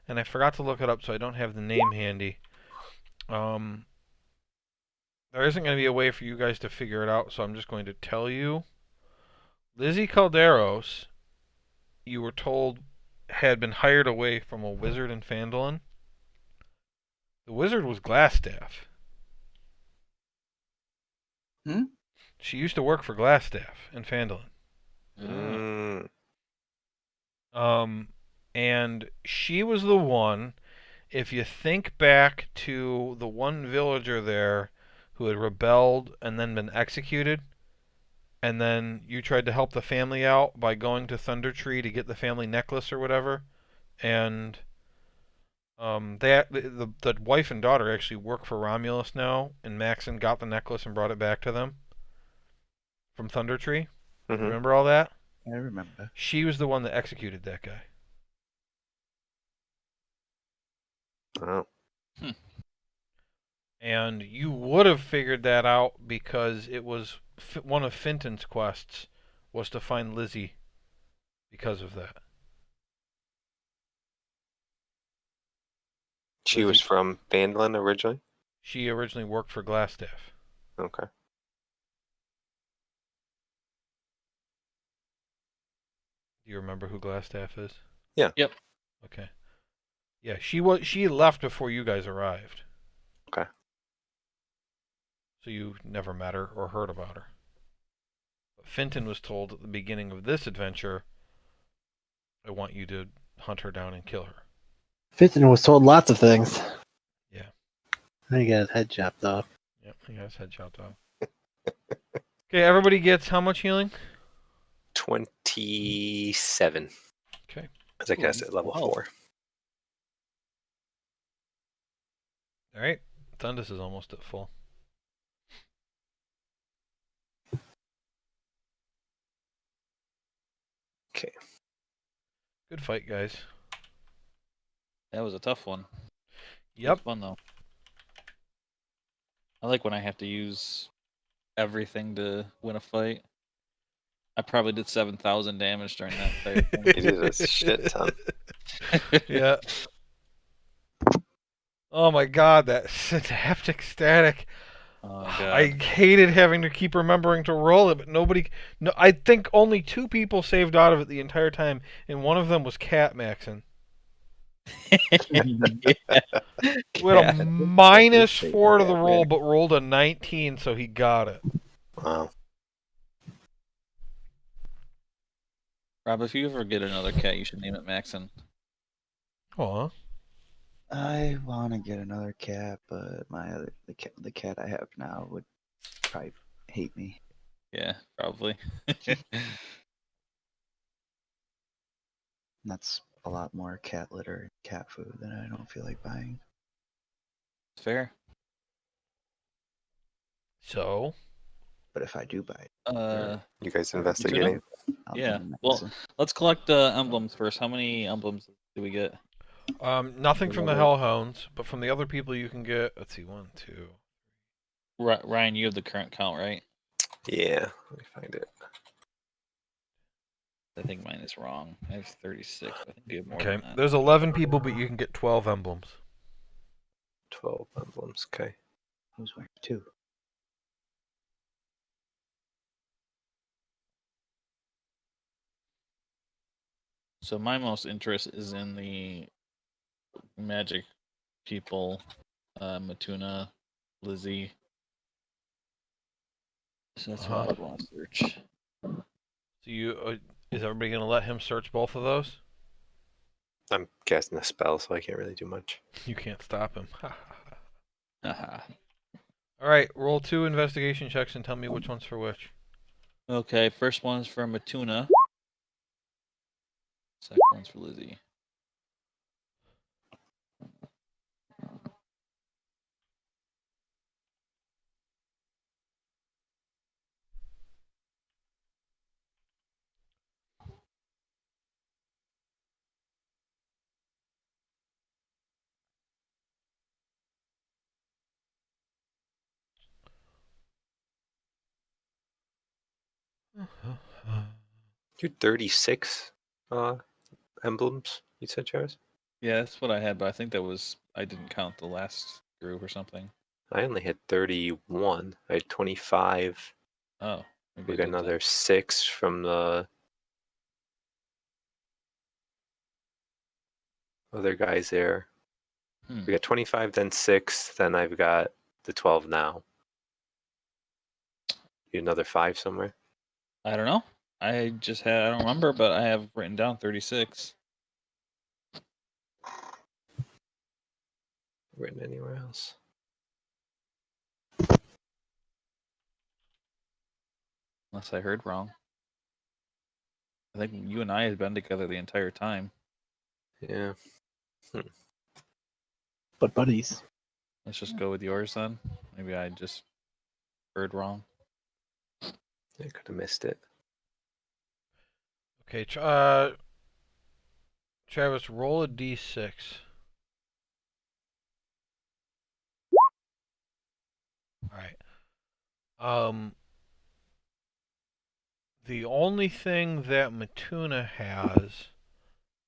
and I forgot to look it up, so I don't have the name handy. There isn't going to be a way for you guys to figure it out, so I'm just going to tell you. Lizzie Calderos, you were told, had been hired away from a wizard in Phandalin. The wizard was Glassstaff. She used to work for Glassstaff in Phandalin. And she was the one, if you think back to the one villager there who had rebelled and then been executed, and then you tried to help the family out by going to Thunder Tree to get the family necklace or whatever, and the wife and daughter actually work for Romulus now, and Maxon got the necklace and brought it back to them from Thunder Tree. Mm-hmm. Remember all that? I remember. She was the one that executed that guy. Oh. And you would have figured that out because it was one of Finton's quests was to find Lizzie because of that. She was from Phandalin originally? She originally worked for Glassstaff. Okay. Do you remember who Glassstaff is? Yeah. Yep. Okay. Yeah, she left before you guys arrived. Okay. So you never met her or heard about her. But Finton was told at the beginning of this adventure, I want you to hunt her down and kill her. Finton was told lots of things. Yeah. Then he got his head chopped off. Yep, he got his head chopped off. Okay, everybody gets how much healing? 27. Okay. As I cast it at level 4. All right. Thundus is almost at full. Okay. Good fight, guys. That was a tough one. Yep. Fun though. I like when I have to use everything to win a fight. I probably did 7,000 damage during that entire thing. It is a shit ton. Yeah. Oh my god, that synaptic static. Oh I god. hated having to keep remembering to roll it, but nobody. No, I think only 2 people saved out of it the entire time, and one of them was Cat Maxon. Yeah. We had a Cat. minus Save 4 to the that, roll, man. but rolled a 19, so he got it. Wow. Rob, if you ever get another cat, you should name it Maxon. Aw. I want to get another cat, but the cat I have now would probably hate me. Yeah, probably. And that's a lot more cat litter and cat food than I don't feel like buying. Fair. So, But if I do buy it, You guys or investigating? I'll Yeah. name it Well, Maxon. let's collect emblems first. How many emblems do we get? nothing from the Level. Hellhounds, but from the other people you can get. Let's see, 1, 2. Ryan, you have the current count, right? Yeah. Let me find it. I think mine is wrong. I have 36. I think you have more Okay, than that. there's 11 people, but you can get 12 emblems. 12 emblems. Okay. Who's wearing 2? So my most interest is in the magic people, Matuna, Lizzie. So that's what I would want to search. So is everybody gonna let him search both of those? I'm casting a spell, so I can't really do much. You can't stop him. Haha. All right, roll 2 investigation checks and tell me which one's for which. Okay, first one's for Matuna. Second one's for Lizzie. You 36 emblems, you said, Travis? Yeah, that's what I had, but I think I didn't count the last group or something. I only had 31. I had 25. Oh, maybe We I got did that. another 6 from the other guys there. We got 25, then 6, then I've got the 12 now. You another 5 somewhere? I don't know. I don't remember, but I have written down 36. Written anywhere else? Unless I heard wrong. I think you and I had been together the entire time. Yeah. But buddies. Let's just go with yours then. Maybe I just heard wrong. I could have missed it. Okay, Travis, roll a d6. All right. The only thing that Matuna has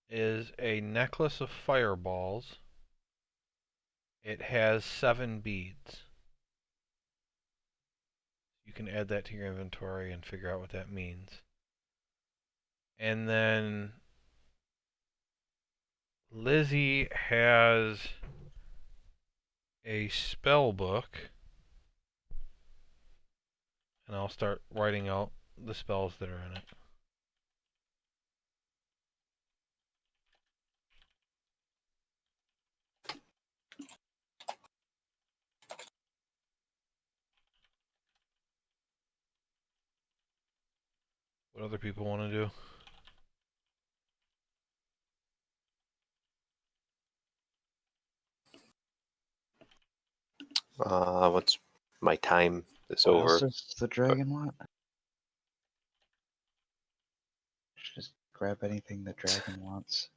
is a necklace of fireballs. It has 7 beads. You can add that to your inventory and figure out what that means. And then Lizzie has a spell book. And I'll start writing out the spells that are in it. What other people want to do? Once my time is What over. else does the dragon want? Just grab anything the dragon wants.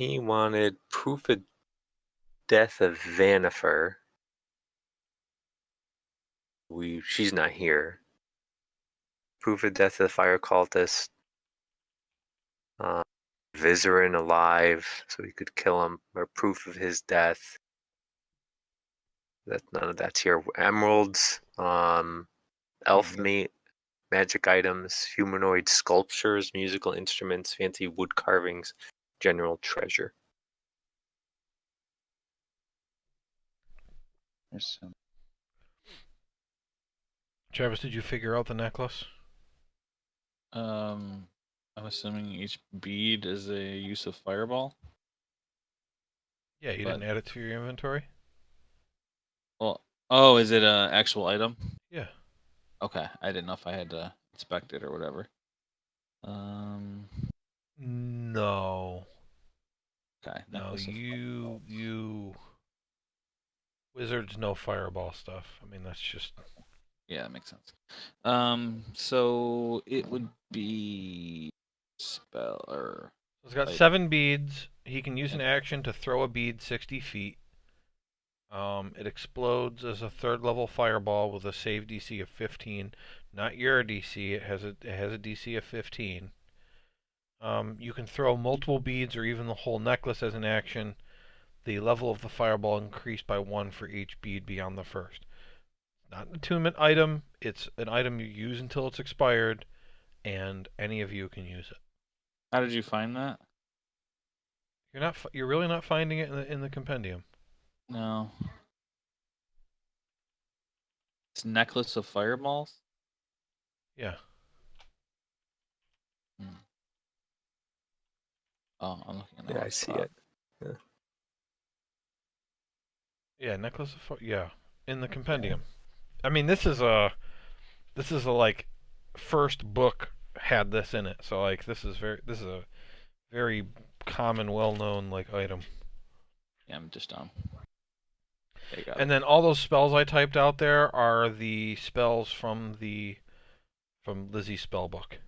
He wanted proof of death of Vanifer. She's not here. Proof of death of the fire cultist. Vizerin alive, so he could kill him, or proof of his death. None of that's here. Emeralds, elf meat, magic items, humanoid sculptures, musical instruments, fancy wood carvings, general treasure. There's some. Travis, did you figure out the necklace? I'm assuming each bead is a use of fireball. Yeah, you But- didn't add it to your inventory? Well, oh, is it an actual item? Yeah. Okay, I didn't know if I had to inspect it or whatever. No. Okay. No, necklace of you wizards know fireball stuff. I mean, that's just Yeah, that makes sense. So it would be spell or it's got Like- 7 beads. He can use an action to throw a bead 60 feet. It explodes as a 3rd level fireball with a save DC of 15. Not your DC. It has a DC of 15. You can throw multiple beads or even the whole necklace as an action. The level of the fireball increased by 1 for each bead beyond the first. Not an attunement item. It's an item you use until it's expired, and any of you can use it. How did you find that? You're really not finding it in the compendium. No. It's necklace of fireballs. Yeah. Oh, I'm looking at the Yeah, wrong I see spot. it. Yeah, necklace of in the compendium. I mean, this is a like first book had this in it, so like this is a very common, well-known like item. Yeah, I'm just There you go. And then all those spells I typed out there are the spells from Lizzie's spell book.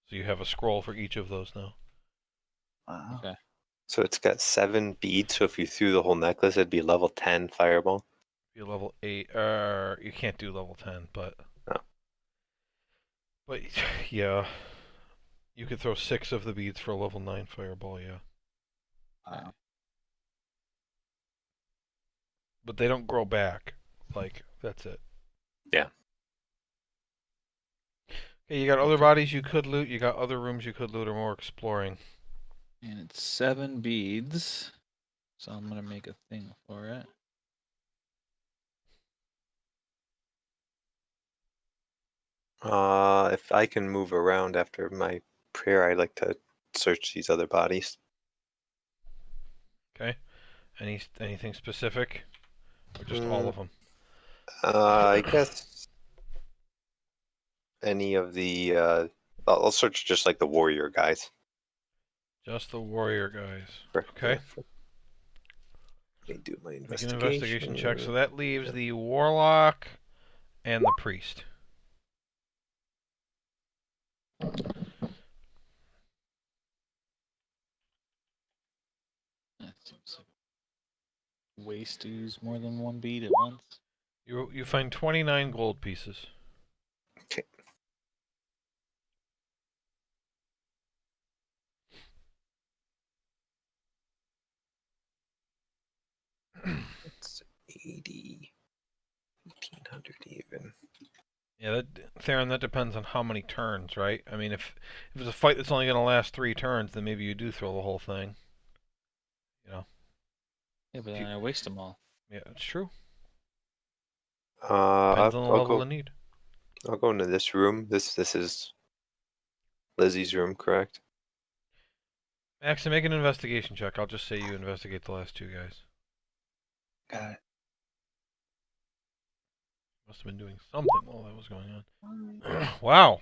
So you have a scroll for each of those now. Wow. Okay. So it's got 7 beads, so if you threw the whole necklace, it'd be level 10 fireball. You're level 8, you can't do level 10, but Oh. but yeah, you could throw 6 of the beads for a level 9 fireball, yeah. Wow. But they don't grow back. Like, that's it. Yeah. Okay, you got other bodies you could loot, you got other rooms you could loot, or more exploring. And it's 7 beads. So I'm gonna make a thing for it. If I can move around after my prayer, I'd like to search these other bodies. Okay? Anything specific? Or just all of them? I guess any of the. I'll search just like the warrior guys. Just the warrior guys. For- Okay. Let me do my Make an investigation. investigation check. So that leaves the warlock and the priest. That seems like a waste to use more than 1 bead at once. You find 29 gold pieces. Okay. It's 80, 1,800 even. Yeah, Theron, that depends on how many turns, right? I mean, if it's a fight that's only going to last 3 turns, then maybe you do throw the whole thing. You know. Yeah, but then I waste them all. Yeah, it's true. I'll Depends on the level go. of need. I'll go into this room. This is Lizzie's room, correct? Max, make an investigation check. I'll just say you investigate the last 2 guys. Got it. Must have been doing something while that was going on. Wow.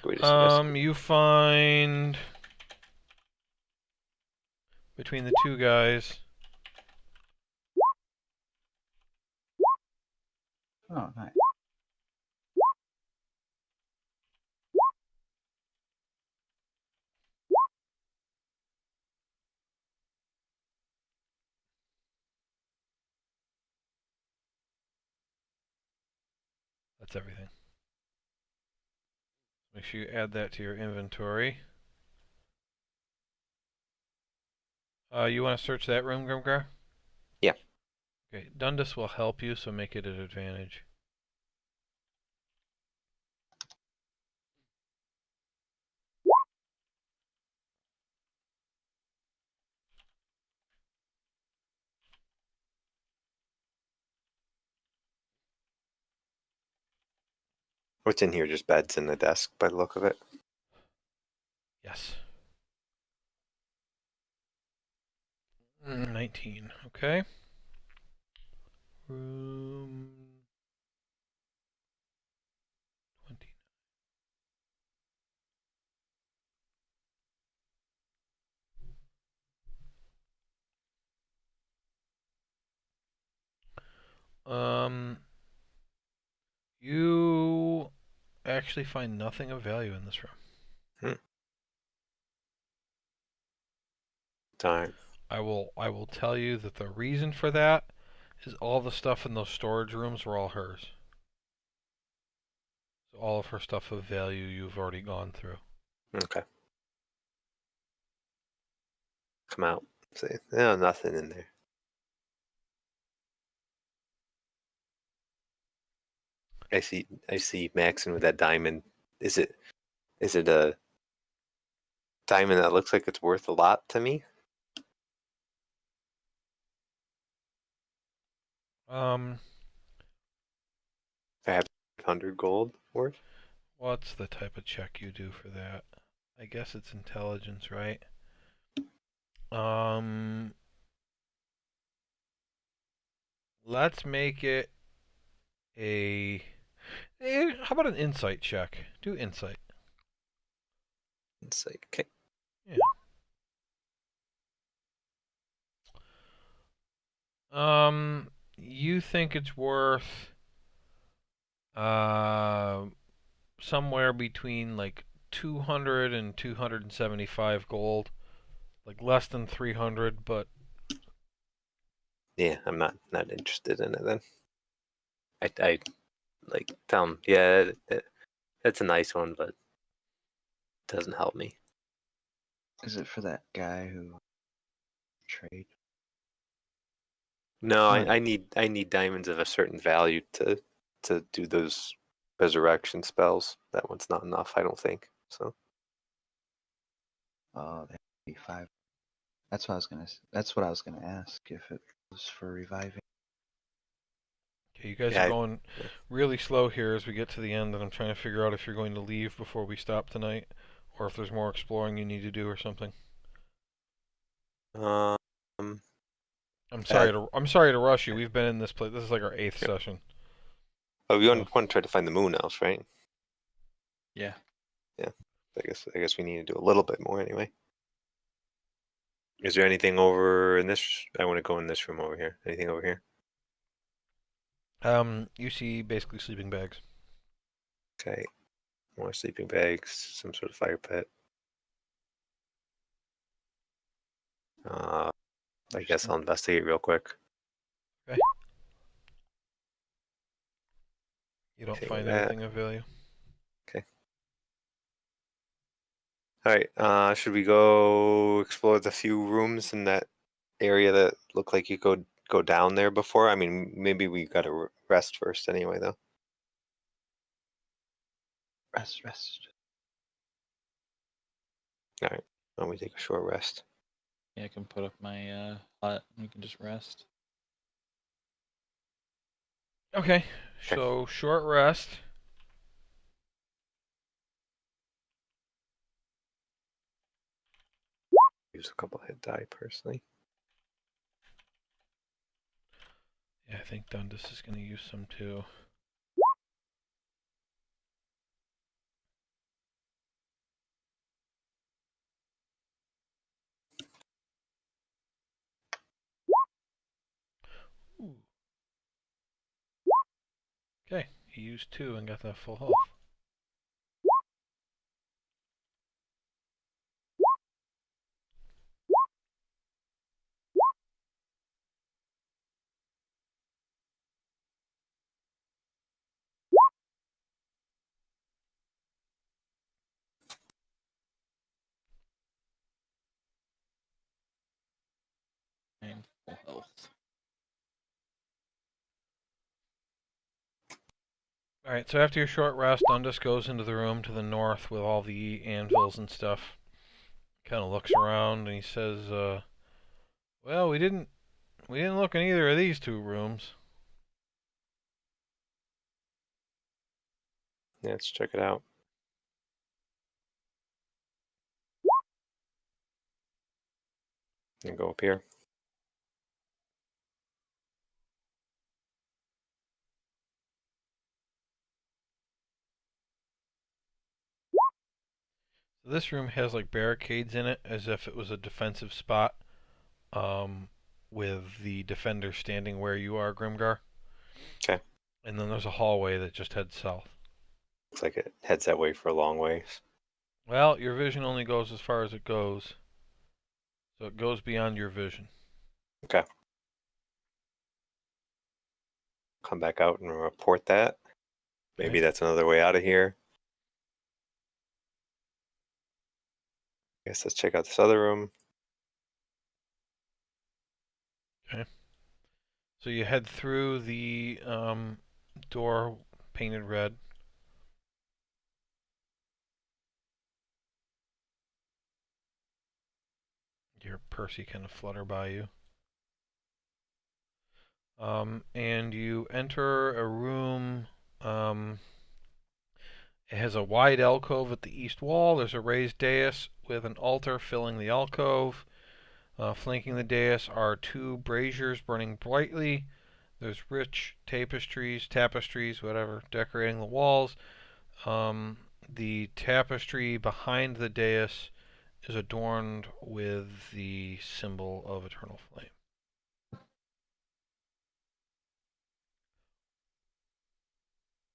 We just investigate. You find between the 2 guys. Oh, nice. that's everything. Make sure you add that to your inventory. You want to search that room, Grimgar? Yeah. Okay, Dundas will help you, so make it an advantage. What's in here? Just beds and the desk by the look of it. Yes. 19. Okay. Room 20. You actually find nothing of value in this room. Darn. I will tell you that the reason for that is all the stuff in those storage rooms were all hers. So all of her stuff of value you've already gone through. Okay. Come out. See, no, nothing in there. I see Maxon with that diamond. Is it a diamond that looks like it's worth a lot to me? Perhaps 100 gold worth? What's the type of check you do for that? I guess it's intelligence, right? Let's make it how about an insight check? Do insight. It's like, okay. Yeah. You think it's worth somewhere between like 200 and 275 gold, like less than 300, but Yeah, I'm not interested in it then. I like tell him, yeah, it's a nice one, but it doesn't help me. Is it for that guy who trade? No, Right. I need diamonds of a certain value to do those resurrection spells. That one's not enough, I don't think. So Oh, that'd be 5. That's what I was gonna. That's what I was gonna ask if it was for reviving. okay, you guys yeah, are going really slow here as we get to the end, and I'm trying to figure out if you're going to leave before we stop tonight, or if there's more exploring you need to do or something. um, I'm sorry to rush you. We've been in this place. This is like our 8th session. oh, we So. want to try to find the moon elves, right? Yeah. Yeah, I guess we need to do a little bit more anyway. Is there anything over in this? I want to go in this room over here. Anything over here? You see basically sleeping bags. Okay, more sleeping bags, some sort of fire pit. I guess I'll investigate real quick. Okay. You don't Okay, find that. anything of value. Okay. All right. Should we go explore the few rooms in that area that look like you could go down there before? I mean, maybe we got to rest first anyway, though. Rest. All right. Why don't we take a short rest? Yeah, I can put up my hut and we can just rest. Okay. So short rest. Use a couple hit die personally. Yeah, I think Dundas is going to use some too. Ooh. Okay, he used 2 and got that full health. Alright, so after your short rest, Dundas goes into the room to the north with all the anvils and stuff. Kind of looks around and he says, well, we didn't look in either of these two rooms. Yeah, let's check it out. And go up here. This room has like barricades in it as if it was a defensive spot, with the defender standing where you are, Grimgar. Okay. And then there's a hallway that just heads south. Looks like it heads that way for a long ways. Well, your vision only goes as far as it goes. So it goes beyond your vision. Okay. Come back out and report that. Maybe Okay. that's another way out of here. Guess let's check out this other room. Okay. So you head through the door painted red. You hear Percy kind of flutter by you. And you enter a room. It has a wide alcove at the east wall. There's a raised dais with an altar filling the alcove. Flanking the dais are two braziers burning brightly. There's rich tapestries, whatever, decorating the walls. The tapestry behind the dais is adorned with the symbol of eternal flame.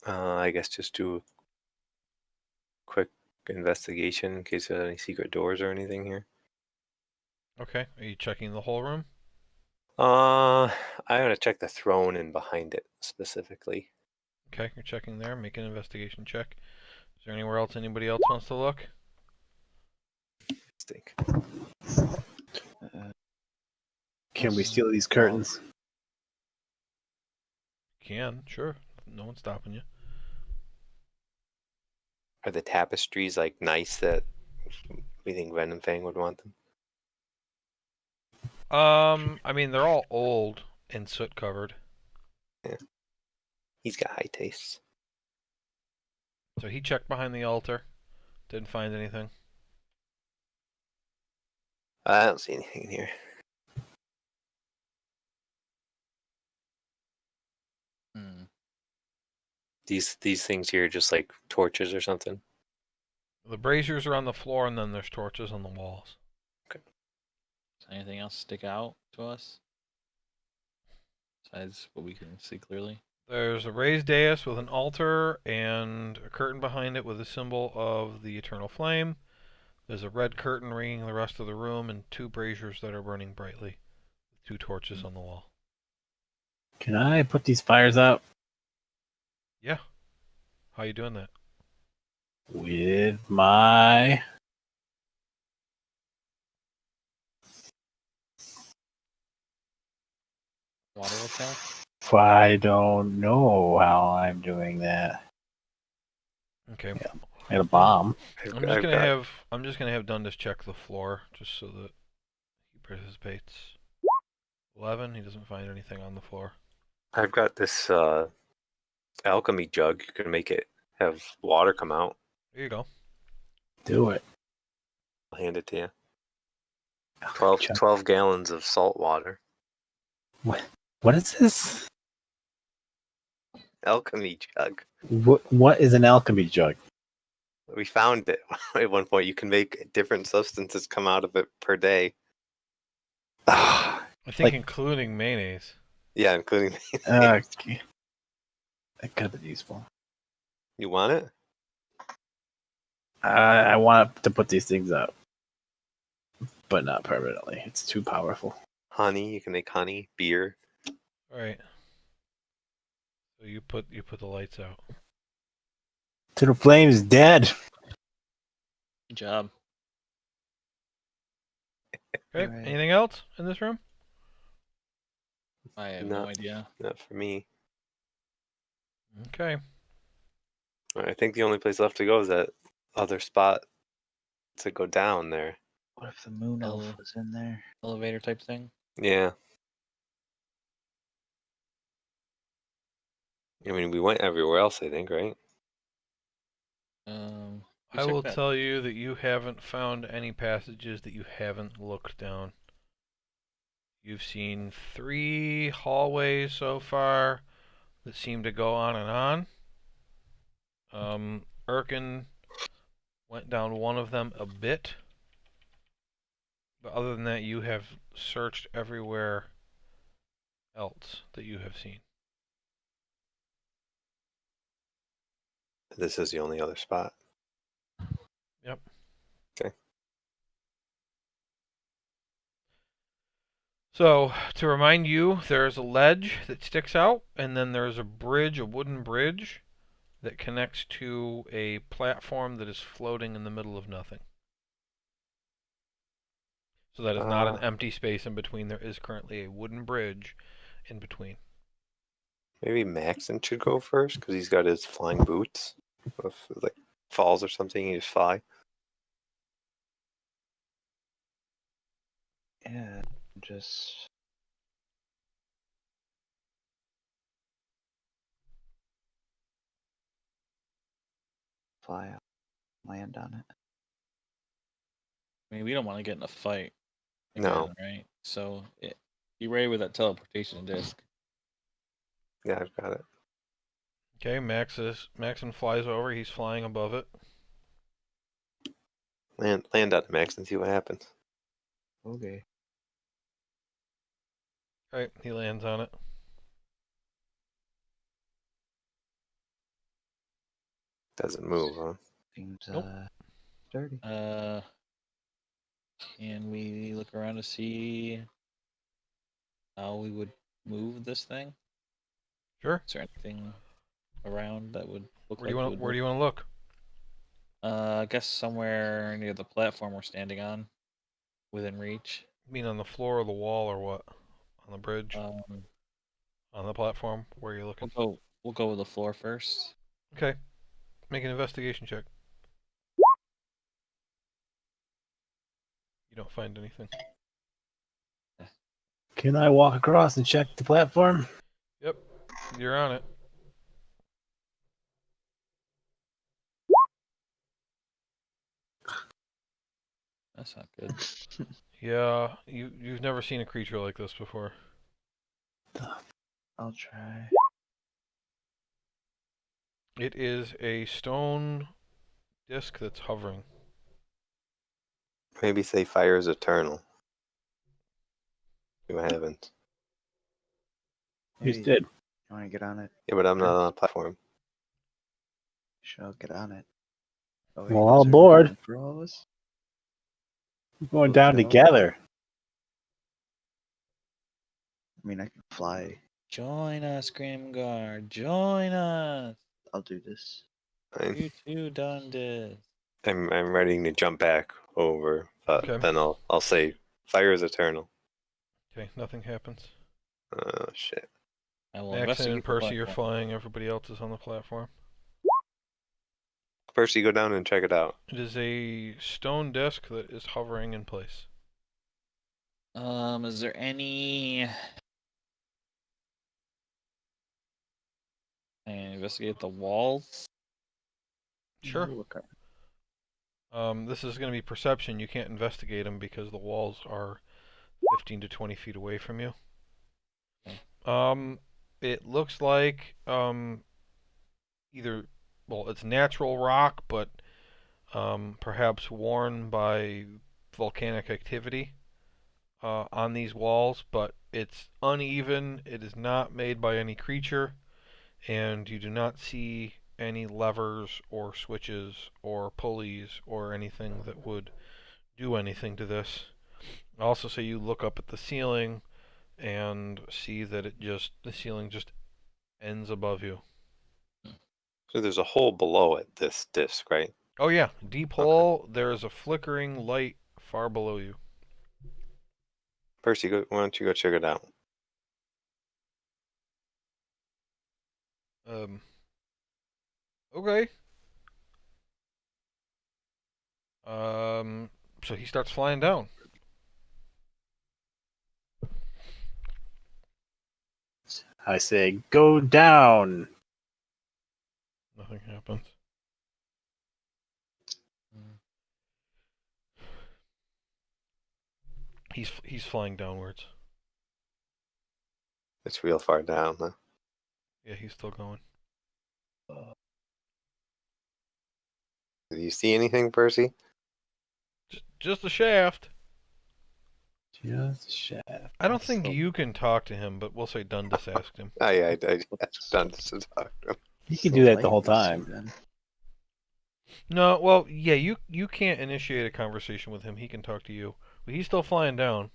I guess just do a quick investigation in case there's any secret doors or anything here. Okay, are you checking the whole room? I'm gonna check the throne and behind it specifically. Okay, you're checking there. Make an investigation check. Is there anywhere else anybody else wants to look? Stink. Can we steal these curtains? Can, sure. No one's stopping you. Are the tapestries like nice that we think Venom Fang would want them? I mean, they're all old and soot covered. Yeah. He's got high tastes. So he checked behind the altar. Didn't find anything. I don't see anything in here. Hmm. These things here are just like torches or something. The braziers are on the floor, and then there's torches on the walls. Does anything else stick out to us? Besides what we can see clearly? There's a raised dais with an altar and a curtain behind it with a symbol of the eternal flame. There's a red curtain ringing the rest of the room and two braziers that are burning brightly. Two torches on the wall. Can I put these fires out? Yeah. How you doing that? With my... Water attack? I don't know how I'm doing that. Okay. Yeah. I got a bomb. I'm just gonna have Dundas check the floor just so that he participates. 11. He doesn't find anything on the floor. I've got this alchemy jug. You can make it have water come out. Here you go. Do it. I'll hand it to you. 12. 12 gallons of salt water. What is this? Alchemy jug. What is an alchemy jug? We found it at one point. You can make different substances come out of it per day. I think Like- including mayonnaise. Yeah, including. Okay. That could have been useful. You want it? I want to put these things out, but not permanently. It's too powerful. Honey. You can make honey, beer. All right. So you put the lights out. To the flames, dead. Good job. Okay. Right. Anything else in this room? I have no idea. Not for me. Okay. I think the only place left to go is that other spot to go down there. What if the moon elf Oh. was in there? Elevator type thing. Yeah. I mean, we went everywhere else, I think, right? I will tell you that you haven't found any passages that you haven't looked down. You've seen 3 hallways so far that seem to go on and on. Erkin went down one of them a bit. But other than that, you have searched everywhere else that you have seen. This is the only other spot. Yep. Okay. So, to remind you, there's a ledge that sticks out, and then there's a bridge, a wooden bridge, that connects to a platform that is floating in the middle of nothing. So that is not an empty space in between. There is currently a wooden bridge in between. Maybe Maxon should go first because he's got his flying boots. If like falls or something, he just fly. Yeah, just fly out, land on it. I mean, we don't want to get in a fight. No. Right? So, be ready with that teleportation disc. Yeah, I've got it. Okay, Maxon flies over. He's flying above it. Land on it, Max, and see what happens. Okay. Alright, he lands on it. Doesn't move, huh? Seems Nope. dirty. Can we look around to see how we would move this thing? Sure. Is there anything around that would look Where do like you want to look? I guess somewhere near the platform we're standing on, within reach. You mean on the floor or the wall or what? On the bridge? On the platform? Where are you looking? We'll go with the floor first. Okay. Make an investigation check. You don't find anything. Can I walk across and check the platform? Yep. You're on it. That's not good. Yeah, you've never seen a creature like this before. I'll try. It is a stone disc that's hovering. Maybe say fire is eternal. See what happens. You Maybe did. you want to get on it? Yeah, but I'm not on a platform. Sure, I'll get on it. Oh, Well, all aboard. For all of us? We're going down together. I mean, I can fly. Join us, Grimgar. Join us. I'll do this. You too done this. I'm ready to jump back over, but then I'll say fire is eternal. Okay, nothing happens. Oh shit. I will Maxon and investigate the Percy are platform. flying. Everybody else is on the platform. Percy, go down and check it out. It is a stone disc that is hovering in place. Is there any? And investigate the walls. Sure. Look up. This is going to be perception. You can't investigate them because the walls are 15 to 20 feet away from you. It looks like either, well, it's natural rock, but perhaps worn by volcanic activity on these walls, but it's uneven. It is not made by any creature, and you do not see any levers or switches or pulleys or anything that would do anything to this. I also say you look up at the ceiling and see that the ceiling just ends above you. So there's a hole below it, this disc, right? Oh yeah, deep hole. There is a flickering light far below you. Percy, why don't you go check it out? Okay. So he starts flying down. I say, go down. Nothing happens. He's flying downwards. It's real far down, huh? Yeah, he's still going. Do you see anything, Percy? Just a shaft. Just shaft. I don't think you can talk to him, but we'll say Dundas asked him. Oh yeah, I asked Dundas to talk to him. You can do that the whole time. Then. No, well, yeah, you can't initiate a conversation with him. He can talk to you, but he's still flying down.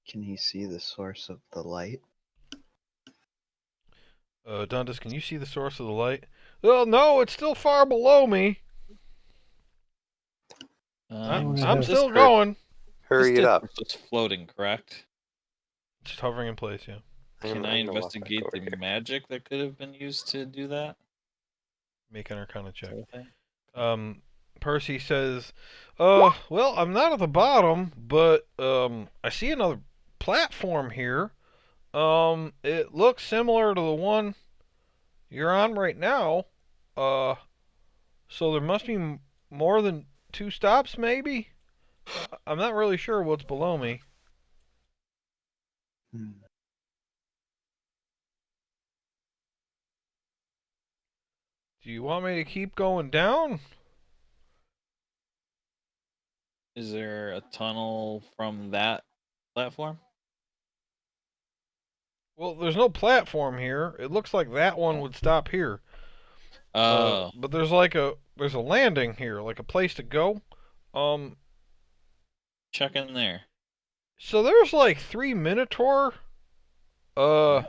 Can he see the source of the light? Dundas, can you see the source of the light? Well, no, it's still far below me. I'm still going. Hurry it up. It's floating, correct? Just hovering in place, yeah. Can I I'm gonna walk investigate back the over here. magic that could have been used to do that? Make an Arcana check. Okay. Percy says, well, I'm not at the bottom, but I see another platform here. It looks similar to the one you're on right now. So there must be more than 2 stops, maybe? I'm not really sure what's below me. Hmm. Do you want me to keep going down? Is there a tunnel from that platform? Well, there's no platform here. It looks like that one would stop here. Oh. But there's a landing here, like a place to go. Check in there. So there's like 3 Minotaur. I'm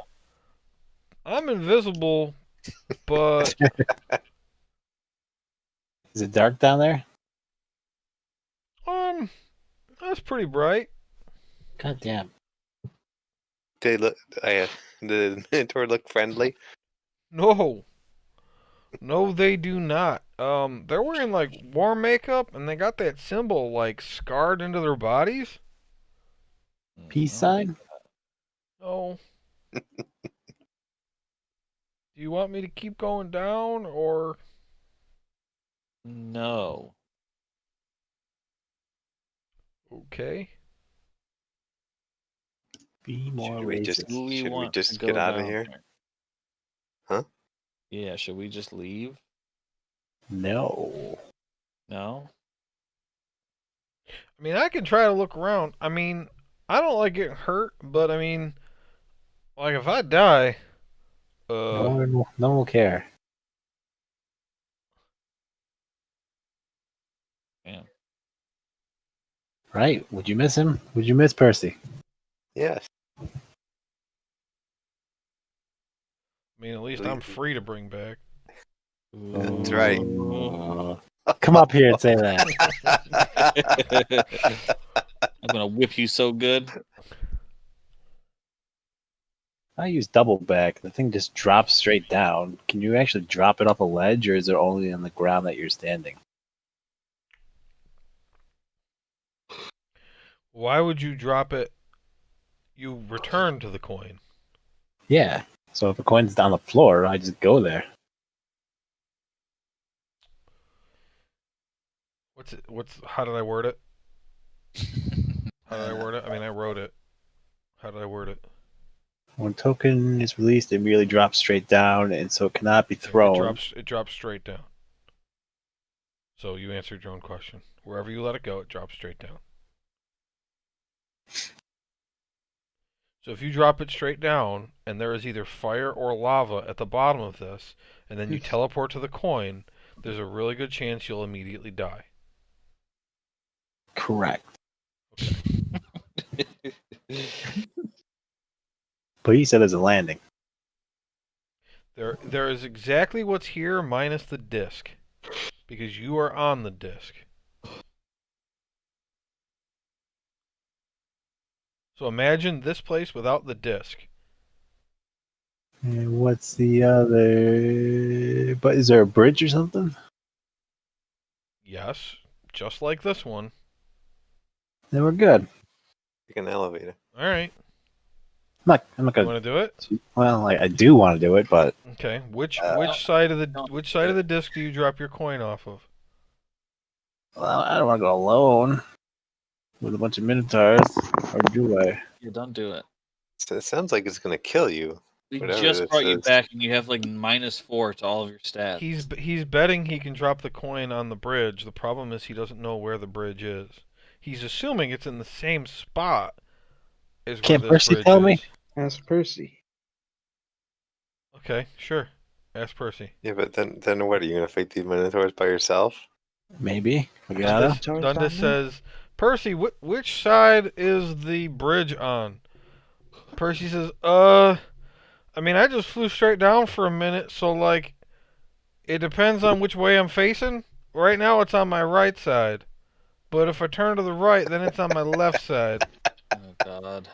invisible, but Is it dark down there? that's pretty bright. God damn. They look. The Minotaur look friendly. No. No, they do not. They're wearing like war makeup and they got that symbol like scarred into their bodies. Peace sign? No. Do you want me to keep going down or? No. Okay. Be more Should we racist. just Do we should we want just to go get out of down here? there? Huh? Yeah, should we just leave? No. No? I mean, I can try to look around. I mean, I don't like getting hurt, but I mean, like if I die, No one will care. Yeah. Right? Would you miss him? Would you miss Percy? Yes. I mean, at least I'm free to bring back. That's right. Come up here and say that. I'm gonna whip you so good. I use double back. The thing just drops straight down. Can you actually drop it off a ledge, or is it only on the ground that you're standing? Why would you drop it? You return to the coin. Yeah. So if a coin's on the floor, I just go there. How did I word it? How did I word it? I mean, I wrote it. How did I word it? When token is released, it merely drops straight down, and so it cannot be thrown. It drops straight down. So you answered your own question. Wherever you let it go, it drops straight down. So if you drop it straight down, and there is either fire or lava at the bottom of this, and then you teleport to the coin, there's a really good chance you'll immediately die. Correct. Okay. But he said there's a landing. There is exactly what's here minus the disc, because you are on the disc. So imagine this place without the disc. And what's the other? But is there a bridge or something? Yes, just like this one. Then we're good. Take an elevator. All right. I'm not You gonna. want to do it? Well, I do want to do it, but Okay. Which Uh, side of the disc do you drop your coin off of? well, I don't want to go alone with a bunch of minotaurs. Or do I? Yeah, don't do it. So it sounds like it's gonna kill you. We Whatever just this brought you is. back, and you have like -4 to all of your stats. He's betting he can drop the coin on the bridge. The problem is he doesn't know where the bridge is. He's assuming it's in the same spot as where Can't this Percy bridge tell is. me? Ask Percy. Okay, sure. Ask Percy. Yeah, but then what? Are you gonna fight these minotaurs by yourself? Maybe. We gotta. Dundas says, Percy, which side is the bridge on? Percy says, I mean, I just flew straight down for a minute, so, like, it depends on which way I'm facing. Right now, it's on my right side. But if I turn to the right, then it's on my left side. Oh God.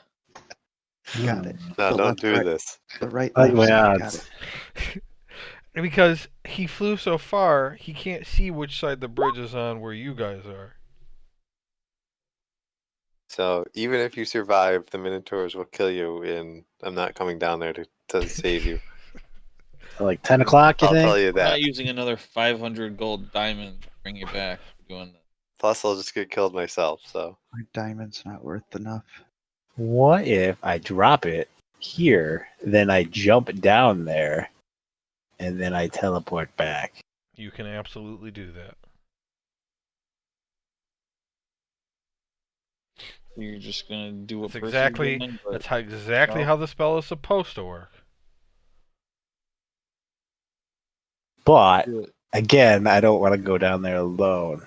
Got it. No, The don't left, do right, this. The right, Like left my side. odds. Got it. Because he flew so far, he can't see which side the bridge is on where you guys are. So even if you survive, the minotaurs will kill you, and I'm not coming down there to save you. Like 10 o'clock, you I'll think? tell you We're that. not using another 500 gold diamond to bring you back. We're doing that. Plus, I'll just get killed myself. So My diamond's not worth enough. What if I drop it here, then I jump down there, and then I teleport back? You can absolutely do that. You're just gonna do what That's Percy's exactly doing, but exactly no. how the spell is supposed to work. But do it. again, I don't want to go down there alone.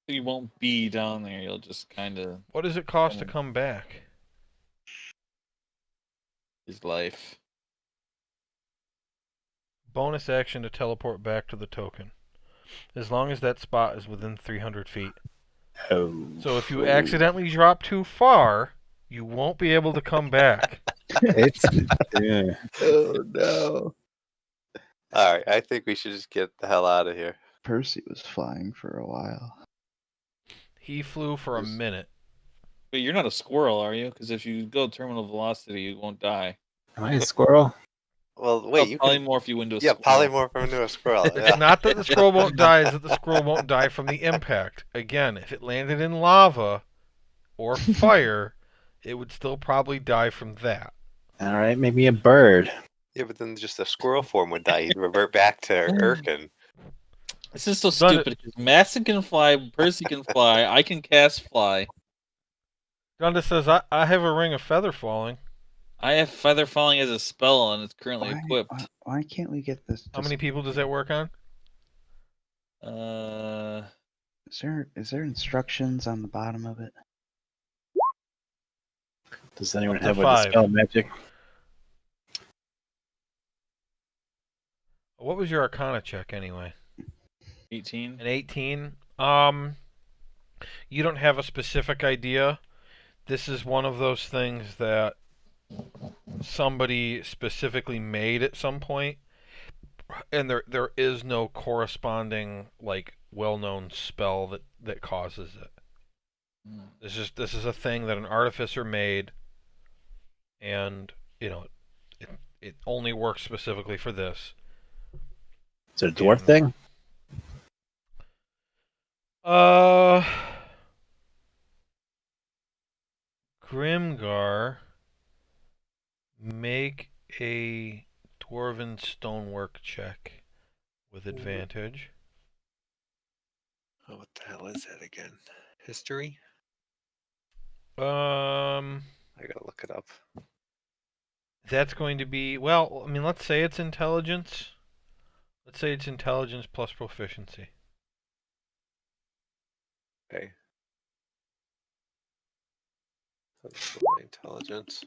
You won't be down there. You'll just kind of What does it cost to come back? his life. Bonus action to teleport back to the token. As long as that spot is within 300 feet. Oh. So if you accidentally drop too far, you won't be able to come back. It's yeah. Oh no. all right, I think we should just get the hell out of here. Percy was flying for a while. He flew for a minute. But you're not a squirrel, are you? Because if you go terminal velocity, you won't die. Am I a squirrel? Well, wait, you can polymorph you into a yeah squirrel. polymorph into a squirrel. It's Yeah. not that the squirrel won't die, it's that the squirrel won't die from the impact. Again, if it landed in lava or fire, it would still probably die from that. All right, maybe a bird. Yeah, but then just the squirrel form would die. He'd revert back to Urkin. This is so Done it. stupid. Because Masson can fly, Percy can fly, I can cast fly. Gunda says, I have a ring of feather falling. I have feather falling as a spell, and it's currently equipped. Why can't we get this? How many people does that work on? Is there instructions on the bottom of it? Does anyone Up to have a 5. dispel magic? What was your Arcana check anyway? 18. An 18. You don't have a specific idea. This is one of those things that somebody specifically made at some point, and there is no corresponding like well-known spell that causes it. This is a thing that an artificer made, and it only works specifically for this. Is it a dwarf thing? Grimgar, make a dwarven stonework check with advantage. Oh, what the hell is that again? History? I gotta look it up. That's going to be, well, I mean, let's say it's intelligence. Let's say it's intelligence plus proficiency. Okay. That's my intelligence.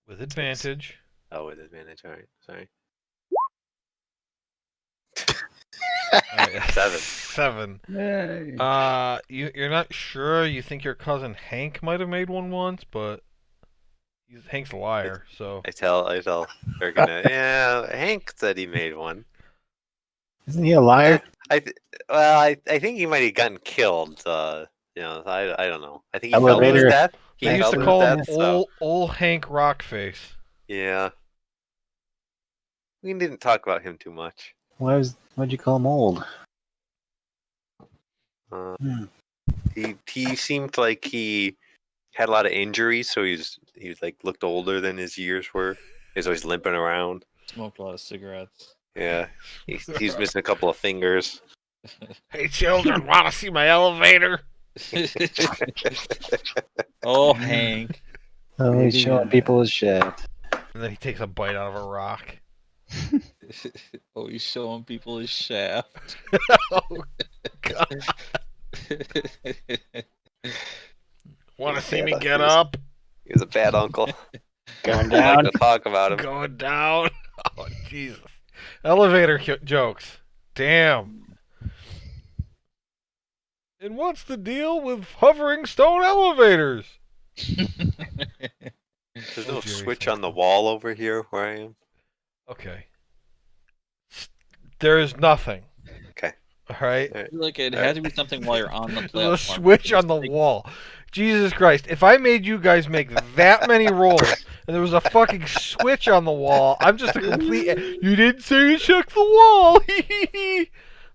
With advantage. Oh, with advantage. All right. Sorry. 7. 7. Yay. You're not sure. You think your cousin Hank might have made one once, but Hank's a liar, so. I tell they're gonna. Yeah, Hank said he made one. Isn't he a liar? I think he might have gotten killed. I don't know. I think he fell to his Elevator. death. He I used fell to to his call him death. So old Hank Rockface. yeah, we didn't talk about him too much. Why'd you call him old? He seemed like he had a lot of injuries, so he like looked older than his years were. He was always limping around. Smoked a lot of cigarettes. Yeah, he's missing a couple of fingers. Hey, children, want to see my elevator? Oh, Hank. Oh, he's Maybe, showing people his shaft. And then he takes a bite out of a rock. Oh, he's showing people his shaft. Oh, God. Want to see me get up? He was a bad uncle. Going I down. like to talk about him. Going down. Oh, Jesus. Elevator jokes. Damn. And what's the deal with hovering stone elevators? There's Oh, no Jerry switch said on the wall over here where I am. Okay. There is nothing. Okay. All right. I feel like it had to be something while you're on the platform. There's a switch on the wall. Jesus Christ. If I made you guys make that many rolls and there was a fucking switch on the wall, I'm just a complete. You didn't say you checked the wall.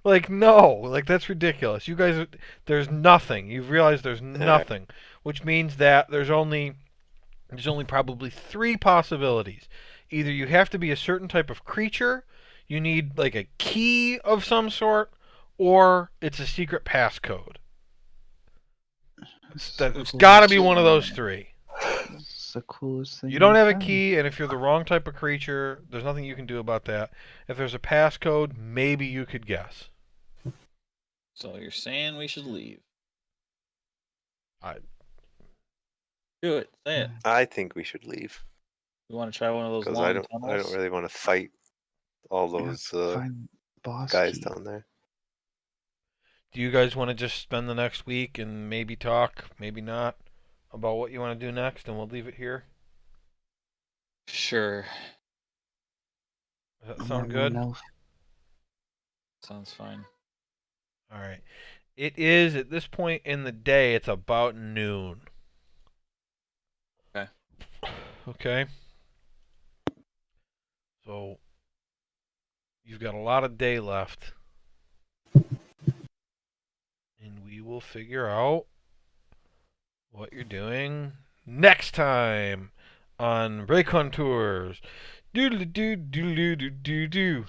Like, no. Like, that's ridiculous. You guys, there's nothing. You've realized there's nothing, which means that there's only probably 3 possibilities. Either you have to be a certain type of creature, you need like a key of some sort, or it's a secret passcode. It's got to be one of those 3. It's the coolest thing. You don't have a found. key, and if you're the wrong type of creature, there's nothing you can do about that. If there's a passcode, maybe you could guess. So you're saying we should leave? I- Do it. Say it. I think we should leave We want to try one of those because long I don't tunnels. really want to fight all Yeah, those find boss guys key. down there. Do you guys want to just spend the next week and maybe talk, maybe not, about what you want to do next, and we'll leave it here? Sure. Does that I'm sound not one good? elf. Sounds fine. All right. It is, at this point in the day, it's about noon. Okay. Okay. So, you've got a lot of day left. And we will figure out what you're doing next time on Raconteurs. Doodle doo doodle doo doo doo.